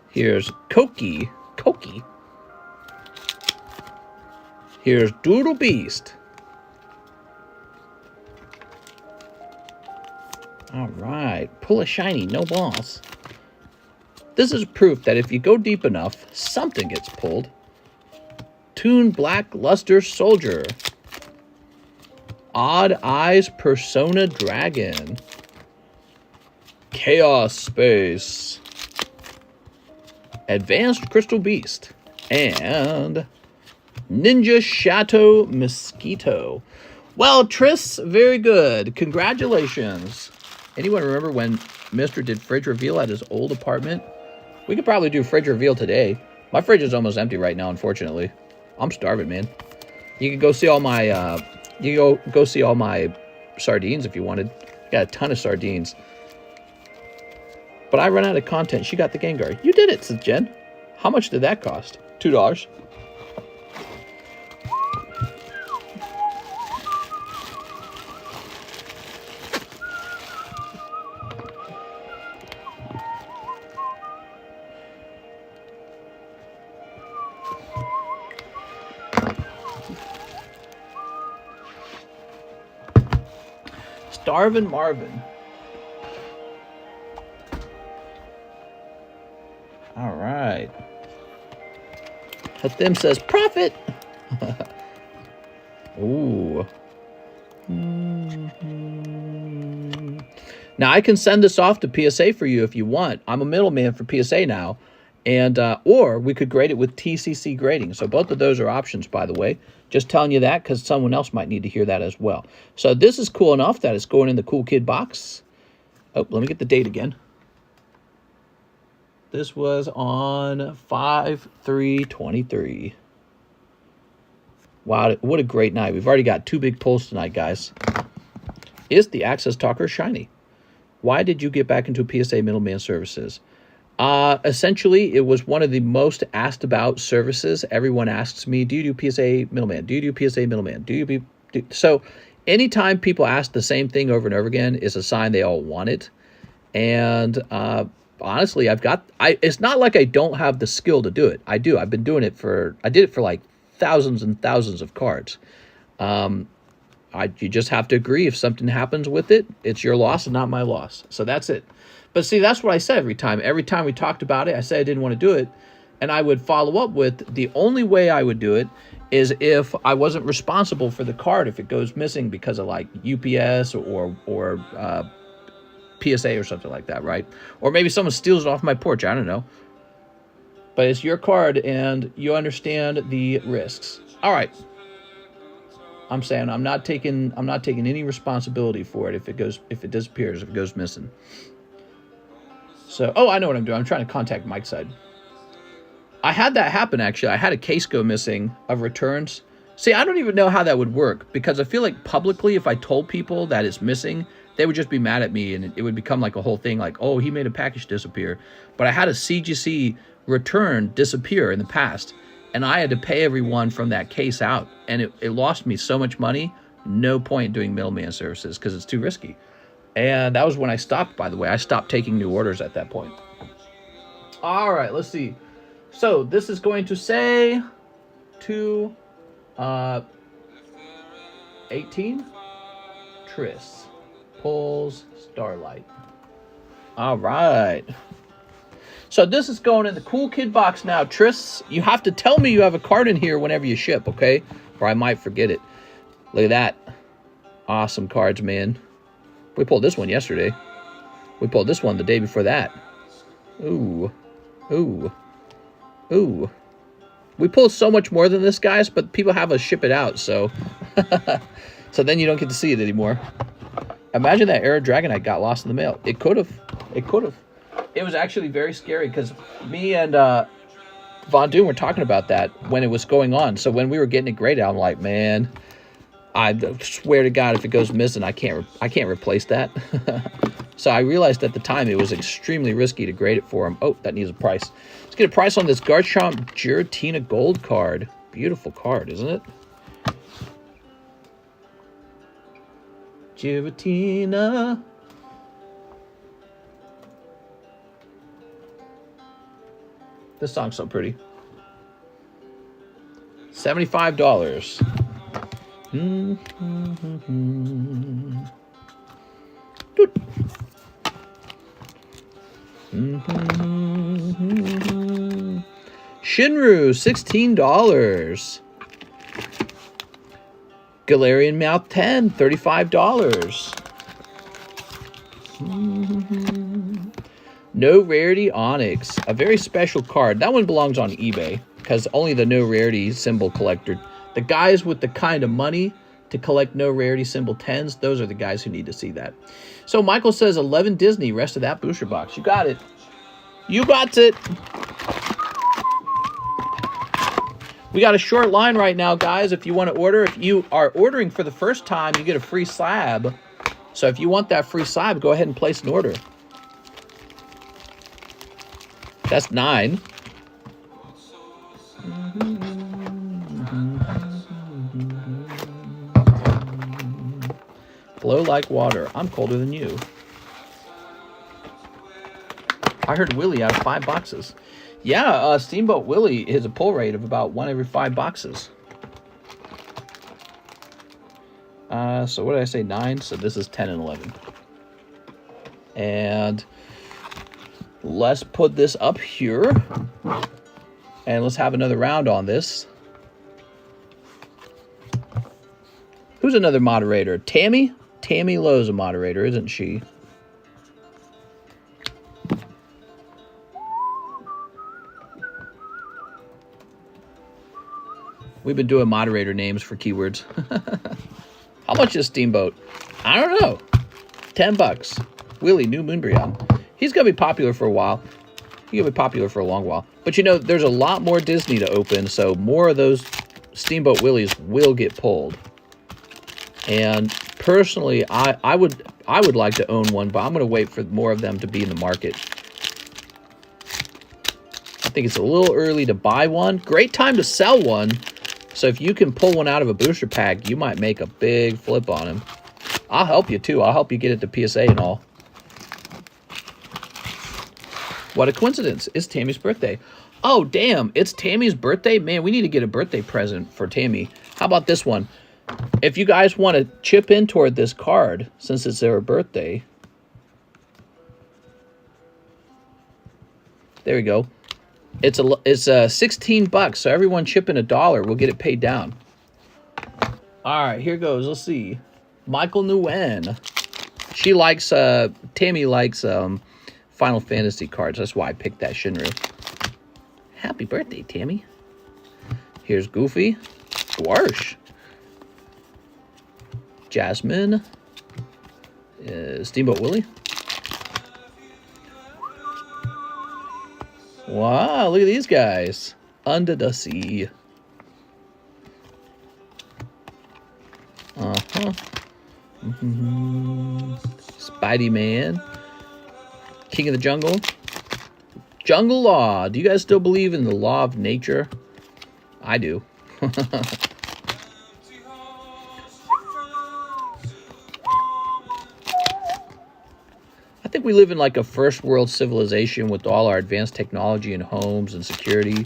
Here's Koki. Here's Doodle Beast. All right. Pull a shiny, no boss. This is proof that if you go deep enough, something gets pulled. Toon Black Luster Soldier. Odd Eyes Persona Dragon. Chaos Space. Advanced Crystal Beast. And Ninja Chateau Mosquito. Well, Triss, very good. Congratulations. Anyone remember when Mr. did fridge reveal at his old apartment? We could probably do fridge reveal today. My fridge is almost empty right now, unfortunately. I'm starving, man. You could go see all my go see all my sardines if you wanted. Got a ton of sardines. But I run out of content. She got the Gengar. You did it, says Jen. How much did that cost? $2. Starvin' Marvin. All right. Hathim says profit. Ooh. Now I can send this off to PSA for you if you want. I'm a middleman for PSA now, and or we could grade it with TCC grading. So both of those are options, by the way. Just telling you that because someone else might need to hear that as well. So this is cool enough that it's going in the Cool Kid box. Oh, let me get the date again. This was on 5/3/23. Wow, what a great night. We've already got 2 big pulls tonight, guys. Is the Access Talker shiny? Why did you get back into PSA middleman services? Essentially, it was one of the most asked about services. Everyone asks me, do you do PSA middleman? Do you do PSA middleman? So anytime people ask the same thing over and over again is a sign they all want it. And honestly, it's not like I don't have the skill to do it. I do. I've been doing it I did it for like thousands and thousands of cards. You just have to agree if something happens with it, it's your loss and not my loss. So that's it. But see, that's what I said every time. Every time we talked about it, I said I didn't want to do it. And I would follow up with the only way I would do it is if I wasn't responsible for the card if it goes missing because of like UPS or PSA or something like that, right? Or maybe someone steals it off my porch. I don't know. But it's your card and you understand the risks. All right. I'm saying I'm not taking any responsibility for it if it disappears, if it goes missing. So, oh, I know what I'm doing. I'm trying to contact Mike's side. I had that happen, actually. I had a case go missing of returns. See, I don't even know how that would work because I feel like publicly, if I told people that it's missing, they would just be mad at me and it would become like a whole thing like, oh, he made a package disappear. But I had a CGC return disappear in the past and I had to pay everyone from that case out. And it lost me so much money. No point doing middleman services because it's too risky. And that was when I stopped, by the way. I stopped taking new orders at that point. All right, let's see. So this is going to say 2, 18, Triss, pulls Starlight. All right. So this is going in the cool kid box now. Triss, you have to tell me you have a card in here whenever you ship, okay? Or I might forget it. Look at that. Awesome cards, man. We pulled this one yesterday. We pulled this one the day before that. Ooh. Ooh. Ooh. We pull so much more than this, guys, but people have us ship it out, so... so then you don't get to see it anymore. Imagine that Era Dragonite got lost in the mail. It could have. It could have. It was actually very scary because me and Von Doom were talking about that when it was going on. So when we were getting it graded, I'm like, man, I swear to God, if it goes missing, I can't replace that. So I realized at the time it was extremely risky to grade it for him. Oh, that needs a price. Let's get a price on this Garchomp Giratina Gold card. Beautiful card, isn't it? Giratina. This song's so pretty. $75. Shinru, $16. Galarian Mouth 10, $35. No Rarity Onyx, a very special card. That one belongs on eBay because only the No Rarity symbol collector, the guys with the kind of money to collect No Rarity symbol 10s, those are the guys who need to see that. So Michael says 11 Disney, rest of that booster box. You got it. You got it. We got a short line right now, guys. If you want to order, if you are ordering for the first time, you get a free slab. So if you want that free slab, go ahead and place an order. That's 9. Flow like water. I'm colder than you. I heard Willie out of 5 boxes. Yeah, Steamboat Willie has a pull rate of about 1 every 5 boxes. So what did I say? 9. So this is 10 and 11. And let's put this up here. And let's have another round on this. Who's another moderator? Tammy? Tammy Lowe's a moderator, isn't she? We've been doing moderator names for keywords. How much is Steamboat? I don't know. $10. Willie, new Moonbreon. He's going to be popular for a while. He's going to be popular for a long while. But you know, there's a lot more Disney to open, so more of those Steamboat Willies will get pulled. And personally, I would like to own one, but I'm going to wait for more of them to be in the market. I think it's a little early to buy one. Great time to sell one. So if you can pull one out of a booster pack, you might make a big flip on him. I'll help you too. I'll help you get it to PSA and all. What a coincidence. It's Tammy's birthday. Oh, damn. It's Tammy's birthday? Man, we need to get a birthday present for Tammy. How about this one? If you guys want to chip in toward this card, since it's their birthday. There we go. It's $16, so everyone chip in $1. We'll get it paid down. All right, here goes. Let's see. Michael Nguyen. She likes, Tammy likes Final Fantasy cards. That's why I picked that Shinru. Happy birthday, Tammy. Here's Goofy. Dwarsh. Jasmine. Steamboat Willie. Wow, look at these guys. Under the sea. Spidey Man. King of the Jungle. Jungle Law. Do you guys still believe in the law of nature? I do. I think we live in like a first world civilization with all our advanced technology and homes and security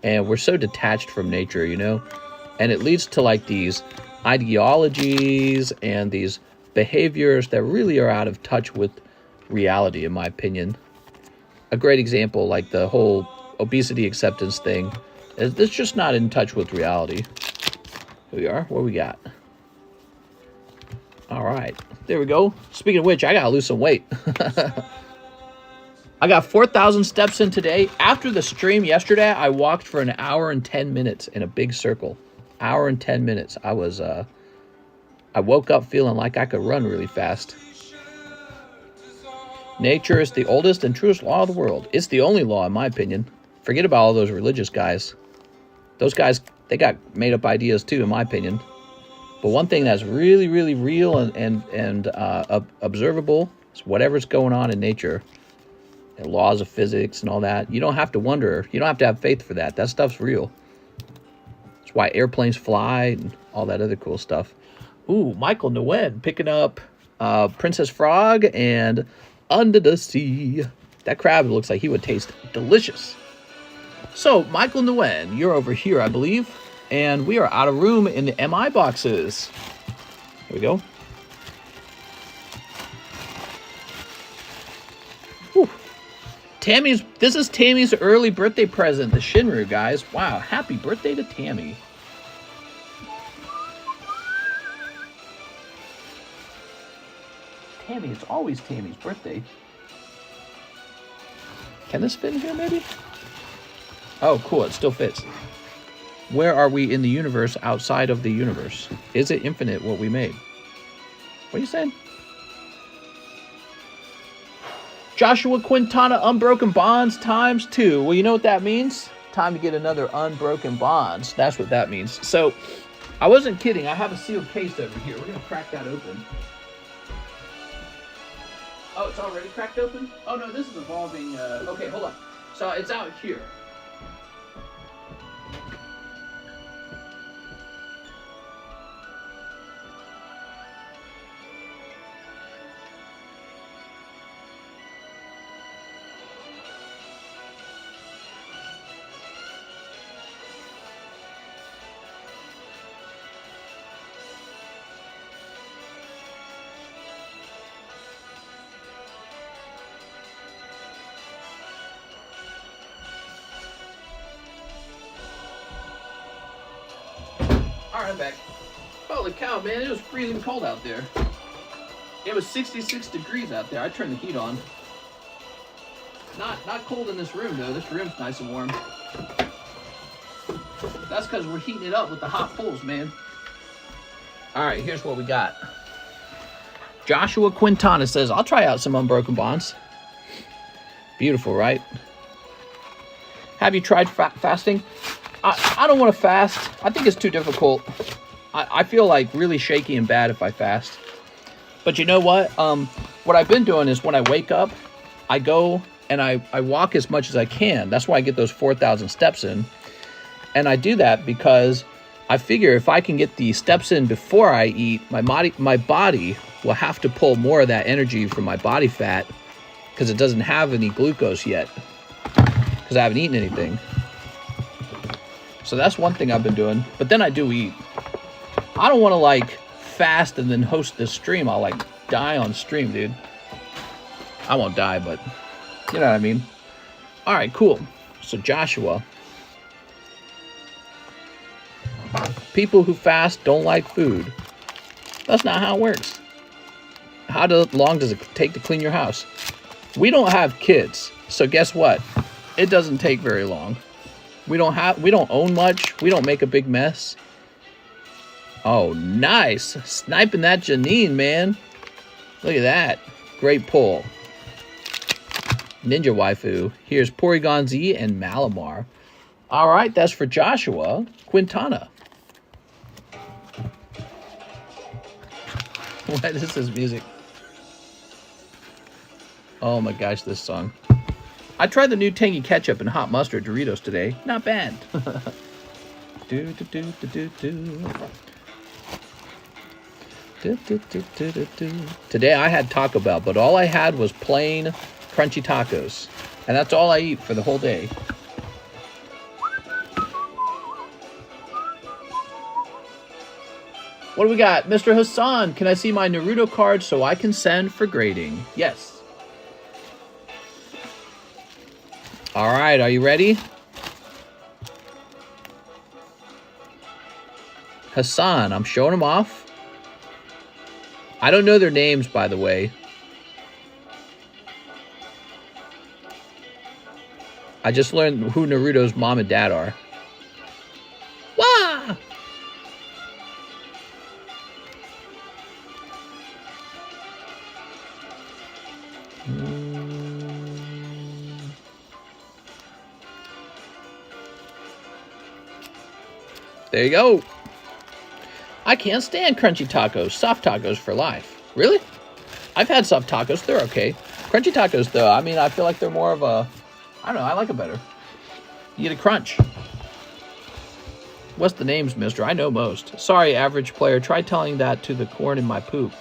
And we're so detached from nature, you know? And it leads to like these ideologies and these behaviors that really are out of touch with reality, in my opinion. A great example, like the whole obesity acceptance thing, is it's just not in touch with reality. Here we are. What we got? All right. There we go. Speaking of which, I got to lose some weight. I got 4,000 steps in today. After the stream yesterday, I walked for an hour and 10 minutes in a big circle. Hour and 10 minutes. I woke up feeling like I could run really fast. Nature is the oldest and truest law of the world. It's the only law, in my opinion. Forget about all those religious guys. Those guys, they got made up ideas too, in my opinion. But one thing that's really, really real and observable is whatever's going on in nature. And laws of physics and all that. You don't have to wonder. You don't have to have faith for that. That stuff's real. That's why airplanes fly and all that other cool stuff. Ooh, Michael Nguyen picking up Princess Frog and Under the Sea. That crab looks like he would taste delicious. So, Michael Nguyen, you're over here, I believe. And we are out of room in the MI boxes. Here we go. Whew. This is Tammy's early birthday present, the Shinru, guys. Wow, happy birthday to Tammy. Tammy, it's always Tammy's birthday. Can this fit in here, maybe? Oh, cool, it still fits. Where are we in the universe outside of the universe? Is it infinite what we made? What are you saying? Joshua Quintana, Unbroken Bonds ×2. Well, you know what that means? Time to get another Unbroken Bonds. That's what that means. So, I wasn't kidding. I have a sealed case over here. We're going to crack that open. Oh, it's already cracked open? Oh, no, this is evolving. Okay, hold on. So, it's out here. Alright, I'm back. Holy cow, man, it was freezing cold out there. It was 66 degrees out there. I turned the heat on. Not cold in this room, though. This room's nice and warm. That's because we're heating it up with the hot pulls, man. Alright, here's what we got. Joshua Quintana says, I'll try out some Unbroken Bonds. Beautiful, right? Have you tried fasting? I don't want to fast. I think it's too difficult. I feel like really shaky and bad if I fast. But you know what? What I've been doing is when I wake up, I go and I walk as much as I can. That's why I get those 4,000 steps in. And I do that because I figure if I can get the steps in before I eat, my body will have to pull more of that energy from my body fat because it doesn't have any glucose yet because I haven't eaten anything. So that's one thing I've been doing. But then I do eat. I don't want to like fast and then host this stream. I'll like die on stream, dude. I won't die, but you know what I mean. All right, cool. So Joshua. People who fast don't like food. That's not how it works. How long does it take to clean your house? We don't have kids. So guess what? It doesn't take very long. We don't own much. We don't make a big mess. Oh, nice. Sniping that Janine, man. Look at that. Great pull. Ninja Waifu. Here's Porygon Z and Malamar. All right, that's for Joshua Quintana. What is this music? Oh my gosh, this song. I tried the new tangy ketchup and hot mustard Doritos today. Not bad. Today I had Taco Bell, but all I had was plain crunchy tacos. And that's all I eat for the whole day. What do we got? Mr. Hassan, can I see my Naruto card so I can send for grading? Yes. All right, are you ready? Hassan, I'm showing them off. I don't know their names, by the way. I just learned who Naruto's mom and dad are. Wah! There you go. I can't stand crunchy tacos. Soft tacos for life. Really? I've had soft tacos. They're okay. Crunchy tacos, though, I mean, I feel like they're more of a... I don't know. I like it better. You get a crunch. What's the names, mister? I know most. Sorry, average player. Try telling that to the corn in my poop.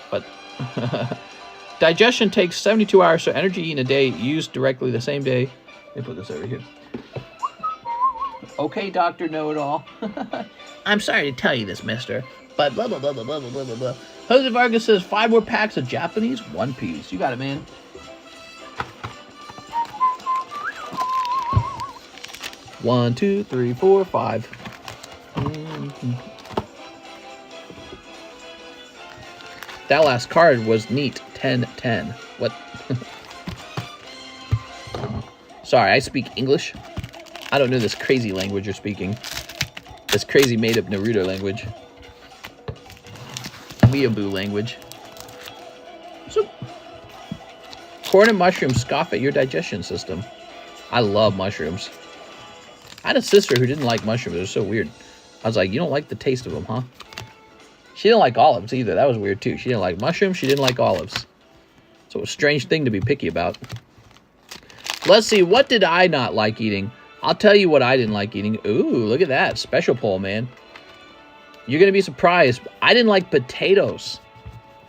But... Digestion takes 72 hours, so energy eaten a day used directly the same day. Let me put this over here. Okay, Dr. Know-It-All. I'm sorry to tell you this, mister, but blah, blah, blah, blah, blah, blah, blah, blah. Jose Vargas says 5 more packs of Japanese One Piece. You got it, man. One, two, three, four, 5. That last card was neat. 10-10. What? Sorry, I speak English. I don't know this crazy language you're speaking. This crazy made-up Naruto language. Weeaboo language. So, corn and mushrooms scoff at your digestion system. I love mushrooms. I had a sister who didn't like mushrooms. It was so weird. I was like, you don't like the taste of them, huh? She didn't like olives either. That was weird, too. She didn't like mushrooms. She didn't like olives. So it was a strange thing to be picky about. Let's see. What did I not like eating? I'll tell you what I didn't like eating. Ooh, look at that. Special poll, man. You're going to be surprised. I didn't like potatoes.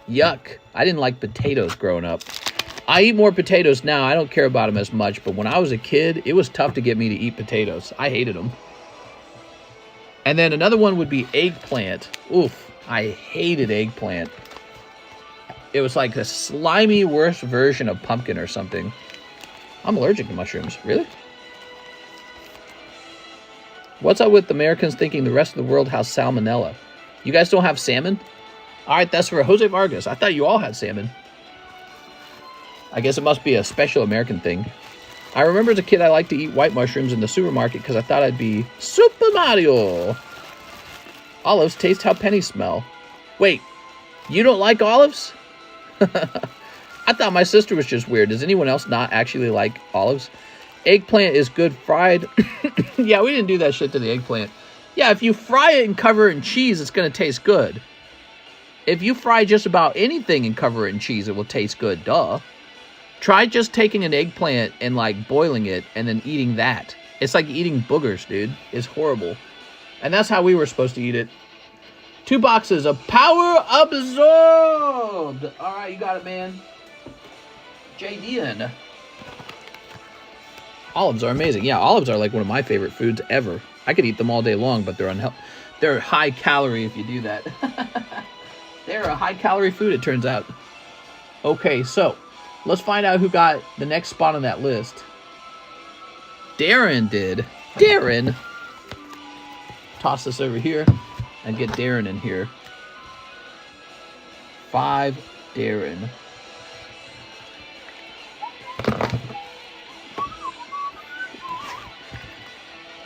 Yuck. I didn't like potatoes growing up. I eat more potatoes now. I don't care about them as much. But when I was a kid, it was tough to get me to eat potatoes. I hated them. And then another one would be eggplant. Oof. I hated eggplant. It was like a slimy, worse version of pumpkin or something. I'm allergic to mushrooms. Really? What's up with Americans thinking the rest of the world has salmonella? You guys don't have salmon? All right, that's for Jose Vargas. I thought you all had salmon. I guess it must be a special American thing. I remember as a kid I liked to eat white mushrooms in the supermarket because I thought I'd be Super Mario. Olives taste how pennies smell. Wait, you don't like olives? I thought my sister was just weird. Does anyone else not actually like olives? Eggplant is good fried. Yeah, we didn't do that shit to the eggplant. Yeah, if you fry it and cover it in cheese, it's going to taste good. If you fry just about anything and cover it in cheese, it will taste good. Duh. Try just taking an eggplant and, like, boiling it and then eating that. It's like eating boogers, dude. It's horrible. And that's how we were supposed to eat it. 2 boxes of Power Absorbed. All right, you got it, man. JDN. Olives are amazing. Yeah, olives are like one of my favorite foods ever. I could eat them all day long, but they're unhealthy. They're high calorie if you do that. They're a high calorie food, it turns out. Okay, so let's find out who got the next spot on that list. Darren did. Darren. Toss this over here and get Darren in here. 5 Darren.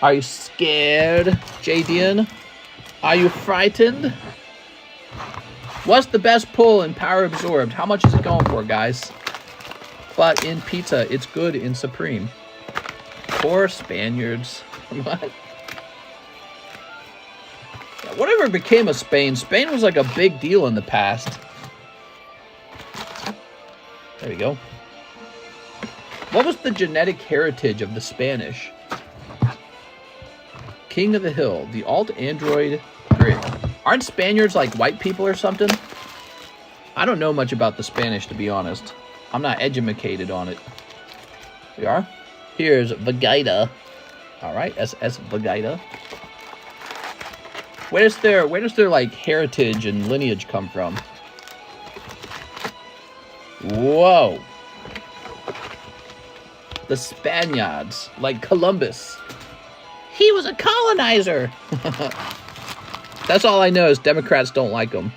Are you scared, JDN? Are you frightened? What's the best pull in Power Absorbed? How much is it going for, guys? But in pizza, it's good in Supreme. Poor Spaniards. What? Whatever became of Spain? Spain was like a big deal in the past. There we go. What was the genetic heritage of the Spanish? King of the Hill, the alt-android grid. Aren't Spaniards like white people or something? I don't know much about the Spanish, to be honest. I'm not educated on it. We are. Here's Vegeta. All right, SS Vegeta. Where does their like heritage and lineage come from? Whoa. The Spaniards, like Columbus. He was a colonizer. That's all I know is Democrats don't like him.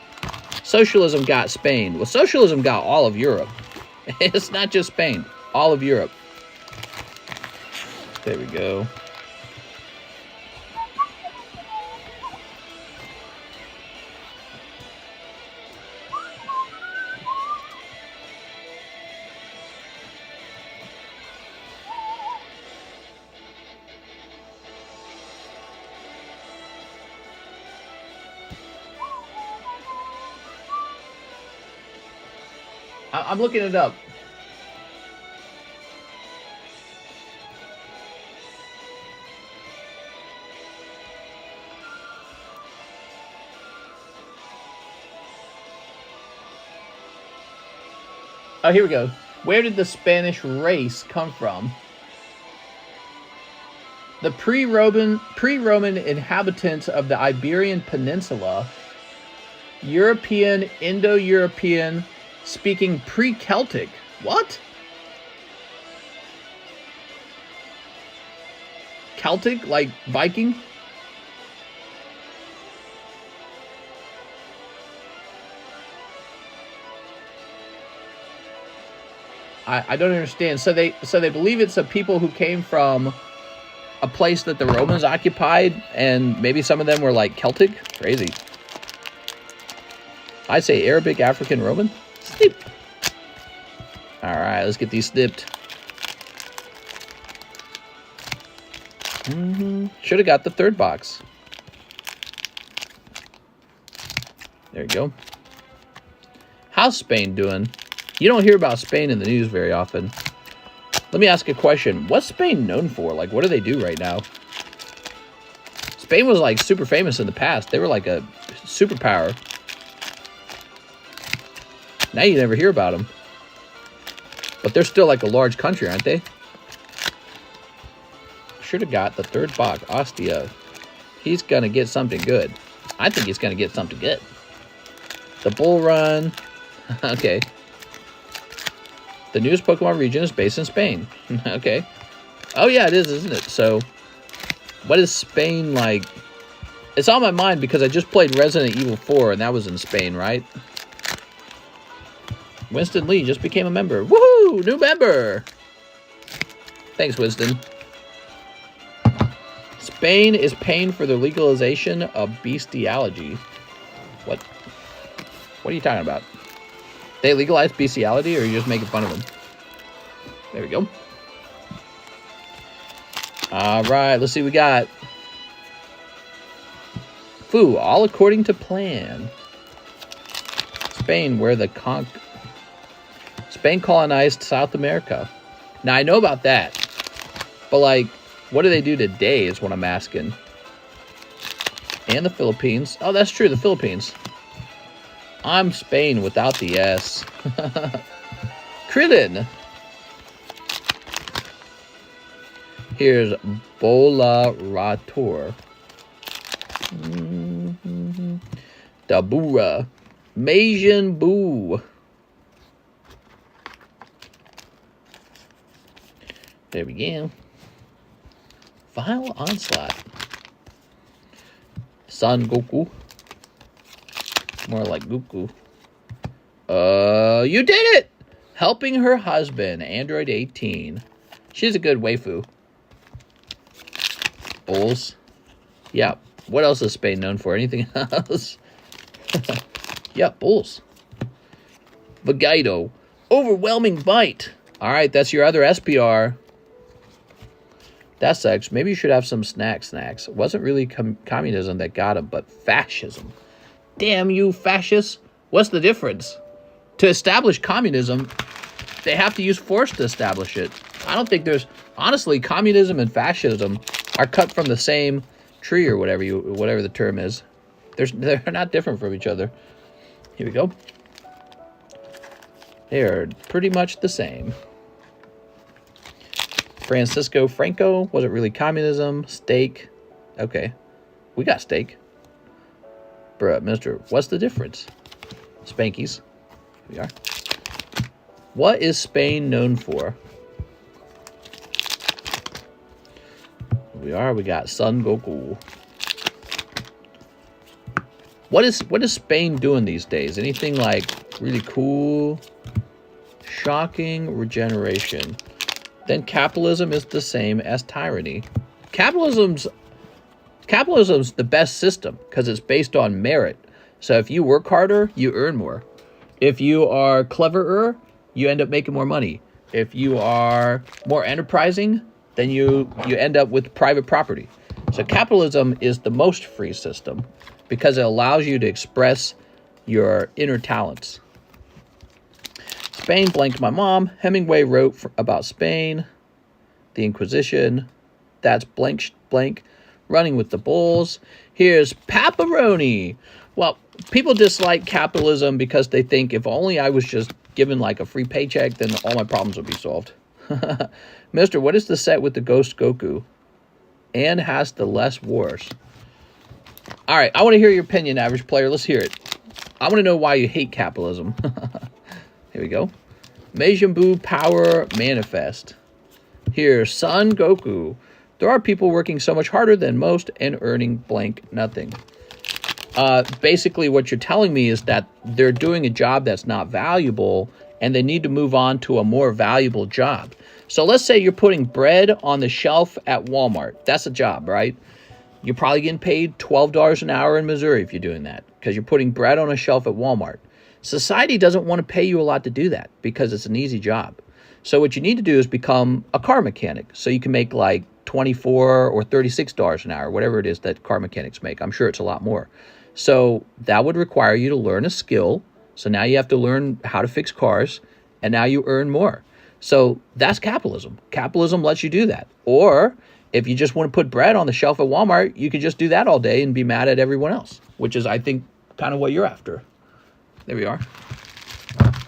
Socialism got Spain. Well, socialism got all of Europe. It's not just Spain. All of Europe. There we go. I'm looking it up. Oh, here we go. Where did the Spanish race come from? The pre-Roman inhabitants of the Iberian Peninsula, European, Indo-European, speaking pre-Celtic. What? Celtic, like Viking? I don't understand. So they believe it's a people who came from a place that the Romans occupied, and maybe some of them were like Celtic? Crazy. I'd say Arabic, African, Roman. Snip. Alright, let's get these snipped. Should have got the third box. There you go. How's Spain doing? You don't hear about Spain in the news very often. Let me ask a question. What's Spain known for? Like, what do they do right now? Spain was, like, super famous in the past. They were, like, a superpower. Now you never hear about them. But they're still, like, a large country, aren't they? Should have got the third box. Ostia. He's going to get something good. I think he's going to get something good. The Bull Run. Okay. The newest Pokemon region is based in Spain. Okay. Oh, yeah, it is, isn't it? So, what is Spain like? It's on my mind because I just played Resident Evil 4, and that was in Spain, right? Winston Lee just became a member. Woohoo! New member! Thanks, Winston. Spain is paying for the legalization of bestiality. What? What are you talking about? They legalized bestiality, or are you just making fun of them? There we go. All right, let's see what we got. Foo, all according to plan. Spain, where the Spain colonized South America. Now, I know about that. But, like, what do they do today is what I'm asking. And the Philippines. Oh, that's true, the Philippines. I'm Spain without the S. Krillin. Here's Bolarator. Dabura. Majin Buu. There we go. Vile Onslaught. Son Goku. More like Goku. You did it! Helping her husband, Android 18. She's a good waifu. Bulls. Yeah. What else is Spain known for? Anything else? Yeah, bulls. Vagito. Overwhelming bite. Alright, that's your other SPR. That sucks. Maybe you should have some snacks. It wasn't really communism that got him, but fascism. Damn you, fascists. What's the difference? To establish communism, they have to use force to establish it. I don't think there's... Honestly, communism and fascism are cut from the same tree or whatever the term is. They're not different from each other. Here we go. They're pretty much the same. Francisco Franco. Was it really communism? Steak. Okay. We got steak. Bruh, mister, what's the difference? Spankies. Here we are. What is Spain known for? Here we got Son Goku. What is Spain doing these days? Anything like really cool? Shocking regeneration. Then capitalism is the same as tyranny. Capitalism's the best system because it's based on merit. So if you work harder, you earn more. If you are cleverer, you end up making more money. If you are more enterprising, then you end up with private property. So capitalism is the most free system because it allows you to express your inner talents. Spain blanked my mom. Hemingway wrote about Spain, the Inquisition. That's blank. Running with the bulls. Here's Paparoni. Well, people dislike capitalism because they think if only I was just given like a free paycheck, then all my problems would be solved. Mister, what is the set with the Ghost Goku? And has the less wars. All right, I want to hear your opinion, average player. Let's hear it. I want to know why you hate capitalism. Here we go. Majin Buu Power Manifest. Here's Son Goku. There are people working so much harder than most and earning blank nothing. Basically, what you're telling me is that they're doing a job that's not valuable and they need to move on to a more valuable job. So let's say you're putting bread on the shelf at Walmart. That's a job, right? You're probably getting paid $12 an hour in Missouri if you're doing that because you're putting bread on a shelf at Walmart. Society doesn't want to pay you a lot to do that because it's an easy job. So what you need to do is become a car mechanic so you can make like $24 or $36 an hour, whatever it is that car mechanics make. I'm sure it's a lot more. So that would require you to learn a skill. So now you have to learn how to fix cars, and now you earn more. So that's capitalism. Capitalism lets you do that. Or if you just want to put bread on the shelf at Walmart, you could just do that all day and be mad at everyone else, which is, I think, kind of what you're after. There we are.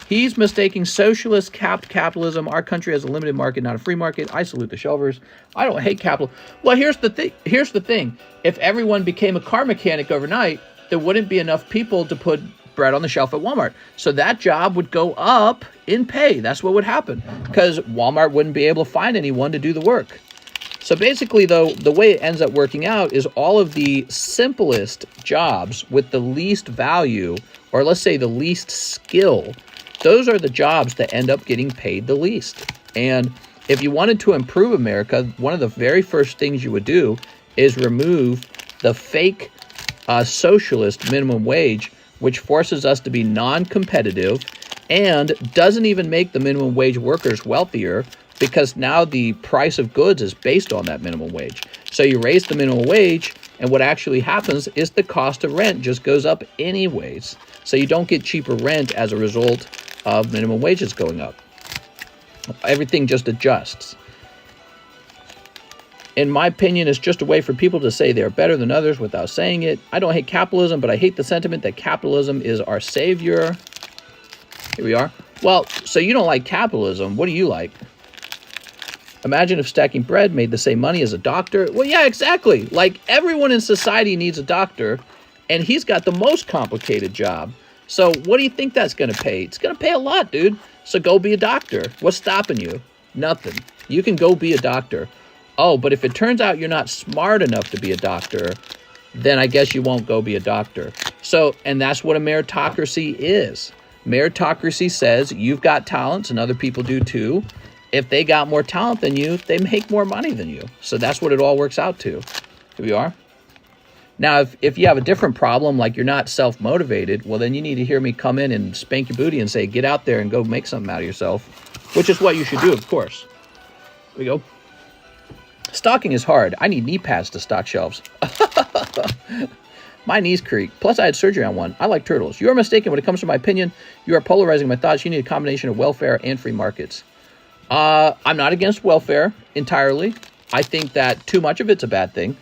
He's mistaking socialist capped capitalism. Our country has a limited market, not a free market. I salute the shelvers. I don't hate capital. Well, here's the thing. If everyone became a car mechanic overnight, there wouldn't be enough people to put bread on the shelf at Walmart. So that job would go up in pay. That's what would happen because Walmart wouldn't be able to find anyone to do the work. So basically, though, the way it ends up working out is all of the simplest jobs with the least value, or let's say the least skill, those are the jobs that end up getting paid the least. And if you wanted to improve America, one of the very first things you would do is remove the fake socialist minimum wage, which forces us to be non-competitive and doesn't even make the minimum wage workers wealthier because now the price of goods is based on that minimum wage. So you raise the minimum wage, and what actually happens is the cost of rent just goes up anyways. So you don't get cheaper rent as a result of minimum wages going up. Everything just adjusts. In my opinion, it's just a way for people to say they're better than others without saying it. I don't hate capitalism, but I hate the sentiment that capitalism is our savior. Here we are. Well, so you don't like capitalism. What do you like? Imagine if stacking bread made the same money as a doctor. Well, yeah, exactly. Like everyone in society needs a doctor, and he's got the most complicated job. So what do you think that's going to pay? It's going to pay a lot, dude. So go be a doctor. What's stopping you? Nothing. You can go be a doctor. Oh, but if it turns out you're not smart enough to be a doctor, then I guess you won't go be a doctor. So, and that's what a meritocracy is. Meritocracy says you've got talents and other people do too. If they got more talent than you, they make more money than you. So that's what it all works out to. Here we are. Now, if you have a different problem, like you're not self-motivated, well, then you need to hear me come in and spank your booty and say, get out there and go make something out of yourself, which is what you should do, of course. Here we go. Stocking is hard. I need knee pads to stock shelves. My knees creak. Plus, I had surgery on one. I like turtles. You are mistaken when it comes to my opinion. You are polarizing my thoughts. You need a combination of welfare and free markets. I'm not against welfare entirely. I think that too much of it's a bad thing.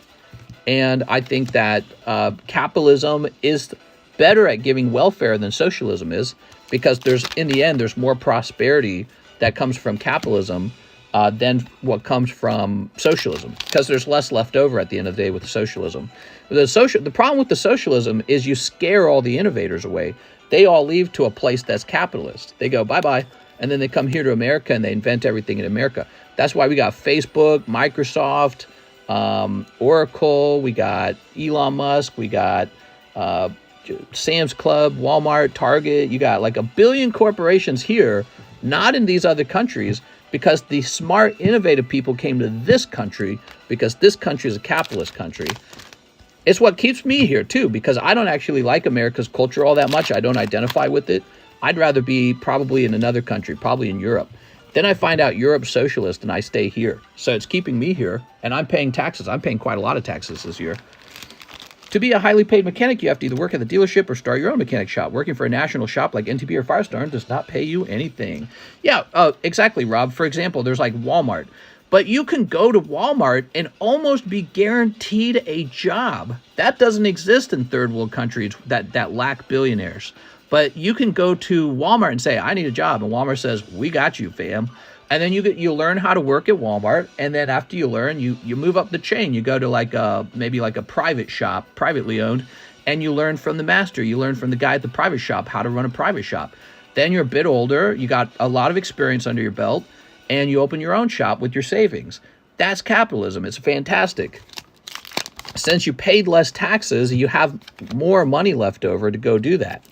And I think that capitalism is better at giving welfare than socialism is because in the end, there's more prosperity that comes from capitalism than what comes from socialism, because there's less left over at the end of the day with socialism. The problem with the socialism is you scare all the innovators away. They all leave to a place that's capitalist. They go bye-bye, and then they come here to America and they invent everything in America. That's why we got Facebook, Microsoft, Oracle, we got Elon Musk, we got Sam's Club, Walmart, Target. You got like 1 billion corporations here, not in these other countries, because the smart, innovative people came to this country because this country is a capitalist country. It's what keeps me here too, because I don't actually like America's culture all that much. I don't identify with it. I'd rather be probably in another country, probably in Europe. Then I find out Europe's socialist and I stay here. So it's keeping me here, and I'm paying taxes. I'm paying quite a lot of taxes this year. To be a highly paid mechanic, you have to either work at the dealership or start your own mechanic shop. Working for a national shop like NTP or Firestone does not pay you anything. Yeah, exactly, Rob. For example, there's like Walmart. But you can go to Walmart and almost be guaranteed a job. That doesn't exist in third world countries that lack billionaires. But you can go to Walmart and say, I need a job. And Walmart says, we got you, fam. And then you learn how to work at Walmart. And then after you learn, you move up the chain. You go to maybe like a private shop, privately owned, and you learn from the master. You learn from the guy at the private shop how to run a private shop. Then you're a bit older. You got a lot of experience under your belt, and you open your own shop with your savings. That's capitalism. It's fantastic. Since you paid less taxes, you have more money left over to go do that.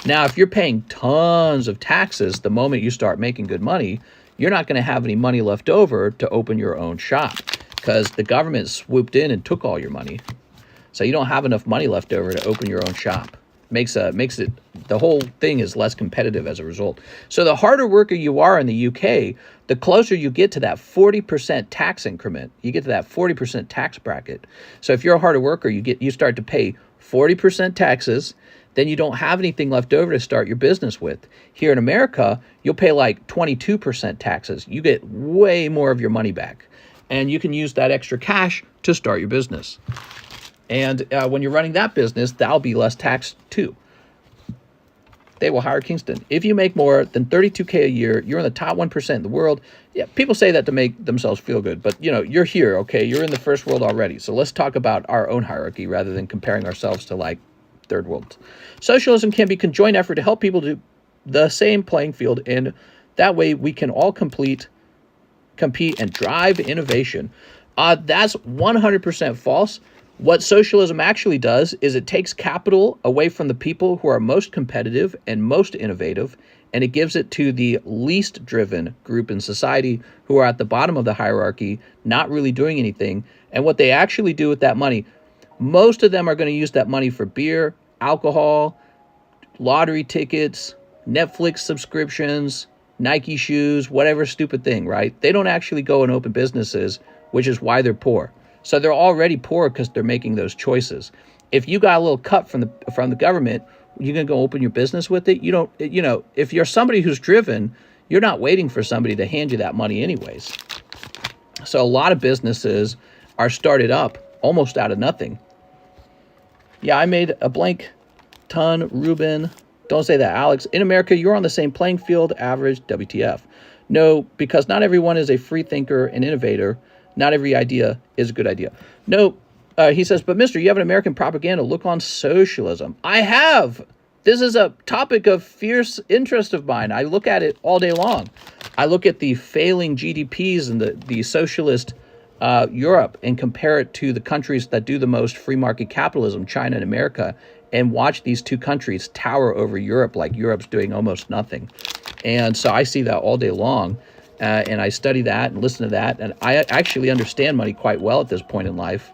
Now, if you're paying tons of taxes the moment you start making good money, you're not going to have any money left over to open your own shop because the government swooped in and took all your money. So you don't have enough money left over to open your own shop. Makes it, the whole thing is less competitive as a result. So the harder worker you are in the UK, the closer you get to that 40% tax increment. You get to that 40% tax bracket. So if you're a harder worker, you start to pay 40% taxes. Then you don't have anything left over to start your business with. Here in America, you'll pay like 22% taxes. You get way more of your money back. And you can use that extra cash to start your business. And when you're running that business, that'll be less taxed too. They will hire Kingston. If you make more than $32K a year, you're in the top 1% in the world. Yeah, people say that to make themselves feel good, but you're here, okay? You're in the first world already. So let's talk about our own hierarchy rather than comparing ourselves to like third world. Socialism can be a conjoined effort to help people do the same playing field, and that way we can all compete, and drive innovation. That's 100% false. What socialism actually does is it takes capital away from the people who are most competitive and most innovative, and it gives it to the least driven group in society who are at the bottom of the hierarchy, not really doing anything. And what they actually do with that money, most of them are going to use that money for beer, alcohol, lottery tickets, Netflix subscriptions, Nike shoes, whatever stupid thing, right? They don't actually go and open businesses, which is why they're poor. So they're already poor because they're making those choices. If you got a little cut from the government, you're going to go open your business with it. You don't, if you're somebody who's driven, you're not waiting for somebody to hand you that money anyways. So a lot of businesses are started up almost out of nothing. Yeah, I made a blank ton, Ruben. Don't say that, Alex. In America, you're on the same playing field, average, WTF. No, because not everyone is a free thinker and innovator. Not every idea is a good idea. No, he says, but mister, you have an American propaganda look on socialism. I have. This is a topic of fierce interest of mine. I look at it all day long. I look at the failing GDPs in the socialist Europe and compare it to the countries that do the most free market capitalism, China and America, and watch these two countries tower over Europe like Europe's doing almost nothing. And so I see that all day long. And I study that and listen to that. And I actually understand money quite well at this point in life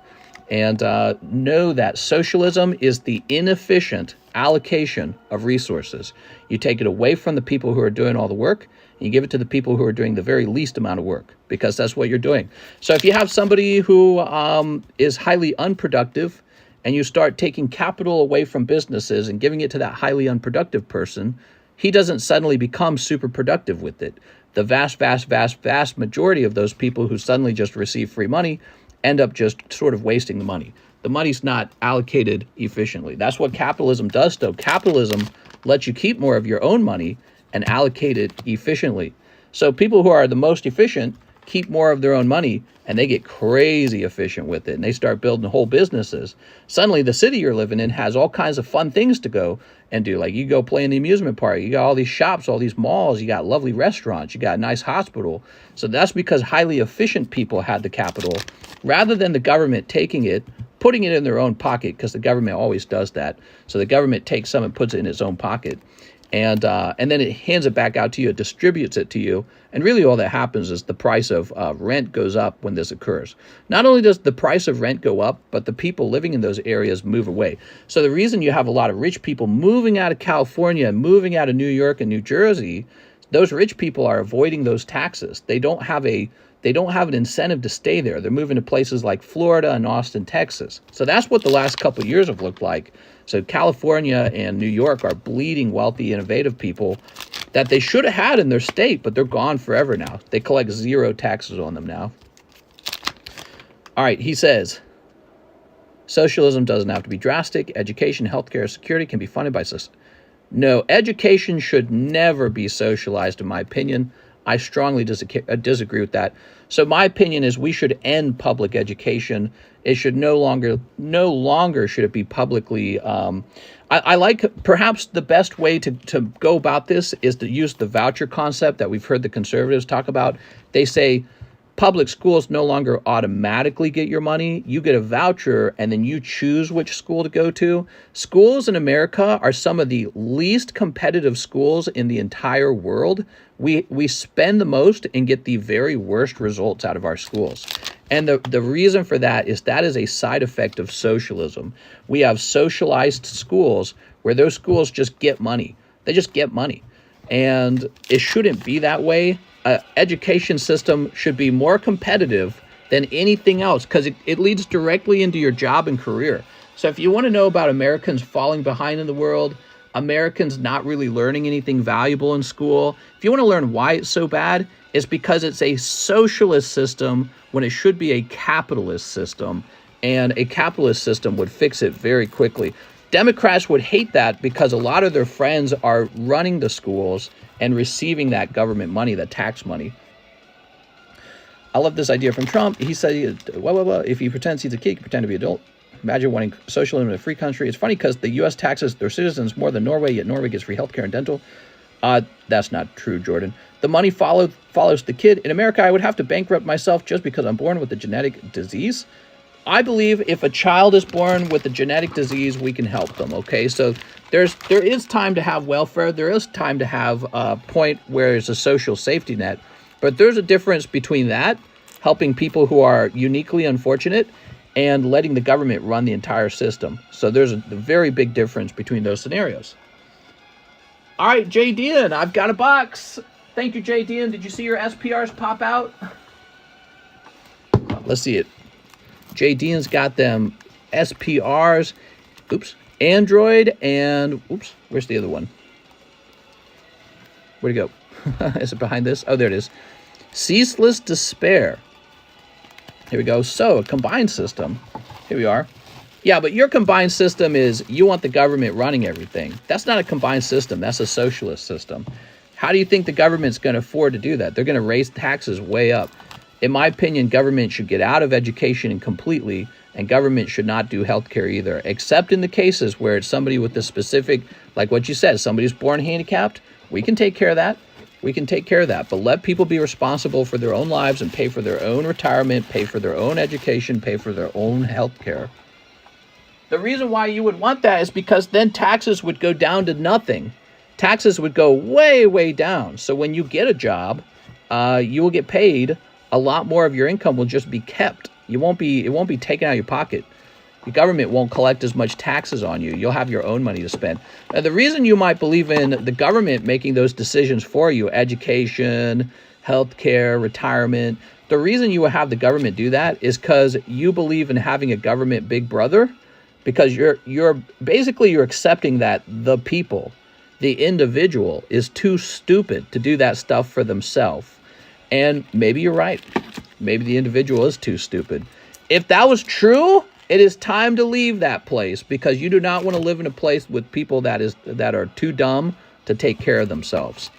and know that socialism is the inefficient allocation of resources. You take it away from the people who are doing all the work and you give it to the people who are doing the very least amount of work because that's what you're doing. So if you have somebody who is highly unproductive and you start taking capital away from businesses and giving it to that highly unproductive person, he doesn't suddenly become super productive with it. The vast majority of those people who suddenly just receive free money end up just sort of wasting the money. The money's not allocated efficiently. That's what capitalism does, though. Capitalism lets you keep more of your own money and allocate it efficiently. So people who are the most efficient keep more of their own money, and they get crazy efficient with it, and they start building whole businesses. Suddenly, the city you're living in has all kinds of fun things to go and do. Like, you go play in the amusement park, you got all these shops, all these malls, you got lovely restaurants, you got a nice hospital. So that's because highly efficient people had the capital, rather than the government taking it, putting it in their own pocket, because the government always does that. So the government takes some and puts it in its own pocket. And then it hands it back out to you, it distributes it to you, and really all that happens is the price of rent goes up when this occurs. Not only does the price of rent go up, but the people living in those areas move away. So the reason you have a lot of rich people moving out of California and moving out of New York and New Jersey, those rich people are avoiding those taxes. They don't have an incentive to stay there. They're moving to places like Florida and Austin, Texas. So that's what the last couple of years have looked like. So California and New York are bleeding wealthy, innovative people that they should have had in their state, but they're gone forever now. They collect zero taxes on them now. All right, he says, socialism doesn't have to be drastic. Education, healthcare, security can be funded by society. No, education should never be socialized, in my opinion. I strongly disagree with that. So my opinion is we should end public education. It should no longer should it be publicly. I like, perhaps the best way to go about this is to use the voucher concept that we've heard the conservatives talk about. They say public schools no longer automatically get your money. You get a voucher and then you choose which school to go to. Schools in America are some of the least competitive schools in the entire world. We spend the most and get the very worst results out of our schools. And the reason for that is a side effect of socialism. We have socialized schools where those schools just get money. They just get money. And it shouldn't be that way. Education system should be more competitive than anything else, because it leads directly into your job and career. So if you want to know about Americans falling behind in the world, Americans not really learning anything valuable in school, if you want to learn why it's so bad, it's because it's a socialist system when it should be a capitalist system, and a capitalist system would fix it very quickly. Democrats would hate that because a lot of their friends are running the schools and receiving that government money, that tax money. I love this idea from Trump. He said, if he pretends he's a kid, he can pretend to be an adult. Imagine wanting socialism in a free country. It's funny because the U.S. taxes their citizens more than Norway, yet Norway gets free healthcare and dental. That's not true, Jordan. The money follows the kid. In America, I would have to bankrupt myself just because I'm born with a genetic disease. I believe if a child is born with a genetic disease, we can help them, okay? So there is time to have welfare. There is time to have a point where it's a social safety net. But there's a difference between that, helping people who are uniquely unfortunate, and letting the government run the entire system. So there's a very big difference between those scenarios. All right, J. Dean, I've got a box. Thank you, J. Dean. Did you see your SPRs pop out? Let's see it. J. Dean's got them SPRs. Oops. Android and... Oops. Where's the other one? Where'd it go? Is it behind this? Oh, there it is. Ceaseless Despair. Here we go. So, a combined system. Here we are. Yeah, but your combined system is you want the government running everything. That's not a combined system. That's a socialist system. How do you think the government's going to afford to do that? They're going to raise taxes way up. In my opinion, government should get out of education completely, and government should not do healthcare either, except in the cases where it's somebody with a specific, like what you said, somebody's born handicapped. We can take care of that. We can take care of that, but let people be responsible for their own lives and pay for their own retirement, pay for their own education, pay for their own health care. The reason why you would want that is because then taxes would go down to nothing. Taxes would go way, way down. So when you get a job, you will get paid. A lot more of your income will just be kept. It won't be taken out of your pocket. The government won't collect as much taxes on you. You'll have your own money to spend. Now, the reason you might believe in the government making those decisions for you, education, healthcare, retirement, the reason you will have the government do that is because you believe in having a government big brother, because you're accepting that the people, the individual, is too stupid to do that stuff for themselves. And maybe you're right. Maybe the individual is too stupid. If that was true, it is time to leave that place, because you do not want to live in a place with people that are too dumb to take care of themselves.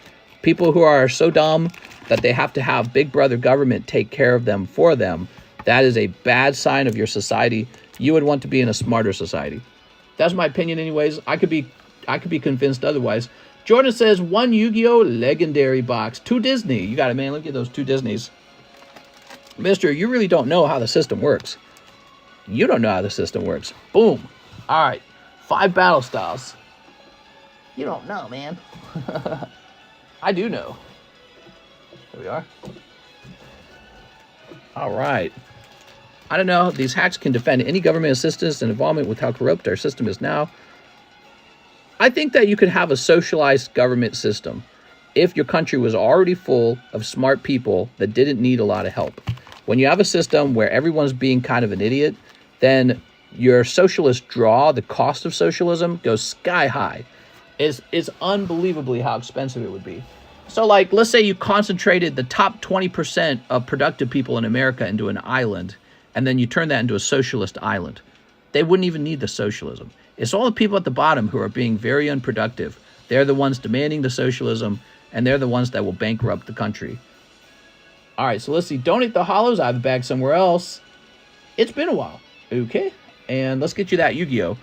People who are so dumb that they have to have Big Brother government take care of them for them, that is a bad sign of your society. You would want to be in a smarter society. That's my opinion anyways. I could be convinced otherwise. Jordan says 1 Yu-Gi-Oh! Legendary box. 2 Disney. You got it, man. Look at those 2 Disneys. Mister, you really don't know how the system works. You don't know how the system works. Boom. All right. 5 battle styles. You don't know, man. I do know. There we are. All right. I don't know. These hacks can defend any government assistance and involvement with how corrupt our system is now. I think that you could have a socialized government system if your country was already full of smart people that didn't need a lot of help. When you have a system where everyone's being kind of an idiot, then your socialist draw, the cost of socialism, goes sky high. It's unbelievably how expensive it would be. So, like, let's say you concentrated the top 20% of productive people in America into an island, and then you turn that into a socialist island. They wouldn't even need the socialism. It's all the people at the bottom who are being very unproductive. They're the ones demanding the socialism, and they're the ones that will bankrupt the country. All right, so let's see. Donate the hollows. I have a bag somewhere else. It's been a while. Okay. And let's get you that Yu-Gi-Oh!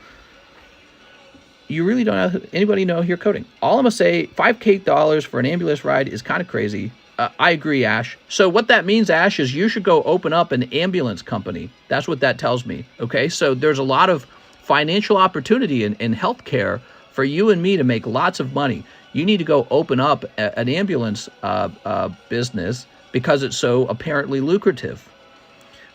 You really don't have anybody know your coding. All I'm going to say, $5K for an ambulance ride is kind of crazy. I agree, Ash. So what that means, Ash, is you should go open up an ambulance company. That's what that tells me. Okay, so there's a lot of financial opportunity in healthcare for you and me to make lots of money. You need to go open up an ambulance business because it's so apparently lucrative.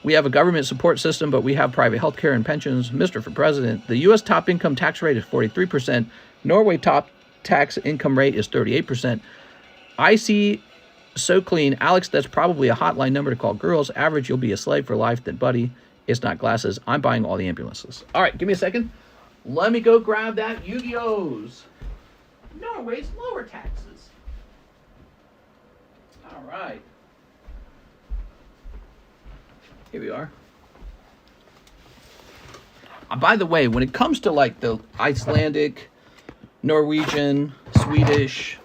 We have a government support system, but we have private healthcare and pensions. Mr. for President, the U.S. top income tax rate is 43%. Norway top tax income rate is 38%. I see so clean. Alex, that's probably a hotline number to call girls. Average, you'll be a slave for life. Then, buddy, it's not glasses. I'm buying all the ambulances. All right, give me a second. Let me go grab that Yu-Gi-Ohs. Norway's lower taxes. All right. Here we are. By the way, when it comes to like the Icelandic, Norwegian, Swedish,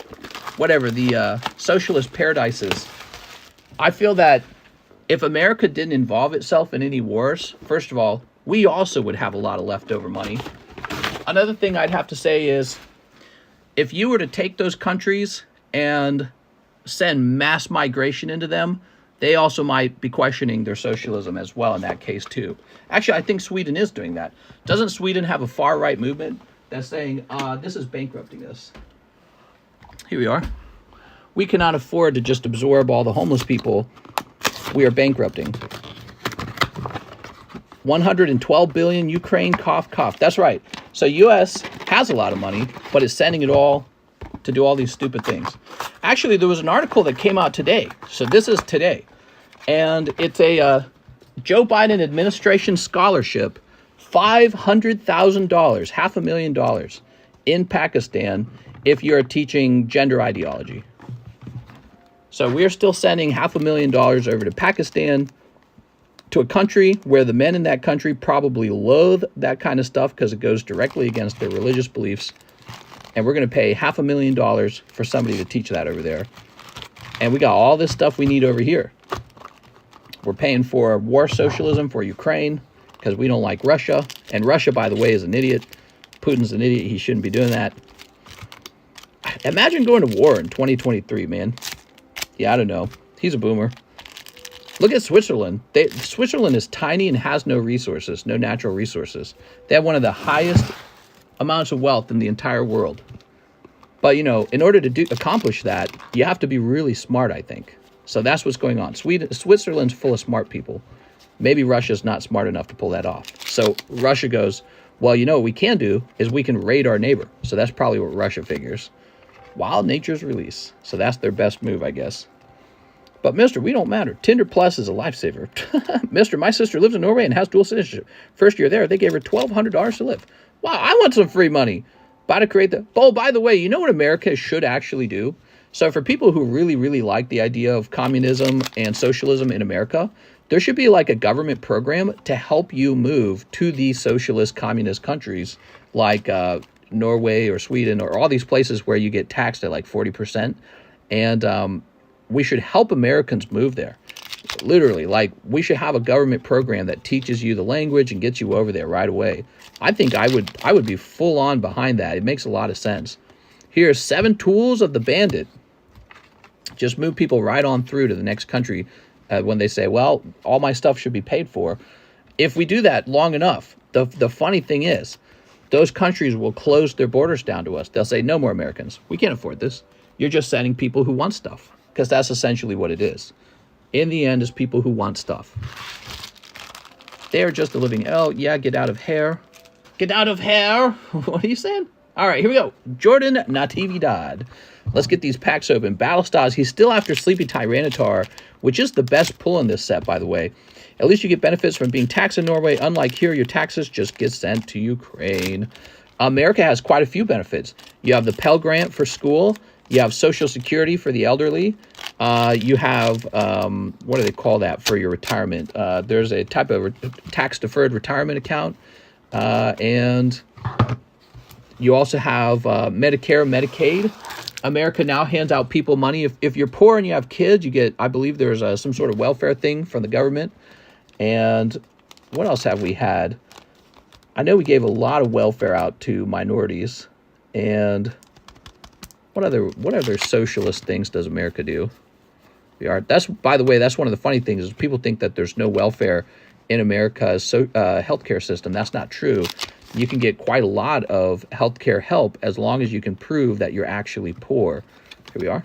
whatever, the socialist paradises, I feel that if America didn't involve itself in any wars, first of all, we also would have a lot of leftover money. Another thing I'd have to say is, if you were to take those countries and send mass migration into them, they also might be questioning their socialism as well in that case too. Actually, I think Sweden is doing that. Doesn't Sweden have a far-right movement that's saying, this is bankrupting us? Here we are. We cannot afford to just absorb all the homeless people. We are bankrupting. 112 billion Ukraine, cough, cough. That's right. So U.S. has a lot of money, but it's sending it all to do all these stupid things. Actually, there was an article that came out today. So this is today. And it's a Joe Biden administration scholarship, $500,000, $500,000 in Pakistan if you're teaching gender ideology. So we're still sending $500,000 over to Pakistan, to a country where the men in that country probably loathe that kind of stuff because it goes directly against their religious beliefs. And we're going to pay $500,000 for somebody to teach that over there. And we got all this stuff we need over here. We're paying for war socialism for Ukraine because we don't like Russia. And Russia, by the way, is an idiot. Putin's an idiot. He shouldn't be doing that. Imagine going to war in 2023, man. Yeah, I don't know. He's a boomer. Look at Switzerland. Switzerland is tiny and has no resources, no natural resources. They have one of the highest amounts of wealth in the entire world. But, you know, in order to accomplish that, you have to be really smart, I think. So that's what's going on. Switzerland's full of smart people. Maybe Russia's not smart enough to pull that off. So Russia goes, well, you know what we can do is we can raid our neighbor. So that's probably what Russia figures. Wild nature's release. So that's their best move, I guess. But, mister, we don't matter. Tinder Plus is a lifesaver. Mister, my sister lives in Norway and has dual citizenship. First year there, they gave her $1,200 to live. Wow, I want some free money. By to create the... Oh, by the way, you know what America should actually do? So for people who really, really like the idea of communism and socialism in America, there should be like a government program to help you move to these socialist communist countries like Norway or Sweden or all these places where you get taxed at like 40%. And we should help Americans move there. Literally, like, we should have a government program that teaches you the language and gets you over there right away. I think I would be full on behind that. It makes a lot of sense. Here's 7 tools of the bandit. Just move people right on through to the next country when they say, well, all my stuff should be paid for. If we do that long enough, the funny thing is, those countries will close their borders down to us. They'll say, no more Americans. We can't afford this. You're just sending people who want stuff, because that's essentially what it is. In the end, it's people who want stuff. They're just a living, oh, yeah, get out of hair. Get out of hair. What are you saying? All right, here we go. Jordan Natividad. Let's get these packs open. Battle Stars. He's still after Sleepy Tyranitar, which is the best pull in this set, by the way. At least you get benefits from being taxed in Norway. Unlike here, your taxes just get sent to Ukraine. America has quite a few benefits. You have the Pell Grant for school. You have Social Security for the elderly. You have, what do they call that for your retirement? There's a type of tax-deferred retirement account. And you also have Medicare, Medicaid. America now hands out people money. If you're poor and you have kids, you get, I believe there's some sort of welfare thing from the government. And what else have we had? I know we gave a lot of welfare out to minorities. And what other socialist things does America do? That's, by the way, that's one of the funny things is people think that there's no welfare in America's healthcare system. That's not true. You can get quite a lot of healthcare help as long as you can prove that you're actually poor. Here we are.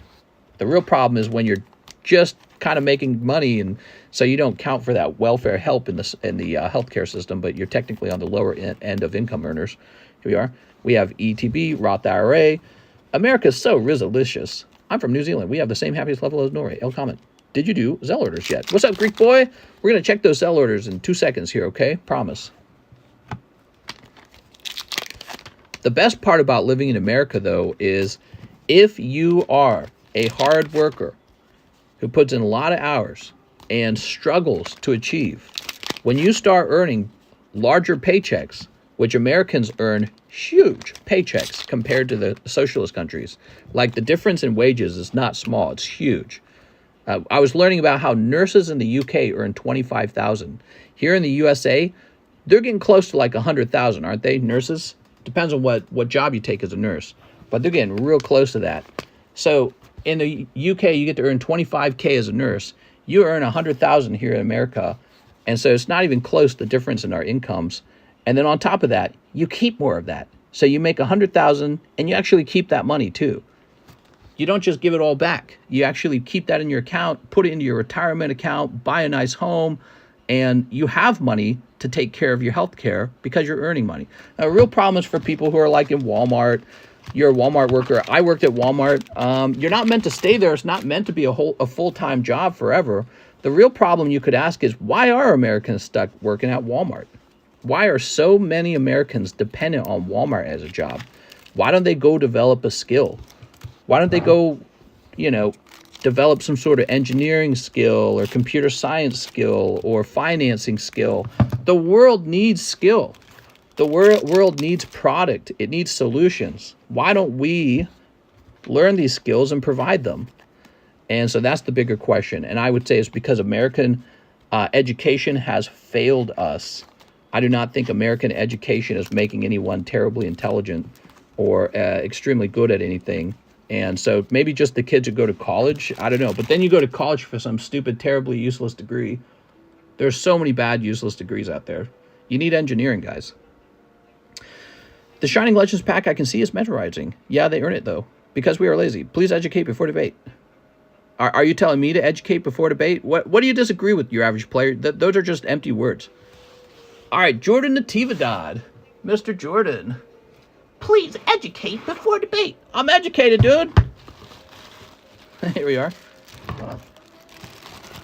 The real problem is when you're just kind of making money, and so you don't count for that welfare help in the healthcare system, but you're technically on the lower end of income earners. Here we are. We have ETB, Roth IRA. America's so risolicious. I'm from New Zealand. We have the same happiness level as Norway. L comment. Did you do ZELLE orders yet? What's up, Greek boy? We're going to check those ZELLE orders in 2 seconds here, okay? Promise. The best part about living in America, though, is if you are a hard worker who puts in a lot of hours and struggles to achieve, when you start earning larger paychecks, which Americans earn huge paychecks compared to the socialist countries, like the difference in wages is not small, it's huge. I was learning about how nurses in the UK earn $25,000. Here in the USA, they're getting close to like $100,000, aren't they, nurses? Depends on what job you take as a nurse, but they're getting real close to that. So in the UK, you get to earn $25K as a nurse. You earn $100,000 here in America, and so it's not even close, the difference in our incomes. And then on top of that, you keep more of that. So you make $100,000, and you actually keep that money too. You don't just give it all back. You actually keep that in your account, put it into your retirement account, buy a nice home, and you have money to take care of your health care because you're earning money. Now, a real problem is for people who are like in Walmart. You're a Walmart worker. I worked at Walmart. You're not meant to stay there. It's not meant to be a full-time job forever. The real problem you could ask is, why are Americans stuck working at Walmart? Why are so many Americans dependent on Walmart as a job? Why don't they go develop a skill? Why don't they go, develop some sort of engineering skill or computer science skill or financing skill? The world needs skill. The world needs product. It needs solutions. Why don't we learn these skills and provide them? And so that's the bigger question. And I would say it's because American education has failed us. I do not think American education is making anyone terribly intelligent or extremely good at anything. And so maybe just the kids who go to college, I don't know. But then you go to college for some stupid, terribly useless degree. There's so many bad, useless degrees out there. You need engineering, guys. The Shining Legends pack I can see is meteorizing. Yeah, they earn it, though, because we are lazy. Please educate before debate. Are you telling me to educate before debate? What do you disagree with, your average player? Those are just empty words. All right, Jordan Natividad. Mr. Jordan. Please educate before debate. I'm educated, dude. Here we are.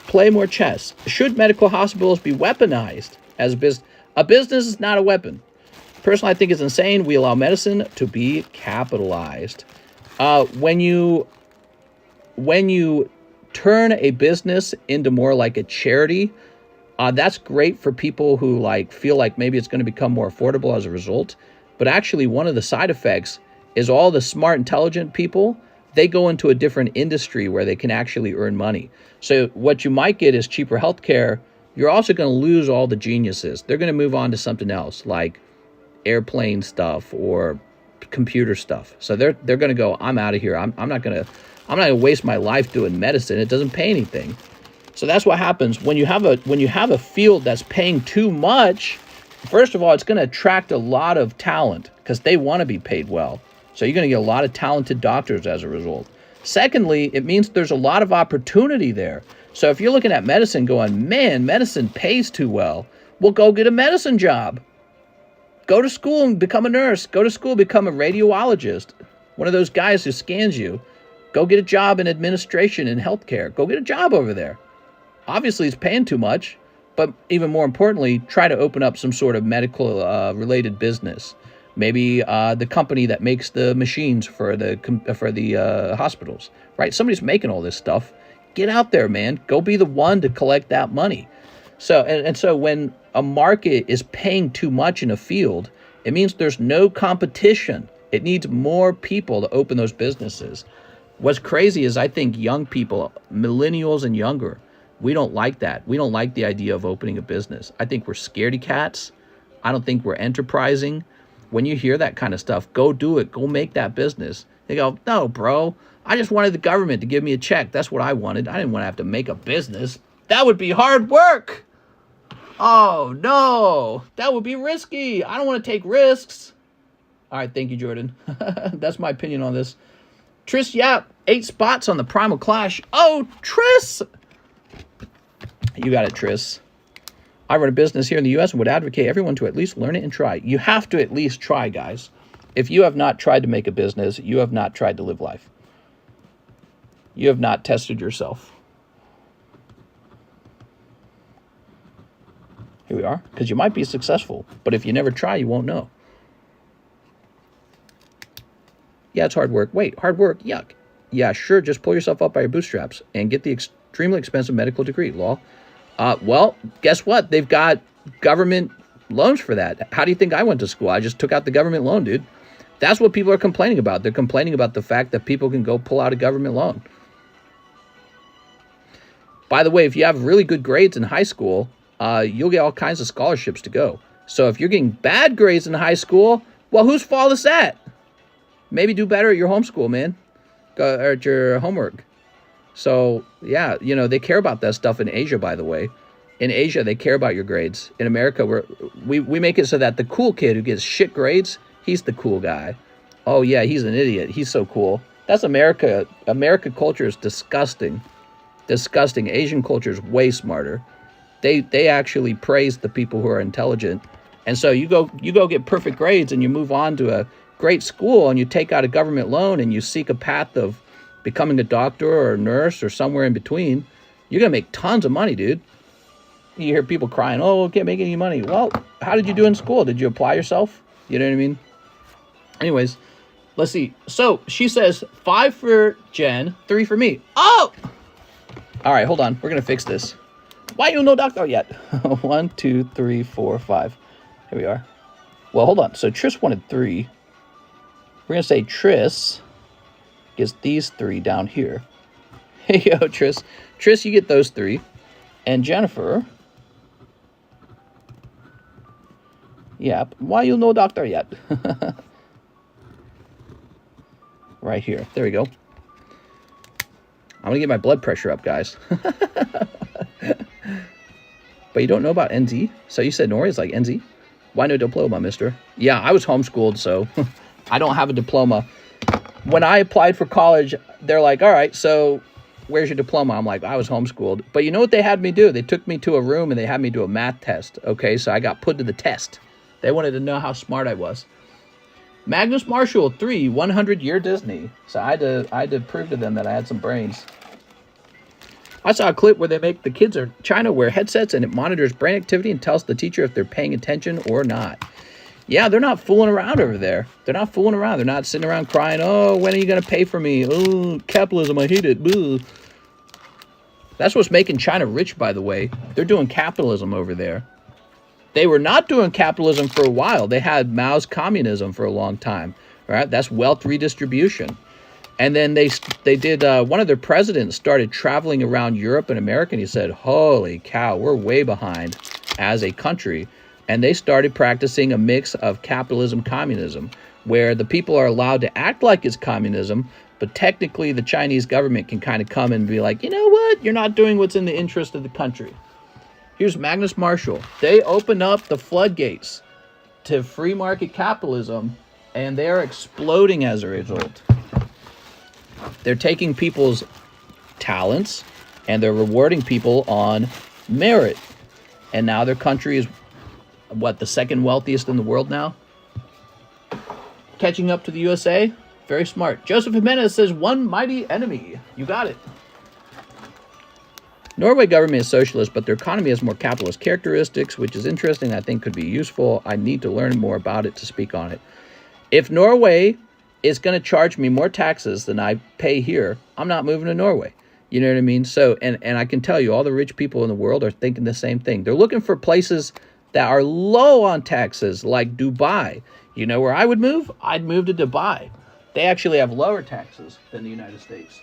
Play more chess. Should medical hospitals be weaponized as a business? A business is not a weapon. Personally, I think it's insane. We allow medicine to be capitalized. When you turn a business into more like a charity, that's great for people who feel like maybe it's going to become more affordable as a result. But actually, one of the side effects is all the smart, intelligent people they go into a different industry where they can actually earn money. So what you might get is cheaper healthcare. You're also going to lose all the geniuses. They're going to move on to something else, like airplane stuff or computer stuff. So they're going to go, I'm out of here. I'm not going to waste my life doing medicine. It doesn't pay anything. So that's what happens when you have a field that's paying too much. First of all, it's going to attract a lot of talent because they want to be paid well. So you're going to get a lot of talented doctors as a result. Secondly, it means there's a lot of opportunity there. So if you're looking at medicine going, man, medicine pays too well, well, go get a medicine job. Go to school and become a nurse. Go to school, become a radiologist. One of those guys who scans you. Go get a job in administration and healthcare. Go get a job over there. Obviously, it's paying too much, but even more importantly, try to open up some sort of medical related business. Maybe the company that makes the machines for the hospitals, right? Somebody's making all this stuff. Get out there, man. Go be the one to collect that money. So and so when a market is paying too much in a field, it means there's no competition. It needs more people to open those businesses. What's crazy is I think young people, millennials and younger, we don't like that. We don't like the idea of opening a business. I think we're scaredy cats. I don't think we're enterprising. When you hear that kind of stuff, go do it. Go make that business. They go, no, bro. I just wanted the government to give me a check. That's what I wanted. I didn't want to have to make a business. That would be hard work. Oh, no. That would be risky. I don't want to take risks. All right, thank you, Jordan. That's my opinion on this. Tris Yap, 8 spots on the Primal Clash. Oh, Tris. You got it, Tris. I run a business here in the U.S. and would advocate everyone to at least learn it and try. You have to at least try, guys. If you have not tried to make a business, you have not tried to live life. You have not tested yourself. Here we are. Because you might be successful, but if you never try, you won't know. Yeah, it's hard work. Wait, hard work? Yuck. Yeah, sure, just pull yourself up by your bootstraps and get the extremely expensive medical degree, lol. Well, guess what? They've got government loans for that. How do you think I went to school? I just took out the government loan, dude. That's what people are complaining about. They're complaining about the fact that people can go pull out a government loan. By the way, if you have really good grades in high school, you'll get all kinds of scholarships to go. So if you're getting bad grades in high school, well, whose fault is that? Maybe do better at your homeschool, man. Or at your homework. So, yeah, you know, they care about that stuff in Asia, by the way. In Asia, they care about your grades. In America, we make it so that the cool kid who gets shit grades, he's the cool guy. Oh, yeah, he's an idiot. He's so cool. That's America. American culture is disgusting. Disgusting. Asian culture is way smarter. They actually praise the people who are intelligent. And so you go get perfect grades and you move on to a great school and you take out a government loan and you seek a path of becoming a doctor or a nurse or somewhere in between, you're going to make tons of money, dude. You hear people crying, oh, I can't make any money. Well, how did you do in school? Did you apply yourself? You know what I mean? Anyways, let's see. So she says 5 for Jen, 3 for me. Oh! All right, hold on. We're going to fix this. Why you no doctor yet? 1, 2, 3, 4, 5. Here we are. Well, hold on. So Tris wanted 3. We're going to say Tris gets these 3 down here. Hey, yo, Tris. Tris, you get those 3. And Jennifer. Yep. Why you no doctor yet? Right here. There we go. I'm going to get my blood pressure up, guys. But you don't know about NZ? So you said Nori is like NZ? Why no diploma, mister? Yeah, I was homeschooled, so I don't have a diploma. When I applied for college, they're like, all right, so where's your diploma? I'm like, I was homeschooled. But you know what they had me do? They took me to a room and they had me do a math test. Okay, so I got put to the test. They wanted to know how smart I was. Magnus Marshall, 3, 100-year Disney. So I had to prove to them that I had some brains. I saw a clip where they make the kids in China wear headsets and it monitors brain activity and tells the teacher if they're paying attention or not. Yeah, they're not fooling around over there. They're not fooling around. They're not sitting around crying, oh, when are you going to pay for me? Oh, capitalism, I hate it. Boo. That's what's making China rich, by the way. They're doing capitalism over there. They were not doing capitalism for a while. They had Mao's communism for a long time. All right, that's wealth redistribution. And then they did, one of their presidents started traveling around Europe and America, and he said, holy cow, we're way behind as a country. And they started practicing a mix of capitalism, communism, where the people are allowed to act like it's communism, but technically the Chinese government can kind of come and be like, you know what, you're not doing what's in the interest of the country. Here's Magnus Marshall. They open up the floodgates to free market capitalism, and they are exploding as a result. They're taking people's talents and they're rewarding people on merit. And now their country is, what, the second wealthiest in the world now? Catching up to the USA? Very smart. Joseph Jimenez says, one mighty enemy. You got it. Norway government is socialist, but their economy has more capitalist characteristics, which is interesting. I think could be useful. I need to learn more about it to speak on it. If Norway is going to charge me more taxes than I pay here, I'm not moving to Norway. You know what I mean? So, and I can tell you, all the rich people in the world are thinking the same thing. They're looking for places that are low on taxes, like Dubai. You know where I would move? I'd move to Dubai. They actually have lower taxes than the United States.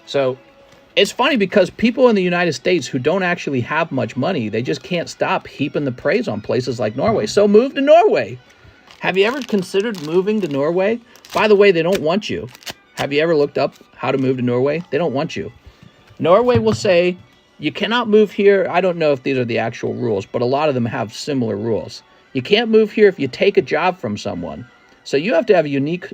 So it's funny because people in the United States who don't actually have much money, they just can't stop heaping the praise on places like Norway. So move to Norway. Have you ever considered moving to Norway? By the way, they don't want you. Have you ever looked up how to move to Norway? They don't want you. Norway will say, you cannot move here. I don't know if these are the actual rules, but a lot of them have similar rules. You can't move here if you take a job from someone. So you have to have a unique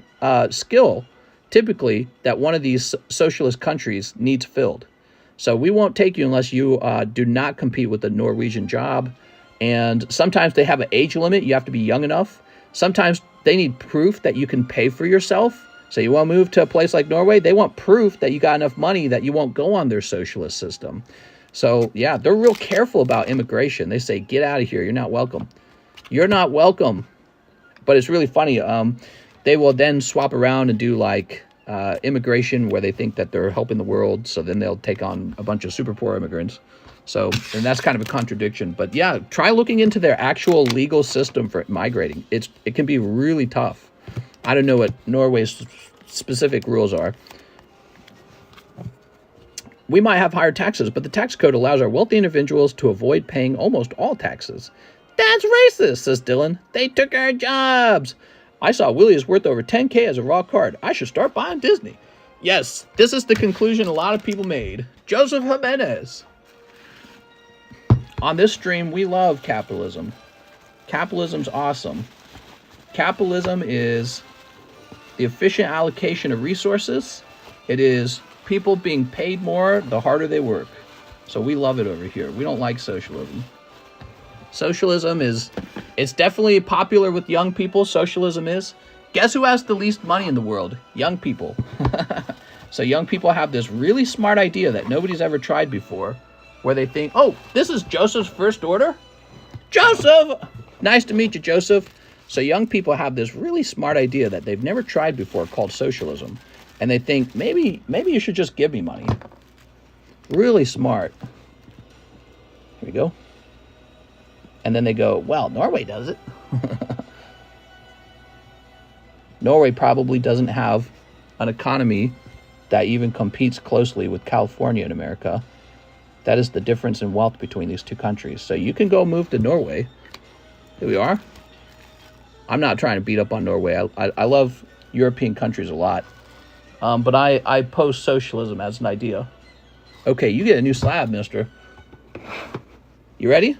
skill, typically, that one of these socialist countries needs filled. So we won't take you unless you do not compete with a Norwegian job. And sometimes they have an age limit. You have to be young enough. Sometimes they need proof that you can pay for yourself. So you want to move to a place like Norway? They want proof that you got enough money that you won't go on their socialist system. So yeah, they're real careful about immigration. They say, get out of here. You're not welcome. You're not welcome. But it's really funny. They will then swap around and do like immigration where they think that they're helping the world. So then they'll take on a bunch of super poor immigrants. So, and that's kind of a contradiction. But yeah, try looking into their actual legal system for migrating. It can be really tough. I don't know what Norway's specific rules are. We might have higher taxes, but the tax code allows our wealthy individuals to avoid paying almost all taxes. That's racist, says Dylan. They took our jobs. I saw Willie is worth over 10K as a raw card. I should start buying Disney. Yes, this is the conclusion a lot of people made. Joseph Jimenez. On this stream, we love capitalism. Capitalism's awesome. Capitalism is the efficient allocation of resources. It is people being paid more the harder they work. So we love it over here. We don't like socialism. Socialism it's definitely popular with young people. Socialism is. Guess who has the least money in the world? Young people. So young people have this really smart idea that nobody's ever tried before, where they think, oh, this is Joseph's first order? Joseph! Nice to meet you, Joseph. So young people have this really smart idea that they've never tried before called socialism. And they think, maybe you should just give me money. Really smart. Here we go. And then they go, well, Norway does it. Norway probably doesn't have an economy that even competes closely with California in America. That is the difference in wealth between these two countries. So you can go move to Norway. Here we are. I'm not trying to beat up on Norway. I love European countries a lot. But I pose socialism as an idea. Okay, you get a new slab, mister. You ready?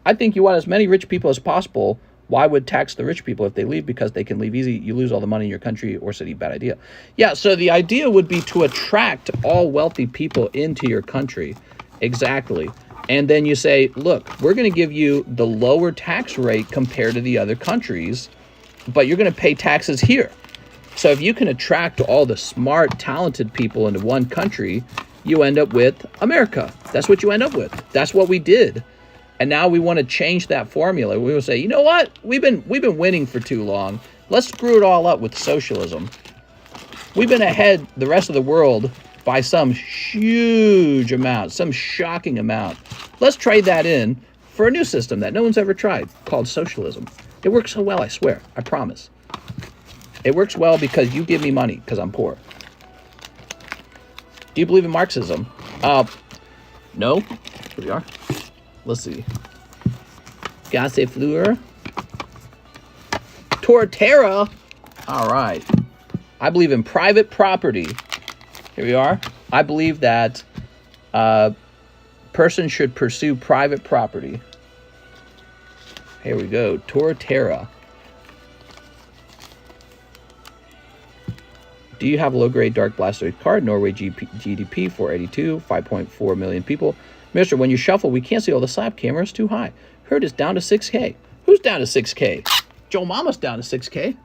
I think you want as many rich people as possible. Why would tax the rich people if they leave? Because they can leave easy. You lose all the money in your country or city. Bad idea. Yeah, so the idea would be to attract all wealthy people into your country. Exactly. And then you say, look, we're going to give you the lower tax rate compared to the other countries, but you're going to pay taxes here. So if you can attract all the smart, talented people into one country, you end up with America. That's what you end up with. That's what we did. And now we want to change that formula. We will say, you know what? We've been winning for too long. Let's screw it all up with socialism. We've been ahead the rest of the world by some huge amount, some shocking amount. Let's trade that in for a new system that no one's ever tried called socialism. It works so well, I swear. I promise. It works well because you give me money because I'm poor. Do you believe in Marxism? No. Here we are. Let's see. Gasse Fleur. Torterra. All right. I believe in private property. Here we are. I believe that person should pursue private property. Here we go. Torterra. Do you have a low-grade dark blastoid card? Norway GDP 482, 5.4 million people. Mister, when you shuffle, we can't see all the slab cameras. Too high. Heard it's down to 6K. Who's down to 6K? Joe Mama's down to 6K.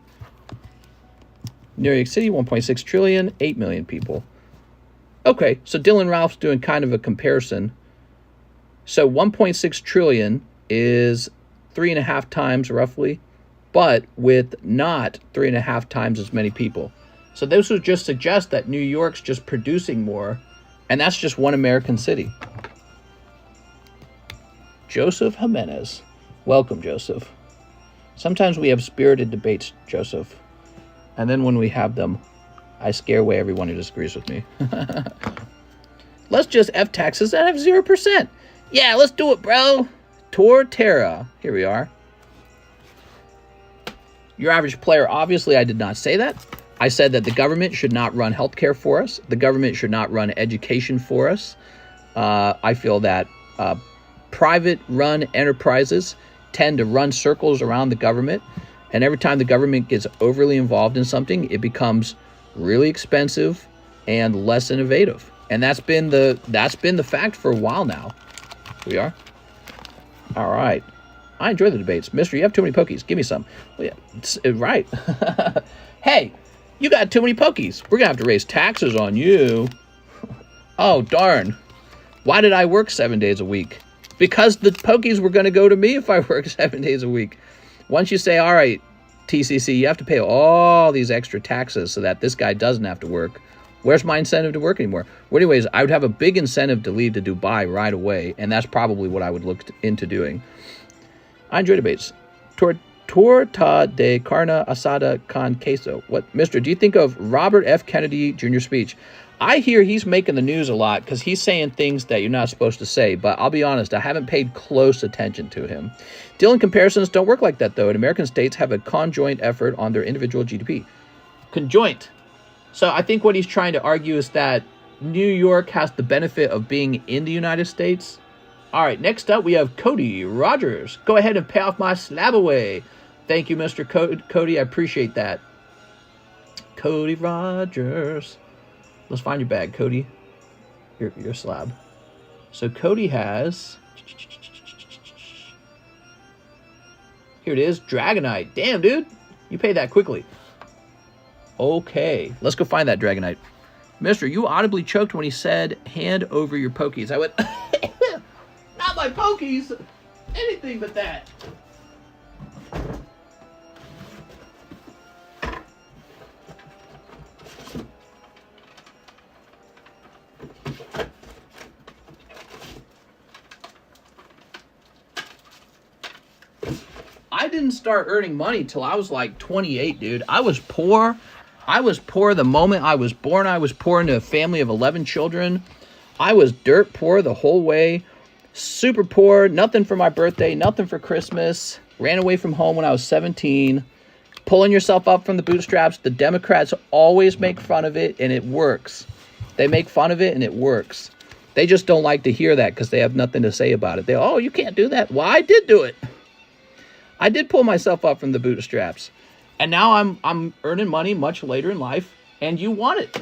New York City, 1.6 trillion, 8 million people. Okay, so Dylan Ralph's doing kind of a comparison. So 1.6 trillion is 3.5 times roughly, but with not 3.5 times as many people. So this would just suggest that New York's just producing more, and that's just one American city. Joseph Jimenez. Welcome, Joseph. Sometimes we have spirited debates, Joseph. And then when we have them, I scare away everyone who disagrees with me. Let's just F taxes and have 0%. Yeah, let's do it, bro. Torterra. Here we are. Your average player. Obviously, I did not say that. I said that the government should not run healthcare for us. The government should not run education for us. I feel that private-run enterprises tend to run circles around the government. And every time the government gets overly involved in something, it becomes really expensive and less innovative. And that's been the fact for a while now. Here we are. All right. I enjoy the debates. Mister, you have too many pokies. Give me some. Well, yeah, right. Hey, you got too many pokies. We're going to have to raise taxes on you. Oh, darn. Why did I work 7 days a week? Because the pokies were going to go to me if I worked 7 days a week. Once you say, all right, TCC, you have to pay all these extra taxes so that this guy doesn't have to work. Where's my incentive to work anymore? Well, anyways, I would have a big incentive to leave to Dubai right away, and that's probably what I would look into doing. I enjoy debates. Torta de carne asada con queso. What, Mister, do you think of Robert F. Kennedy Jr. speech? I hear he's making the news a lot because he's saying things that you're not supposed to say, but I'll be honest, I haven't paid close attention to him. Dylan, comparisons don't work like that, though, and American states have a conjoint effort on their individual GDP. Conjoint. So I think what he's trying to argue is that New York has the benefit of being in the United States. All right, next up, we have Cody Rogers. Go ahead and pay off my SLAB-AWAY. Thank you, Mr. Cody. I appreciate that. Cody Rogers. Let's find your bag, Cody. Your slab. So Cody has... Here it is, Dragonite. Damn, dude. You paid that quickly. Okay, let's go find that Dragonite. Mister, you audibly choked when he said, hand over your pokies. I went, not my pokies. Anything but that. I didn't start earning money till I was like 28, dude. I was poor. I was poor the moment I was born. I was poor into a family of 11 children. I was dirt poor the whole way. Super poor. Nothing for my birthday. Nothing for Christmas. Ran away from home when I was 17. Pulling yourself up from the bootstraps. The Democrats always make fun of it, and it works. They make fun of it, and it works. They just don't like to hear that because they have nothing to say about it. They, oh, you can't do that. Well, I did do it. I did pull myself up from the bootstraps. And now I'm earning money much later in life, and you want it.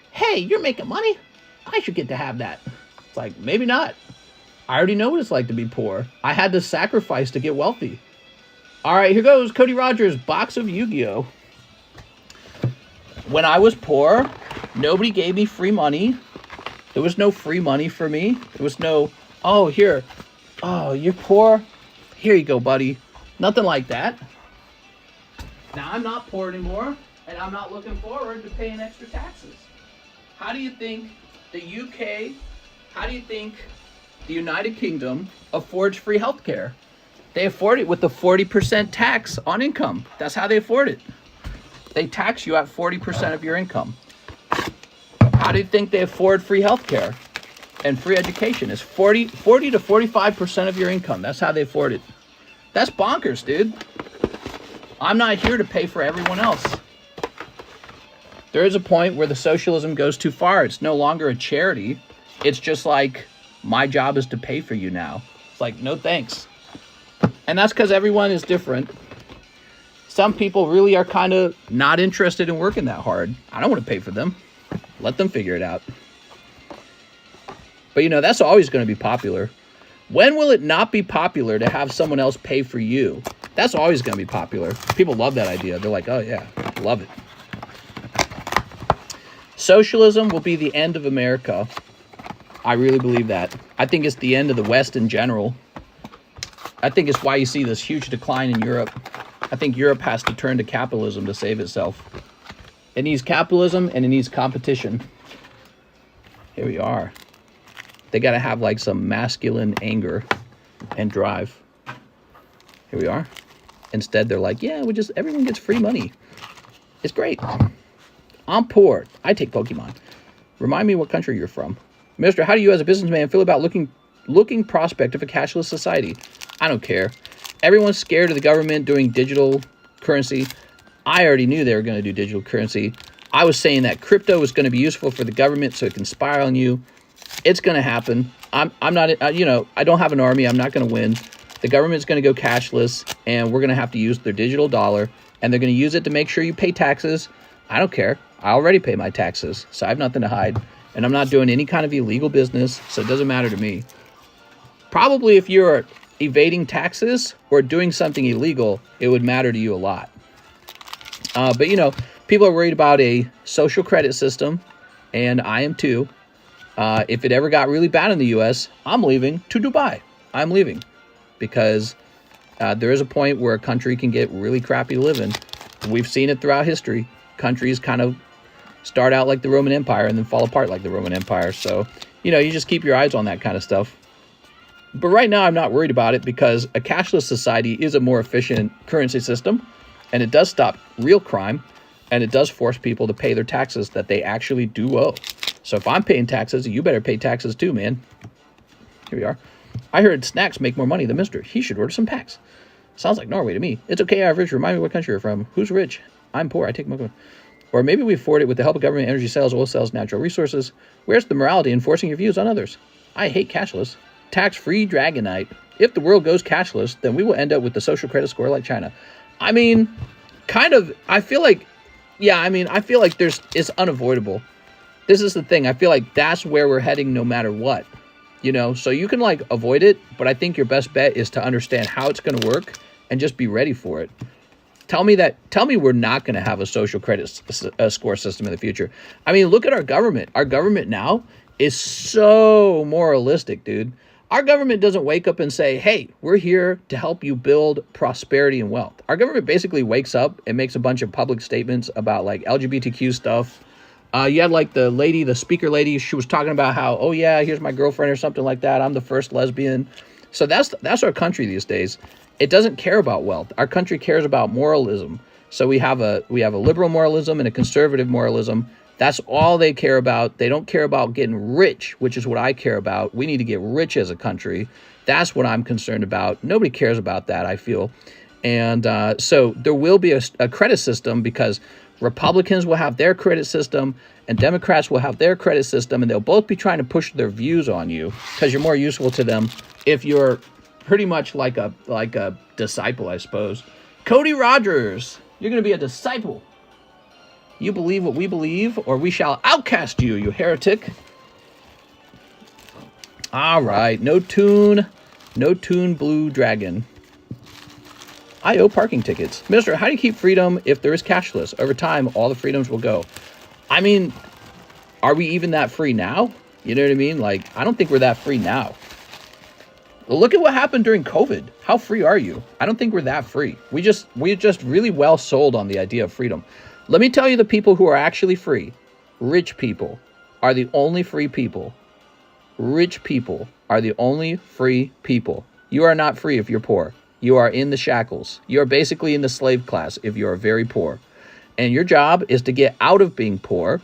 Hey, you're making money. I should get to have that. It's like, maybe not. I already know what it's like to be poor. I had to sacrifice to get wealthy. All right, here goes Cody Rogers, box of Yu-Gi-Oh! When I was poor, nobody gave me free money. There was no free money for me. There was no, oh, here. Oh, you're poor? Here you go, buddy. Nothing like that. Now, I'm not poor anymore, and I'm not looking forward to paying extra taxes. How do you think the UK, how do you think the United Kingdom affords free healthcare? They afford it with the 40% tax on income. That's how they afford it. They tax you at 40% of your income. How do you think they afford free healthcare and free education? It's 40 to 45% of your income. That's how they afford it. That's bonkers, dude. I'm not here to pay for everyone else. There is a point where the socialism goes too far. It's no longer a charity. It's just like, my job is to pay for you now. It's like, no thanks. And that's because everyone is different. Some people really are kind of not interested in working that hard. I don't want to pay for them. Let them figure it out. But you know, that's always going to be popular. When will it not be popular to have someone else pay for you? That's always going to be popular. People love that idea. They're like, oh yeah, love it. Socialism will be the end of America. I really believe that. I think it's the end of the West in general. I think it's why you see this huge decline in Europe. I think Europe has to turn to capitalism to save itself. It needs capitalism and it needs competition. Here we are. They got to have like some masculine anger and drive. Here we are. Instead, they're like, yeah, everyone gets free money. It's great. I'm poor. I take Pokemon. Remind me what country you're from. Mister, how do you as a businessman feel about looking prospect of a cashless society? I don't care. Everyone's scared of the government doing digital currency. I already knew they were going to do digital currency. I was saying that crypto was going to be useful for the government so it can spy on you. It's going to happen. I'm not, you know, I don't have an army. I'm not going to win. The government's going to go cashless, and we're going to have to use their digital dollar, and they're going to use it to make sure you pay taxes. I don't care. I already pay my taxes, so I have nothing to hide. And I'm not doing any kind of illegal business, so it doesn't matter to me. Probably if you're evading taxes or doing something illegal, it would matter to you a lot. But, you know, people are worried about a social credit system, and I am too. If it ever got really bad in the U.S., I'm leaving to Dubai. I'm leaving because there is a point where a country can get really crappy to live in. We've seen it throughout history. Countries kind of start out like the Roman Empire and then fall apart like the Roman Empire. So, you know, you just keep your eyes on that kind of stuff. But right now, I'm not worried about it because a cashless society is a more efficient currency system, and it does stop real crime, and it does force people to pay their taxes that they actually do owe. So if I'm paying taxes, you better pay taxes too, man. Here we are. I heard snacks make more money than Mister. He should order some packs. Sounds like Norway to me. It's okay, average. Remind me what country you're from. Who's rich? I'm poor. I take my... Or maybe we afford it with the help of government, energy sales, oil sales, natural resources. Where's the morality in forcing your views on others? I hate cashless. Tax-free Dragonite. If the world goes cashless, then we will end up with the social credit score like China. I mean, kind of, I feel like, yeah, I mean, I feel like it's unavoidable. This is the thing. I feel like that's where we're heading no matter what, you know? So you can like avoid it, but I think your best bet is to understand how it's going to work and just be ready for it. Tell me we're not going to have a social credit score system in the future. I mean, look at our government. Our government now is so moralistic, dude. Our government doesn't wake up and say, hey, we're here to help you build prosperity and wealth. Our government basically wakes up and makes a bunch of public statements about like LGBTQ stuff. You had like the speaker lady, she was talking about how, oh yeah, here's my girlfriend or something like that. I'm the first lesbian. So that's our country these days. It doesn't care about wealth. Our country cares about moralism. So we have a liberal moralism and a conservative moralism. That's all they care about. They don't care about getting rich, which is what I care about. We need to get rich as a country. That's what I'm concerned about. Nobody cares about that, I feel. And so there will be a credit system because Republicans will have their credit system and Democrats will have their credit system, and they'll both be trying to push their views on you because you're more useful to them if you're pretty much like a disciple, I suppose. Cody Rogers, you're going to be a disciple. You believe what we believe, or we shall outcast you, you heretic. All right, no tune, Blue Dragon. I owe parking tickets. Mister, how do you keep freedom if there is cashless? Over time, all the freedoms will go. I mean, are we even that free now? You know what I mean? Like, I don't think we're that free now. Look at what happened during COVID. How free are you? I don't think we're that free. We're just really well sold on the idea of freedom. Let me tell you the people who are actually free. Rich people are the only free people. Rich people are the only free people. You are not free if you're poor. You are in the shackles. You are basically in the slave class if you are very poor. And your job is to get out of being poor.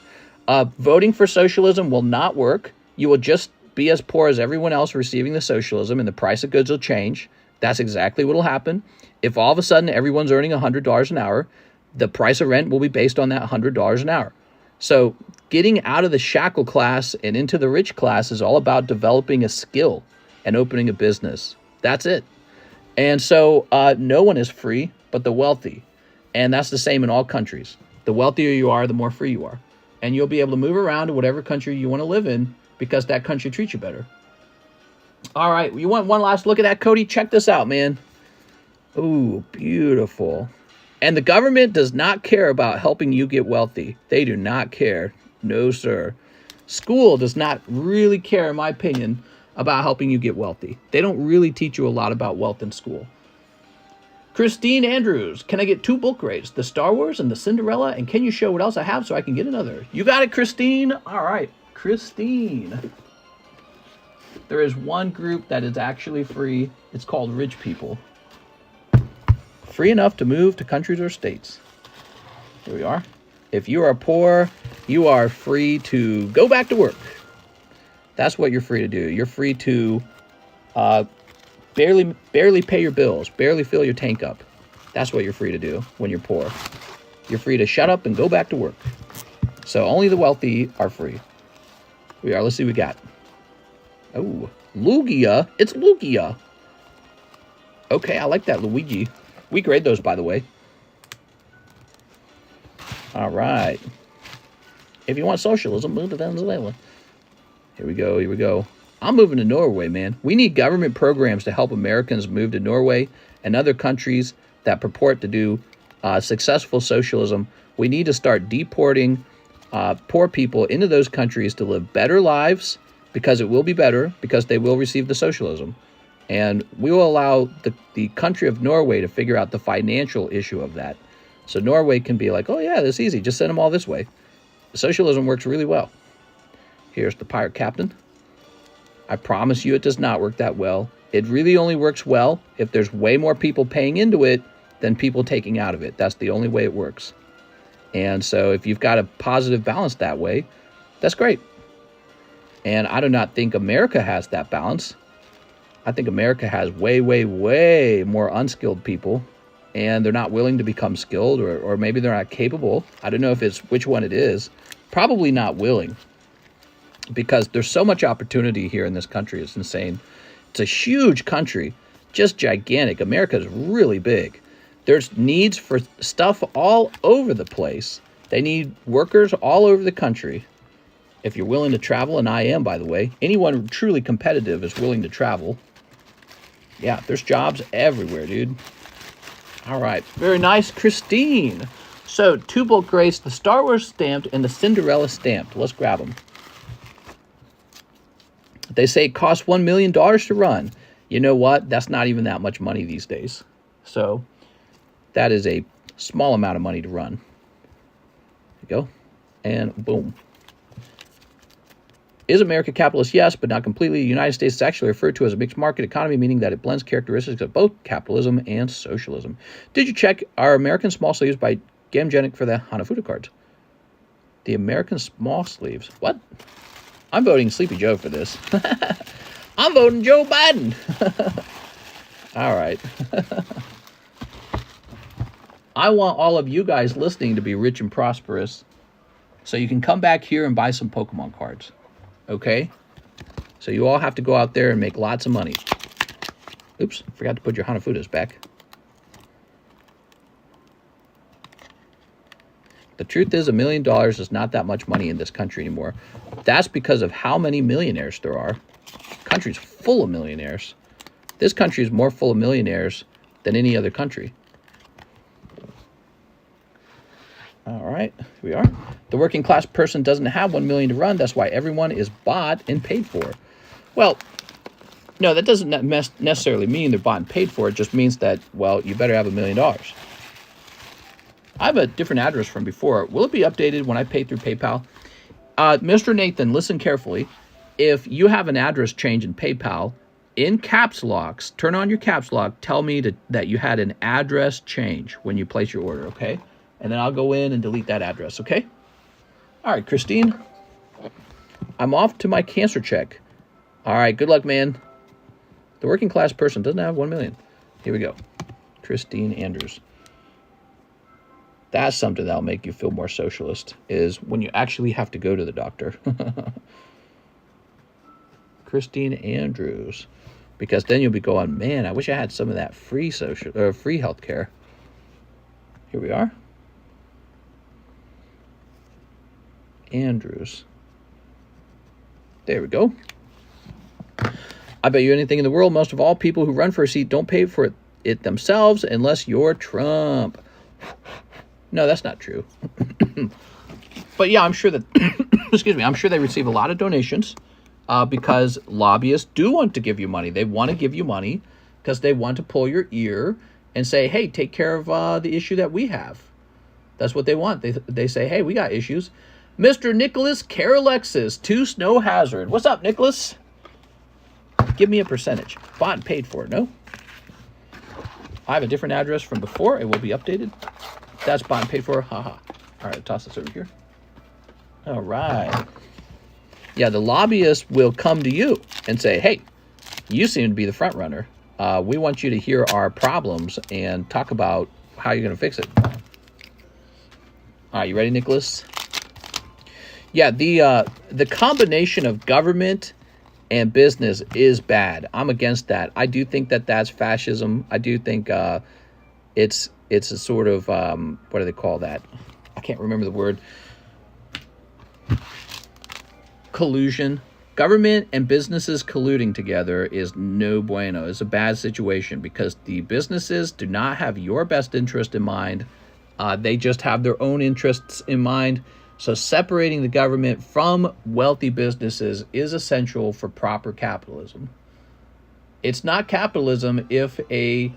Voting for socialism will not work. You will just be as poor as everyone else receiving the socialism, and the price of goods will change. That's exactly what will happen. If all of a sudden everyone's earning $100 an hour, the price of rent will be based on that $100 an hour. So getting out of the shackle class and into the rich class is all about developing a skill and opening a business. That's it. And so no one is free but the wealthy. And that's the same in all countries. The wealthier you are, the more free you are. And you'll be able to move around to whatever country you want to live in because that country treats you better. All right, you want one last look at that, Cody? Check this out, man. Ooh, beautiful. And the government does not care about helping you get wealthy. They do not care. No, sir. School does not really care, in my opinion, about helping you get wealthy. They don't really teach you a lot about wealth in school. Christine Andrews, can I get 2 book grades? The Star Wars and the Cinderella, and can you show what else I have so I can get another? You got it, Christine. All right, Christine. There is one group that is actually free. It's called rich people. Free enough to move to countries or states. Here we are. If you are poor, you are free to go back to work. That's what you're free to do. You're free to barely pay your bills, barely fill your tank up. That's what you're free to do when you're poor. You're free to shut up and go back to work. So only the wealthy are free. Here we are. Let's see what we got. Oh, Lugia. It's Lugia. Okay, I like that, Luigi. We grade those, by the way. All right. If you want socialism, move to Venezuela. Here we go. Here we go. I'm moving to Norway, man. We need government programs to help Americans move to Norway and other countries that purport to do successful socialism. We need to start deporting poor people into those countries to live better lives, because it will be better, because they will receive the socialism. And we will allow the country of Norway to figure out the financial issue of that. So Norway can be like, oh yeah, this is easy. Just send them all this way. Socialism works really well. Here's the pirate captain. I promise you it does not work that well. It really only works well if there's way more people paying into it than people taking out of it. That's the only way it works. And so if you've got a positive balance that way, that's great. And I do not think America has that balance. I think America has way, way, way more unskilled people, and they're not willing to become skilled, or maybe they're not capable. I don't know if it's which one it is. Probably not willing, because there's so much opportunity here in this country. It's insane. It's a huge country, just gigantic. America is really big. There's needs for stuff all over the place. They need workers all over the country. If you're willing to travel, and I am, by the way, anyone truly competitive is willing to travel. Yeah, there's jobs everywhere, dude. All right, very nice, Christine. So 2 book grades, the Star Wars stamped and the Cinderella stamped. Let's grab them. They say it costs $1 million to run. You know what? That's not even that much money these days. So that is a small amount of money to run. There you go. And boom. Is America capitalist? Yes, but not completely. The United States is actually referred to as a mixed market economy, meaning that it blends characteristics of both capitalism and socialism. Did you check our American small sleeves by Gamgenic for the Hanafuda cards? The American small sleeves. What? I'm voting Sleepy Joe for this. I'm voting Joe Biden. All right. I want all of you guys listening to be rich and prosperous so you can come back here and buy some Pokemon cards. Okay? So you all have to go out there and make lots of money. Oops, forgot to put your Hanafudas back. The truth is, $1 million is not that much money in this country anymore. That's because of how many millionaires there are. The country's full of millionaires. This country is more full of millionaires than any other country. All right, here we are. The working class person doesn't have $1 million to run. That's why everyone is bought and paid for. Well, no, that doesn't necessarily mean they're bought and paid for. It just means that, well, you better have $1 million. I have a different address from before. Will it be updated when I pay through PayPal? Mr. Nathan, listen carefully. If you have an address change in PayPal, in caps locks, turn on your caps lock, tell me that you had an address change when you place your order, okay? And then I'll go in and delete that address, okay? All right, Christine. I'm off to my cancer check. All right, good luck, man. The working class person doesn't have 1 million. Here we go. Christine Andrews. That's something that'll make you feel more socialist, is when you actually have to go to the doctor. Christine Andrews. Because then you'll be going, man, I wish I had some of that free health care. Here we are. Andrews. There we go. I bet you anything in the world, most of all people who run for a seat don't pay for it themselves unless you're Trump. No, that's not true. But yeah, I'm sure that, excuse me, I'm sure they receive a lot of donations because lobbyists do want to give you money. They want to give you money because they want to pull your ear and say, hey, take care of the issue that we have. That's what they want. They say, hey, we got issues. Mr. Nicholas Carolexis, 2 Snow Hazard. What's up, Nicholas? Give me a percentage. Bought and paid for, no? I have a different address from before. It will be updated. That's bought and paid for. Haha. All right, I'll toss this over here. All right. Yeah, the lobbyists will come to you and say, hey, you seem to be the front runner. We want you to hear our problems and talk about how you're going to fix it. All right, you ready, Nicholas? Yeah, the combination of government and business is bad. I'm against that. I do think that that's fascism. I do think it's a sort of, what do they call that? I can't remember the word. Collusion. Government and businesses colluding together is no bueno. It's a bad situation because the businesses do not have your best interest in mind. They just have their own interests in mind. So separating the government from wealthy businesses is essential for proper capitalism. It's not capitalism if a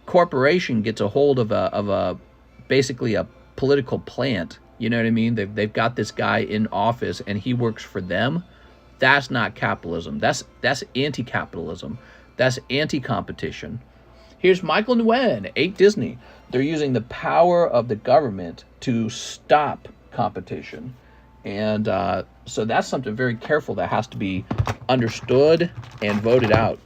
corporation gets a hold of basically a political plant. You know what I mean? They've got this guy in office and he works for them. That's not capitalism. That's anti-capitalism. That's anti-competition. Here's Michael Nguyen, 8 Disney. They're using the power of the government to stop competition. And so that's something very careful that has to be understood and voted out.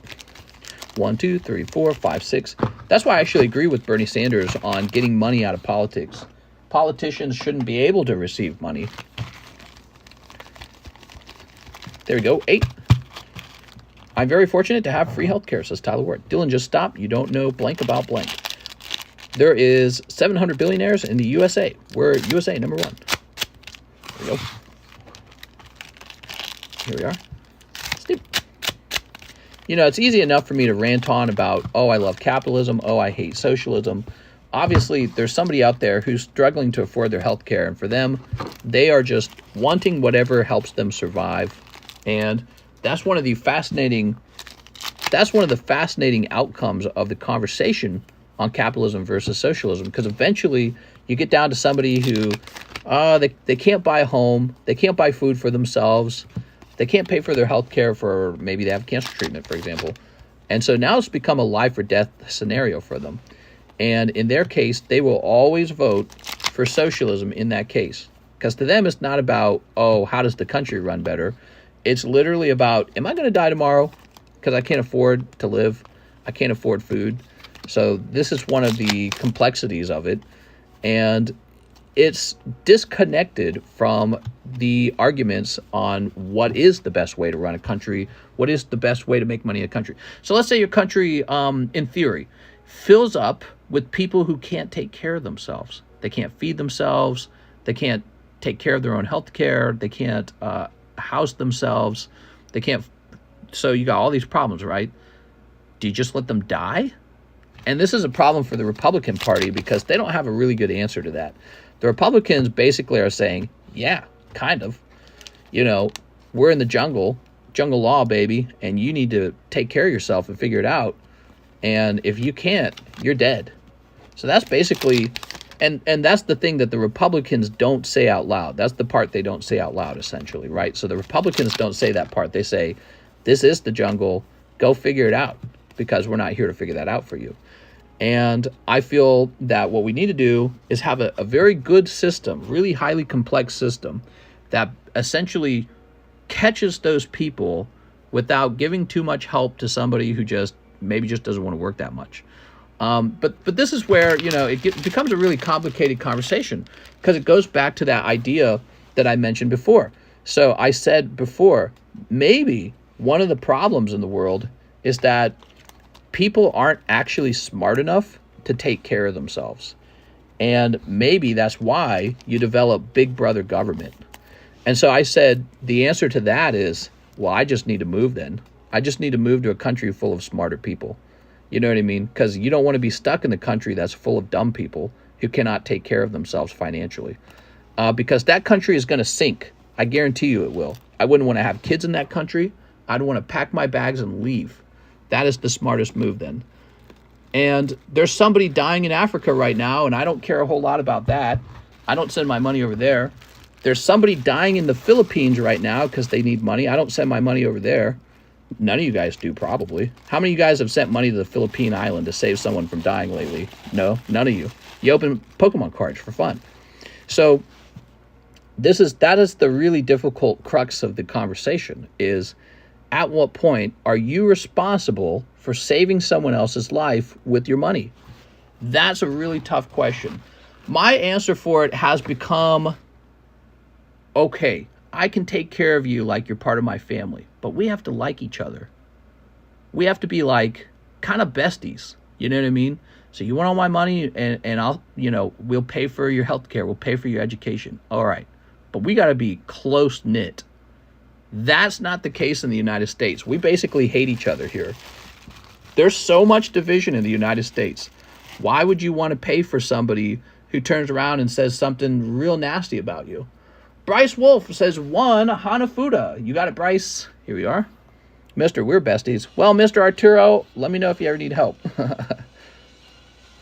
1, 2, 3, 4, 5, 6. That's why I actually agree with Bernie Sanders on getting money out of politics. Politicians shouldn't be able to receive money. There we go, 8. I'm very fortunate to have free healthcare, says Tyler Ward. Dylan, just stop. You don't know blank about blank. There is 700 billionaires in the USA. We're USA number 1. There we go. Here we are. Steve. You know, it's easy enough for me to rant on about, oh, I love capitalism. Oh, I hate socialism. Obviously, there's somebody out there who's struggling to afford their health care. And for them, they are just wanting whatever helps them survive. And that's one of the fascinating outcomes of the conversation on capitalism versus socialism, because eventually you get down to somebody who they can't buy a home, they can't buy food for themselves, they can't pay for their health care for maybe they have cancer treatment, for example. And so now it's become a life or death scenario for them. And in their case, they will always vote for socialism in that case. Because to them, it's not about, oh, how does the country run better? It's literally about, am I going to die tomorrow? Because I can't afford to live. I can't afford food. So this is one of the complexities of it. And it's disconnected from the arguments on what is the best way to run a country, what is the best way to make money in a country. So let's say your country, in theory, fills up with people who can't take care of themselves. They can't feed themselves. They can't take care of their own health care. They can't house themselves. They can't. So you got all these problems, right? Do you just let them die? And this is a problem for the Republican Party because they don't have a really good answer to that. The Republicans basically are saying, yeah, kind of. You know, we're in the jungle law, baby, and you need to take care of yourself and figure it out. And if you can't, you're dead. So that's basically, and that's the thing that the Republicans don't say out loud. That's the part they don't say out loud, essentially, right? So the Republicans don't say that part. They say, this is the jungle. Go figure it out, because we're not here to figure that out for you. And I feel that what we need to do is have a very good system, really highly complex system that essentially catches those people without giving too much help to somebody who maybe just doesn't want to work that much. But this is where, it becomes a really complicated conversation, because it goes back to that idea that I mentioned before. So I said before, maybe one of the problems in the world is that people aren't actually smart enough to take care of themselves. And maybe that's why you develop big brother government. And so I said, the answer to that is, well, I just need to move then. I just need to move to a country full of smarter people. You know what I mean? Because you don't want to be stuck in a country that's full of dumb people who cannot take care of themselves financially. Because that country is going to sink. I guarantee you it will. I wouldn't want to have kids in that country. I'd want to pack my bags and leave. That is the smartest move then. And there's somebody dying in Africa right now, and I don't care a whole lot about that. I don't send my money over there. There's somebody dying in the Philippines right now because they need money. I don't send my money over there. None of you guys do, probably. How many of you guys have sent money to the Philippine island to save someone from dying lately? No, none of you. You open Pokemon cards for fun. So that is the really difficult crux of the conversation, is at what point are you responsible for saving someone else's life with your money? That's a really tough question. My answer for it has become, okay, I can take care of you like you're part of my family, but we have to like each other. We have to be like kind of besties. You know what I mean? So you want all my money, and I'll, we'll pay for your health care. We'll pay for your education. All right. But we got to be close knit. That's not the case in the United States. We basically hate each other here. There's so much division in the United States. Why would you want to pay for somebody who turns around and says something real nasty about you? Bryce Wolf says 1 Hanafuda. You got it, Bryce. Here we are. Mr. We're besties. Well, Mr. Arturo, let me know if you ever need help.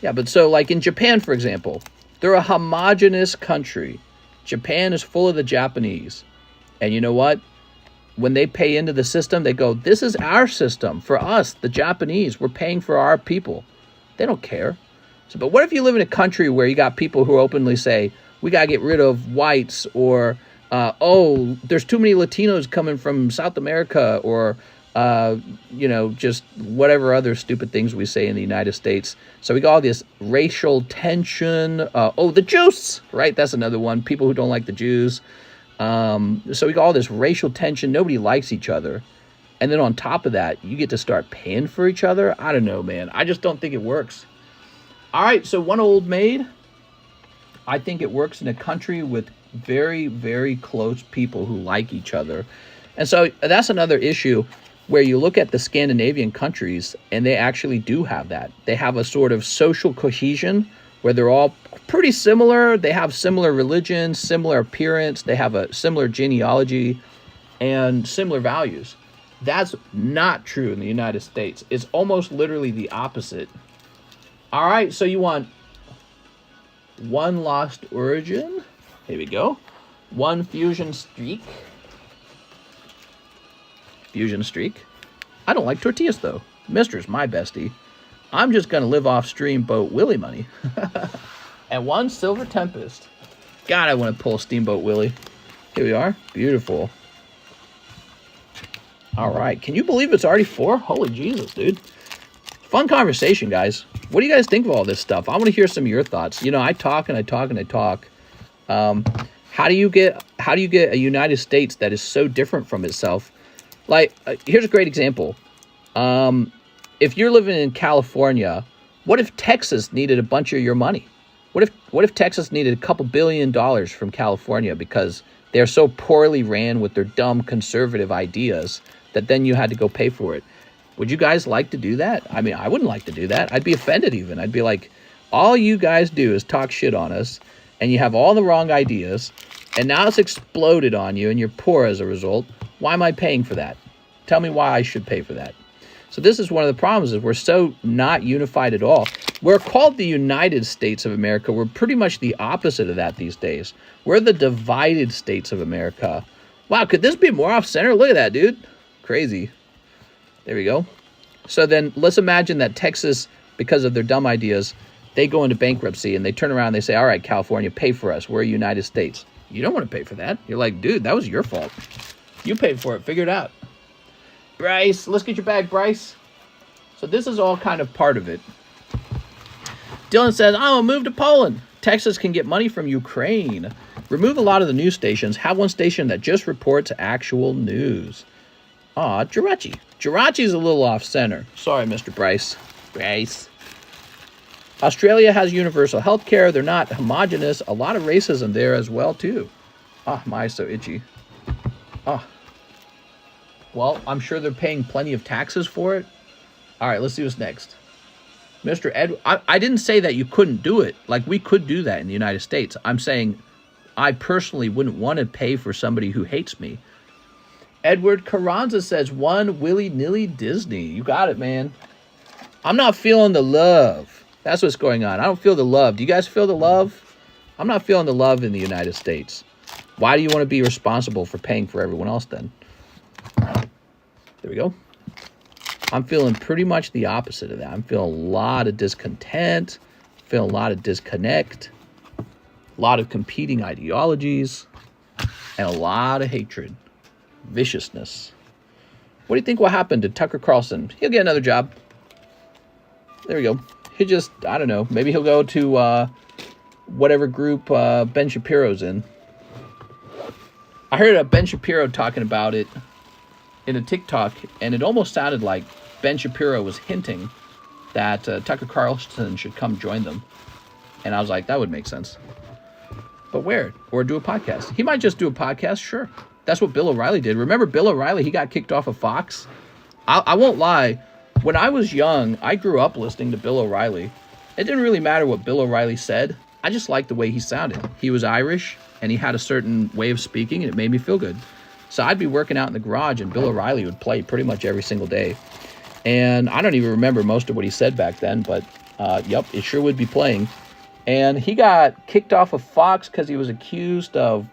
Yeah, but so like in Japan, for example, they're a homogenous country. Japan is full of the Japanese. And you know what? When they pay into the system, they go, this is our system for us, the Japanese. We're paying for our people. They don't care. So, but what if you live in a country where you got people who openly say, we got to get rid of whites, or, there's too many Latinos coming from South America, or, just whatever other stupid things we say in the United States. So we got all this racial tension. The Jews, right? That's another one. People who don't like the Jews. So we got all this racial tension. Nobody likes each other. And then on top of that, you get to start paying for each other. I don't know, man. I just don't think it works. All right, so one old maid. I think it works in a country with very, very close people who like each other. And so that's another issue where you look at the Scandinavian countries, and they actually do have that. They have a sort of social cohesion where they're all pretty similar. They have similar religions, similar appearance. They have a similar genealogy and similar values. That's not true in the United States. It's almost literally the opposite. All right, so you want 1 Lost Origin. Here we go. 1 Fusion Streak. Fusion Streak. I don't like tortillas, though. Mister's my bestie. I'm just going to live off Steamboat Willie money. And 1 Silver Tempest. God, I want to pull Steamboat Willie. Here we are. Beautiful. All right. Can you believe it's already 4? Holy Jesus, dude. Fun conversation, guys. What do you guys think of all this stuff? I want to hear some of your thoughts. I talk and I talk and I talk. How do you get a United States that is so different from itself? Like, here's a great example. If you're living in California, what if Texas needed a bunch of your money? What if Texas needed a couple $2 billion from California because they're so poorly ran with their dumb conservative ideas that then you had to go pay for it? Would you guys like to do that? I mean, I wouldn't like to do that. I'd be offended even. I'd be like, all you guys do is talk shit on us, and you have all the wrong ideas, and now it's exploded on you, and you're poor as a result. Why am I paying for that? Tell me why I should pay for that. So this is one of the problems, is we're so not unified at all. We're called the United States of America. We're pretty much the opposite of that these days. We're the divided states of America. Wow, could this be more off-center? Look at that, dude. Crazy. There we go. So then let's imagine that Texas because of their dumb ideas, they go into bankruptcy and they turn around and they say, all right, California, pay for us. We're United States. You don't want to pay for that. You're like, dude, that was your fault. You paid for it. Figure it out. Bryce, let's get your bag, Bryce. So this is all kind of part of it. Dylan says, oh, move to Poland. Texas can get money from Ukraine. Remove a lot of the news stations. Have one station that just reports actual news. Aw, Jirachi. Jirachi's a little off center. Sorry, Mr. Bryce. Bryce. Australia has universal health care. They're not homogenous. A lot of racism there as well, too. Ah, my, so itchy. Ah. Well, I'm sure they're paying plenty of taxes for it. All right, let's see what's next. Mr. Ed, I didn't say that you couldn't do it. Like, we could do that in the United States. I'm saying I personally wouldn't want to pay for somebody who hates me. Edward Carranza says, one willy-nilly Disney. You got it, man. I'm not feeling the love. That's what's going on. I don't feel the love. Do you guys feel the love? I'm not feeling the love in the United States. Why do you want to be responsible for paying for everyone else then? There we go. I'm feeling pretty much the opposite of that. I'm feeling a lot of discontent, feeling a lot of disconnect, a lot of competing ideologies, and a lot of hatred, viciousness. What do you think will happen to Tucker Carlson? He'll get another job. There we go. He just, I don't know, maybe he'll go to whatever group Ben Shapiro's in. I heard Ben Shapiro talking about it in a TikTok, and it almost sounded like Ben Shapiro was hinting that Tucker Carlson should come join them. And I was like, that would make sense. But where? Or do a podcast. He might just do a podcast, sure. That's what Bill O'Reilly did. Remember Bill O'Reilly? He got kicked off of Fox. I won't lie. When I was young, I grew up listening to Bill O'Reilly. It didn't really matter what Bill O'Reilly said. I just liked the way he sounded. He was Irish, and he had a certain way of speaking, and it made me feel good. So I'd be working out in the garage, and Bill O'Reilly would play pretty much every single day. And I don't even remember most of what he said back then, but yep, it sure would be playing. And he got kicked off of Fox because he was accused of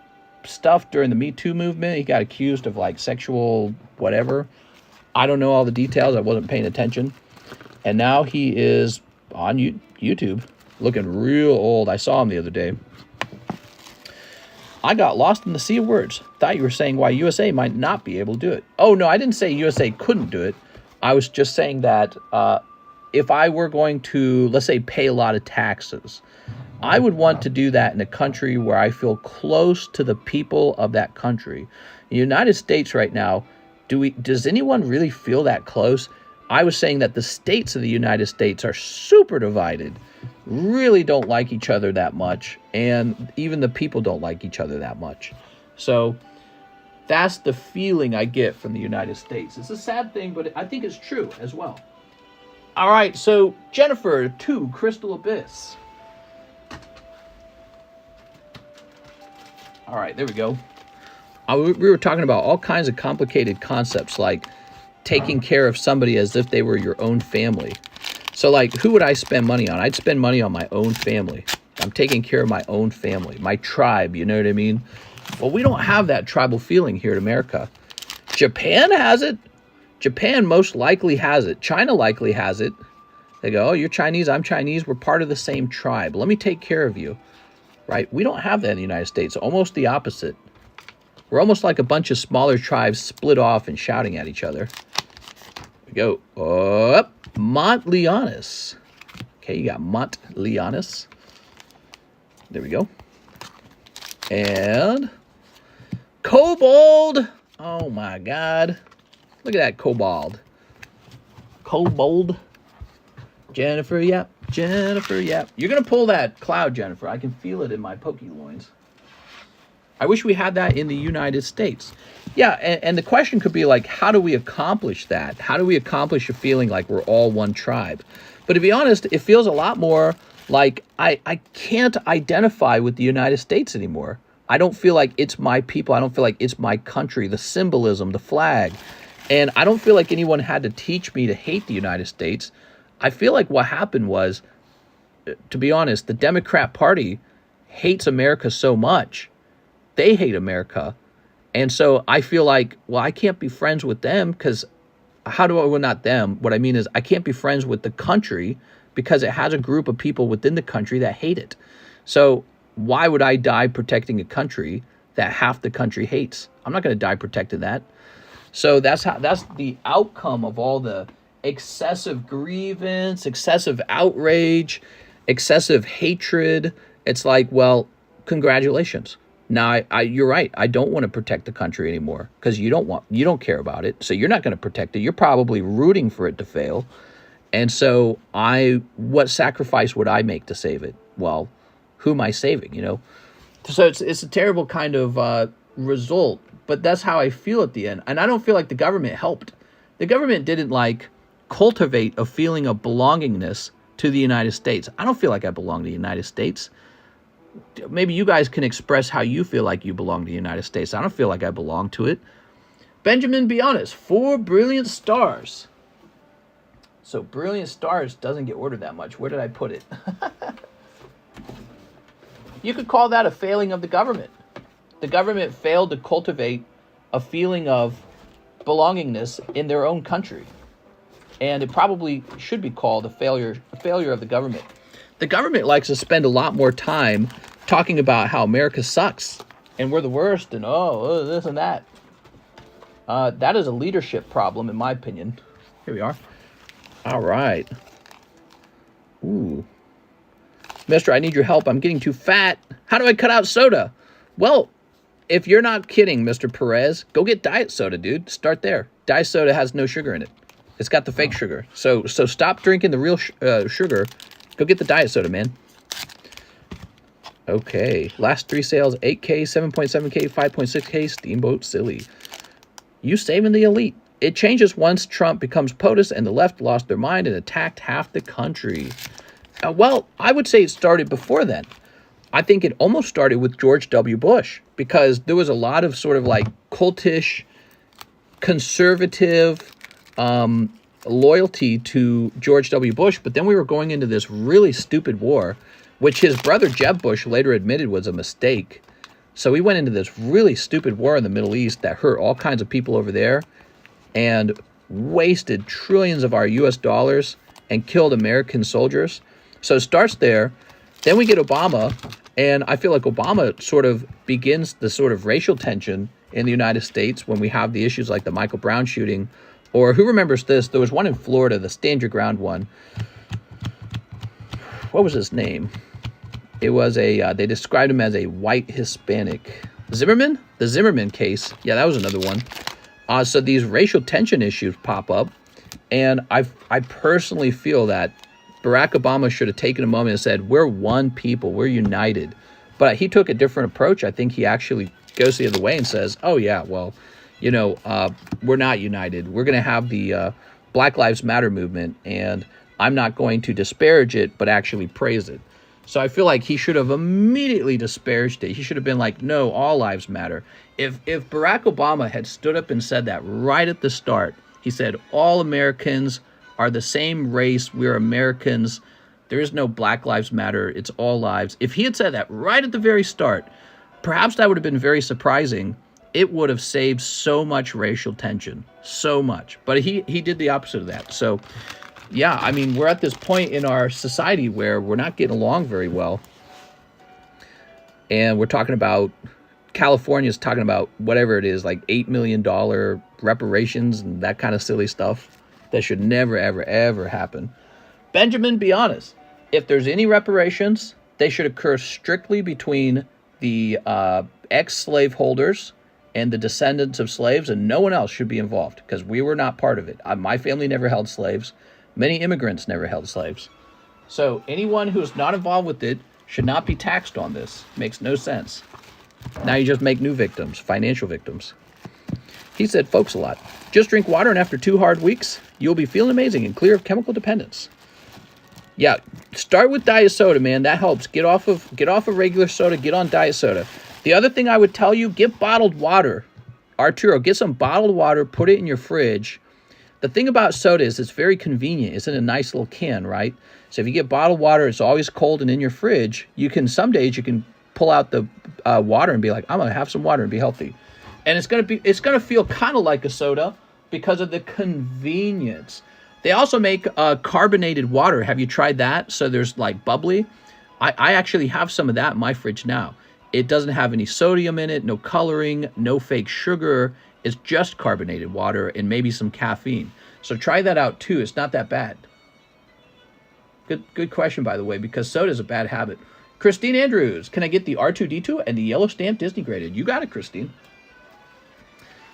stuff during the Me Too movement. He got accused of like sexual whatever. I don't know all the details. I wasn't paying attention. And now he is on YouTube looking real old. I saw him the other day. I got lost in the sea of words. Thought you were saying why USA might not be able to do it. Oh, no, I didn't say USA couldn't do it. I was just saying that if I were going to, let's say, pay a lot of taxes, I would want to do that in a country where I feel close to the people of that country. In the United States right now, does anyone really feel that close? I was saying that the states of the United States are super divided, really don't like each other that much, and even the people don't like each other that much. So that's the feeling I get from the United States. It's a sad thing, but I think it's true as well. All right, so Jennifer to Crystal Abyss. All right, there we go. We were talking about all kinds of complicated concepts, like taking care of somebody as if they were your own family. So, like, who would I spend money on? I'd spend money on my own family. I'm taking care of my own family, my tribe, you know what I mean? Well, we don't have that tribal feeling here in America. Japan has it. Japan most likely has it. China likely has it. They go, oh, you're Chinese, I'm Chinese, we're part of the same tribe. Let me take care of you, right? We don't have that in the United States. Almost the opposite. We're almost like a bunch of smaller tribes split off and shouting at each other. We go up. Mont Leonis. Okay, you got Mont Leonis. There we go. And Kobold. Oh my God. Look at that Kobold. Kobold. Jennifer, yep. Jennifer, yep. You're going to pull that cloud, Jennifer. I can feel it in my pokey loins. I wish we had that in the United States. Yeah, and the question could be like, how do we accomplish that? How do we accomplish a feeling like we're all one tribe? But to be honest, it feels a lot more like I can't identify with the United States anymore. I don't feel like it's my people. I don't feel like it's my country, the symbolism, the flag. And I don't feel like anyone had to teach me to hate the United States. I feel like what happened was, to be honest, the Democrat Party hates America so much. They hate America. And so I feel like, well, I can't be friends with them because how do I, well, not them. What I mean is I can't be friends with the country because it has a group of people within the country that hate it. So why would I die protecting a country that half the country hates? I'm not going to die protecting that. So that's the outcome of all the excessive grievance, excessive outrage, excessive hatred. It's like, well, congratulations. Now, you're right. I don't want to protect the country anymore because you don't care about it. So you're not going to protect it. You're probably rooting for it to fail. And so what sacrifice would I make to save it? Well, who am I saving, you know? So it's a terrible kind of result, but that's how I feel at the end. And I don't feel like the government helped. The government didn't like cultivate a feeling of belongingness to the United States. I don't feel like I belong to the United States. Maybe you guys can express how you feel like you belong to the United States. I don't feel like I belong to it. Benjamin, be honest. 4 brilliant stars. So brilliant stars doesn't get ordered that much. Where did I put it? You could call that a failing of the government. The government failed to cultivate a feeling of belongingness in their own country. And it probably should be called a failure of the government. The government likes to spend a lot more time talking about how America sucks and we're the worst and this and that. That is a leadership problem, in my opinion. Here we are. All right. Ooh. Mister, I need your help. I'm getting too fat. How do I cut out soda? Well, if you're not kidding, Mr. Perez, go get diet soda, dude. Start there. Diet soda has no sugar in it. It's got the fake sugar. So stop drinking the real sugar. Go get the diet soda, man. Okay. Last 3 sales, 8K, 7.7K, 5.6K, Steamboat Silly. You saving the elite. It changes once Trump becomes POTUS and the left lost their mind and attacked half the country. Well, I would say it started before then. I think it almost started with George W. Bush because there was a lot of sort of like cultish, conservative loyalty to George W. Bush. But then we were going into this really stupid war, which his brother Jeb Bush later admitted was a mistake. So we went into this really stupid war in the Middle East that hurt all kinds of people over there and wasted trillions of our U.S. dollars and killed American soldiers. So it starts there. Then we get Obama, and I feel like Obama sort of begins the sort of racial tension in the United States when we have the issues like the Michael Brown shooting, or who remembers this? There was one in Florida, the Stand Your Ground one. What was his name? It was they described him as a white Hispanic. Zimmerman? The Zimmerman case. Yeah, that was another one. So these racial tension issues pop up, and I personally feel that Barack Obama should have taken a moment and said, we're one people, we're united. But he took a different approach. I think he actually goes the other way and says, oh, yeah, well, we're not united. We're going to have the Black Lives Matter movement, and I'm not going to disparage it, but actually praise it. So I feel like he should have immediately disparaged it. He should have been like, no, all lives matter. If Barack Obama had stood up and said that right at the start, he said, all Americans are the same race. We're Americans. There is no Black Lives Matter. It's all lives. If he had said that right at the very start, perhaps that would have been very surprising. It would have saved so much racial tension, so much. But he did the opposite of that. So, yeah, I mean, we're at this point in our society where we're not getting along very well. And we're talking about, California's talking about whatever it is, like $8 million reparations and that kind of silly stuff. That should never, ever, ever happen. Benjamin, be honest. If there's any reparations, they should occur strictly between the ex-slave holders and the descendants of slaves, and no one else should be involved because we were not part of it. My family never held slaves. Many immigrants never held slaves. So anyone who is not involved with it should not be taxed on this. Makes no sense. Now you just make new victims, financial victims. He said, folks, a lot. Just drink water, and after 2 hard weeks, you'll be feeling amazing and clear of chemical dependence. Yeah, start with diet soda, man. That helps. Get off of regular soda. Get on diet soda. The other thing I would tell you, get bottled water. Arturo, get some bottled water. Put it in your fridge. The thing about soda is it's very convenient. It's in a nice little can, right? So if you get bottled water, it's always cold and in your fridge. Some days you can pull out the water and be like, I'm gonna have some water and be healthy. And it's gonna feel kind of like a soda because of the convenience. They also make carbonated water. Have you tried that? So there's like bubbly. I actually have some of that in my fridge now. It doesn't have any sodium in it, no coloring, no fake sugar. It's just carbonated water and maybe some caffeine. So try that out too. It's not that bad. Good question, by the way, because soda is a bad habit. Christine Andrews, can I get the R2-D2 and the yellow stamp Disney graded? You got it, Christine.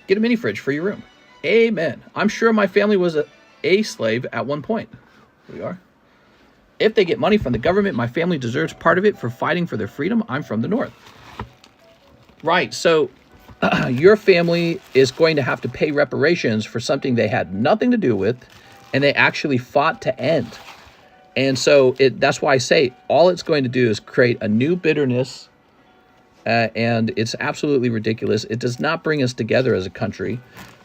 Get a mini fridge for your room. Amen. I'm sure my family was a slave at one point. Here we are. If they get money from the government, my family deserves part of it for fighting for their freedom. I'm from the North. Right, so your family is going to have to pay reparations for something they had nothing to do with, and they actually fought to end. And so that's why I say all it's going to do is create a new bitterness, and it's absolutely ridiculous. It does not bring us together as a country.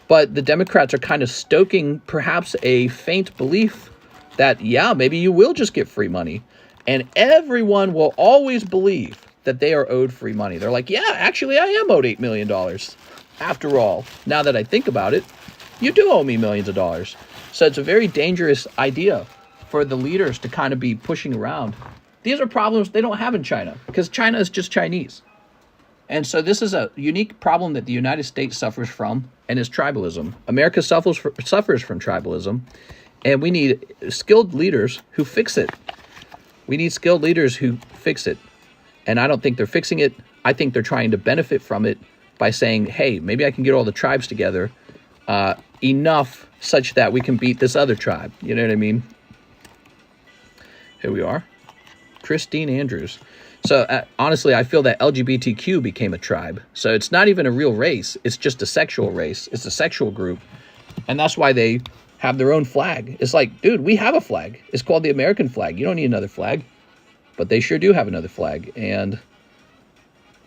But the Democrats are kind of stoking perhaps a faint belief that, yeah, maybe you will just get free money. And everyone will always believe that they are owed free money. They're like, yeah, actually, I am owed $8 million. After all, now that I think about it, you do owe me millions of dollars. So it's a very dangerous idea for the leaders to kind of be pushing around. These are problems they don't have in China because China is just Chinese. And so this is a unique problem that the United States suffers from, and is tribalism. America suffers from tribalism, and we need skilled leaders who fix it. We need skilled leaders who fix it. And I don't think they're fixing it. I think they're trying to benefit from it by saying, hey, maybe I can get all the tribes together enough such that we can beat this other tribe. You know what I mean? Here we are. Christine Andrews. So honestly, I feel that LGBTQ became a tribe. So it's not even a real race. It's just a sexual race. It's a sexual group. And that's why they have their own flag. It's like, dude, we have a flag. It's called the American flag. You don't need another flag. But they sure do have another flag. And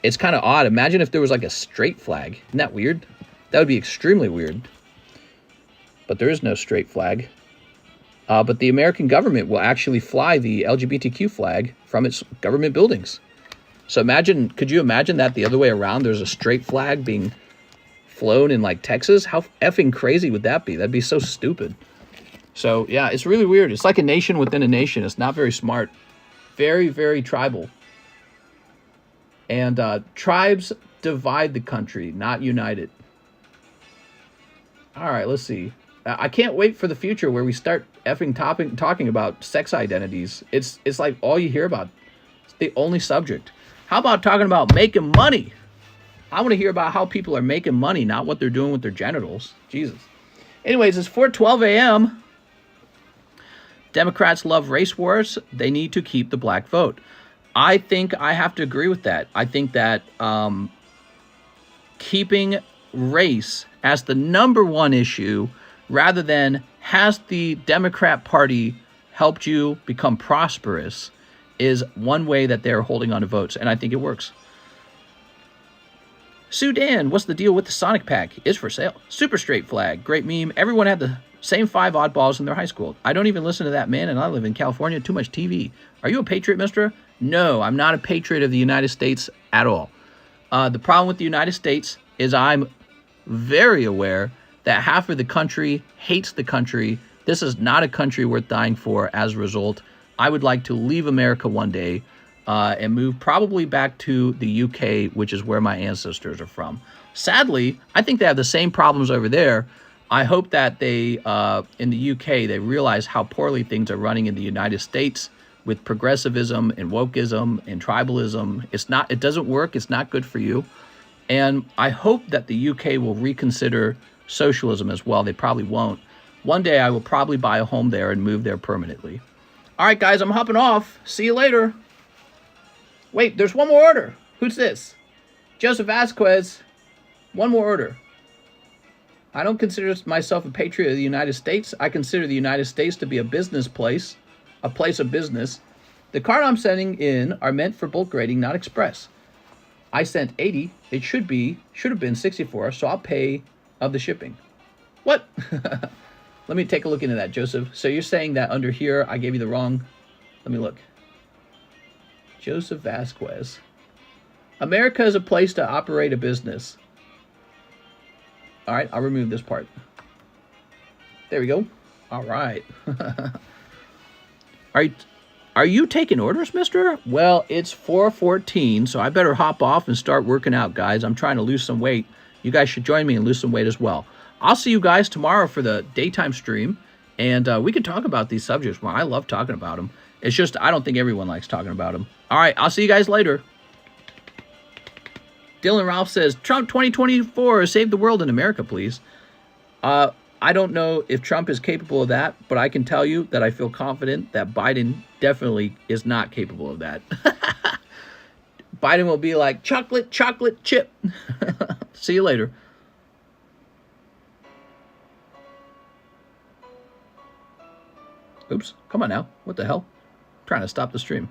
it's kind of odd. Imagine if there was like a straight flag. Isn't that weird? That would be extremely weird. But there is no straight flag. But the American government will actually fly the LGBTQ flag from its government buildings. So imagine, could you imagine that the other way around? There's a straight flag being flown in like Texas. How effing crazy would that be? That'd be so stupid. So yeah, it's really weird. It's like a nation within a nation. It's not very smart. Very, very tribal. And tribes divide the country, not unite it. All right, let's see. I can't wait for the future where we start effing talking about sex identities. It's like all you hear about. It's the only subject. How about talking about making money? I want to hear about how people are making money, not what they're doing with their genitals. Jesus. Anyways, it's 4:12 a.m. Democrats love race wars. They need to keep the black vote. I think I have to agree with that. I think that keeping race as the #1 issue, rather than has the Democrat Party helped you become prosperous, is one way that they're holding on to votes, and I think it works. Sudan, what's the deal with the Sonic pack? Is for sale. Super straight flag. Great meme. Everyone had the same 5 oddballs in their high school. I don't even listen to that man, and I live in California. Too much TV. Are you a patriot, mister? No, I'm not a patriot of the United States at all. The problem with the United States is I'm very aware that half of the country hates the country. This is not a country worth dying for. As a result, I would like to leave America one day and move probably back to the UK, which is where my ancestors are from. Sadly, I think they have the same problems over there. I hope that they, in the UK, they realize how poorly things are running in the United States with progressivism and wokeism and tribalism. It doesn't work. It's not good for you. And I hope that the UK will reconsider socialism as well. They probably won't. One day I will probably buy a home there and move there permanently. All right, guys, I'm hopping off. See you later. Wait, there's one more order. Who's this? Joseph Vasquez. One more order. I don't consider myself a patriot of the United States. I consider the United States to be a business place, a place of business. The card I'm sending in are meant for bulk grading, not express. I sent 80. It should have been 64, so I'll pay of the shipping. What? Let me take a look into that, Joseph. So you're saying that under here I gave you the wrong... Let me look. Joseph Vasquez. America is a place to operate a business. All right, I'll remove this part. There we go. All right. Are you taking orders, mister? Well, it's 4:14, so I better hop off and start working out, guys. I'm trying to lose some weight. You guys should join me and lose some weight as well. I'll see you guys tomorrow for the daytime stream, and we can talk about these subjects. Well, I love talking about them. It's just I don't think everyone likes talking about them. All right, I'll see you guys later. Dylan Ralph says, Trump 2024, save the world in America, please. I don't know if Trump is capable of that, but I can tell you that I feel confident that Biden definitely is not capable of that. Biden will be like, chocolate, chocolate chip. See you later. Oops, come on now. What the hell? I'm trying to stop the stream.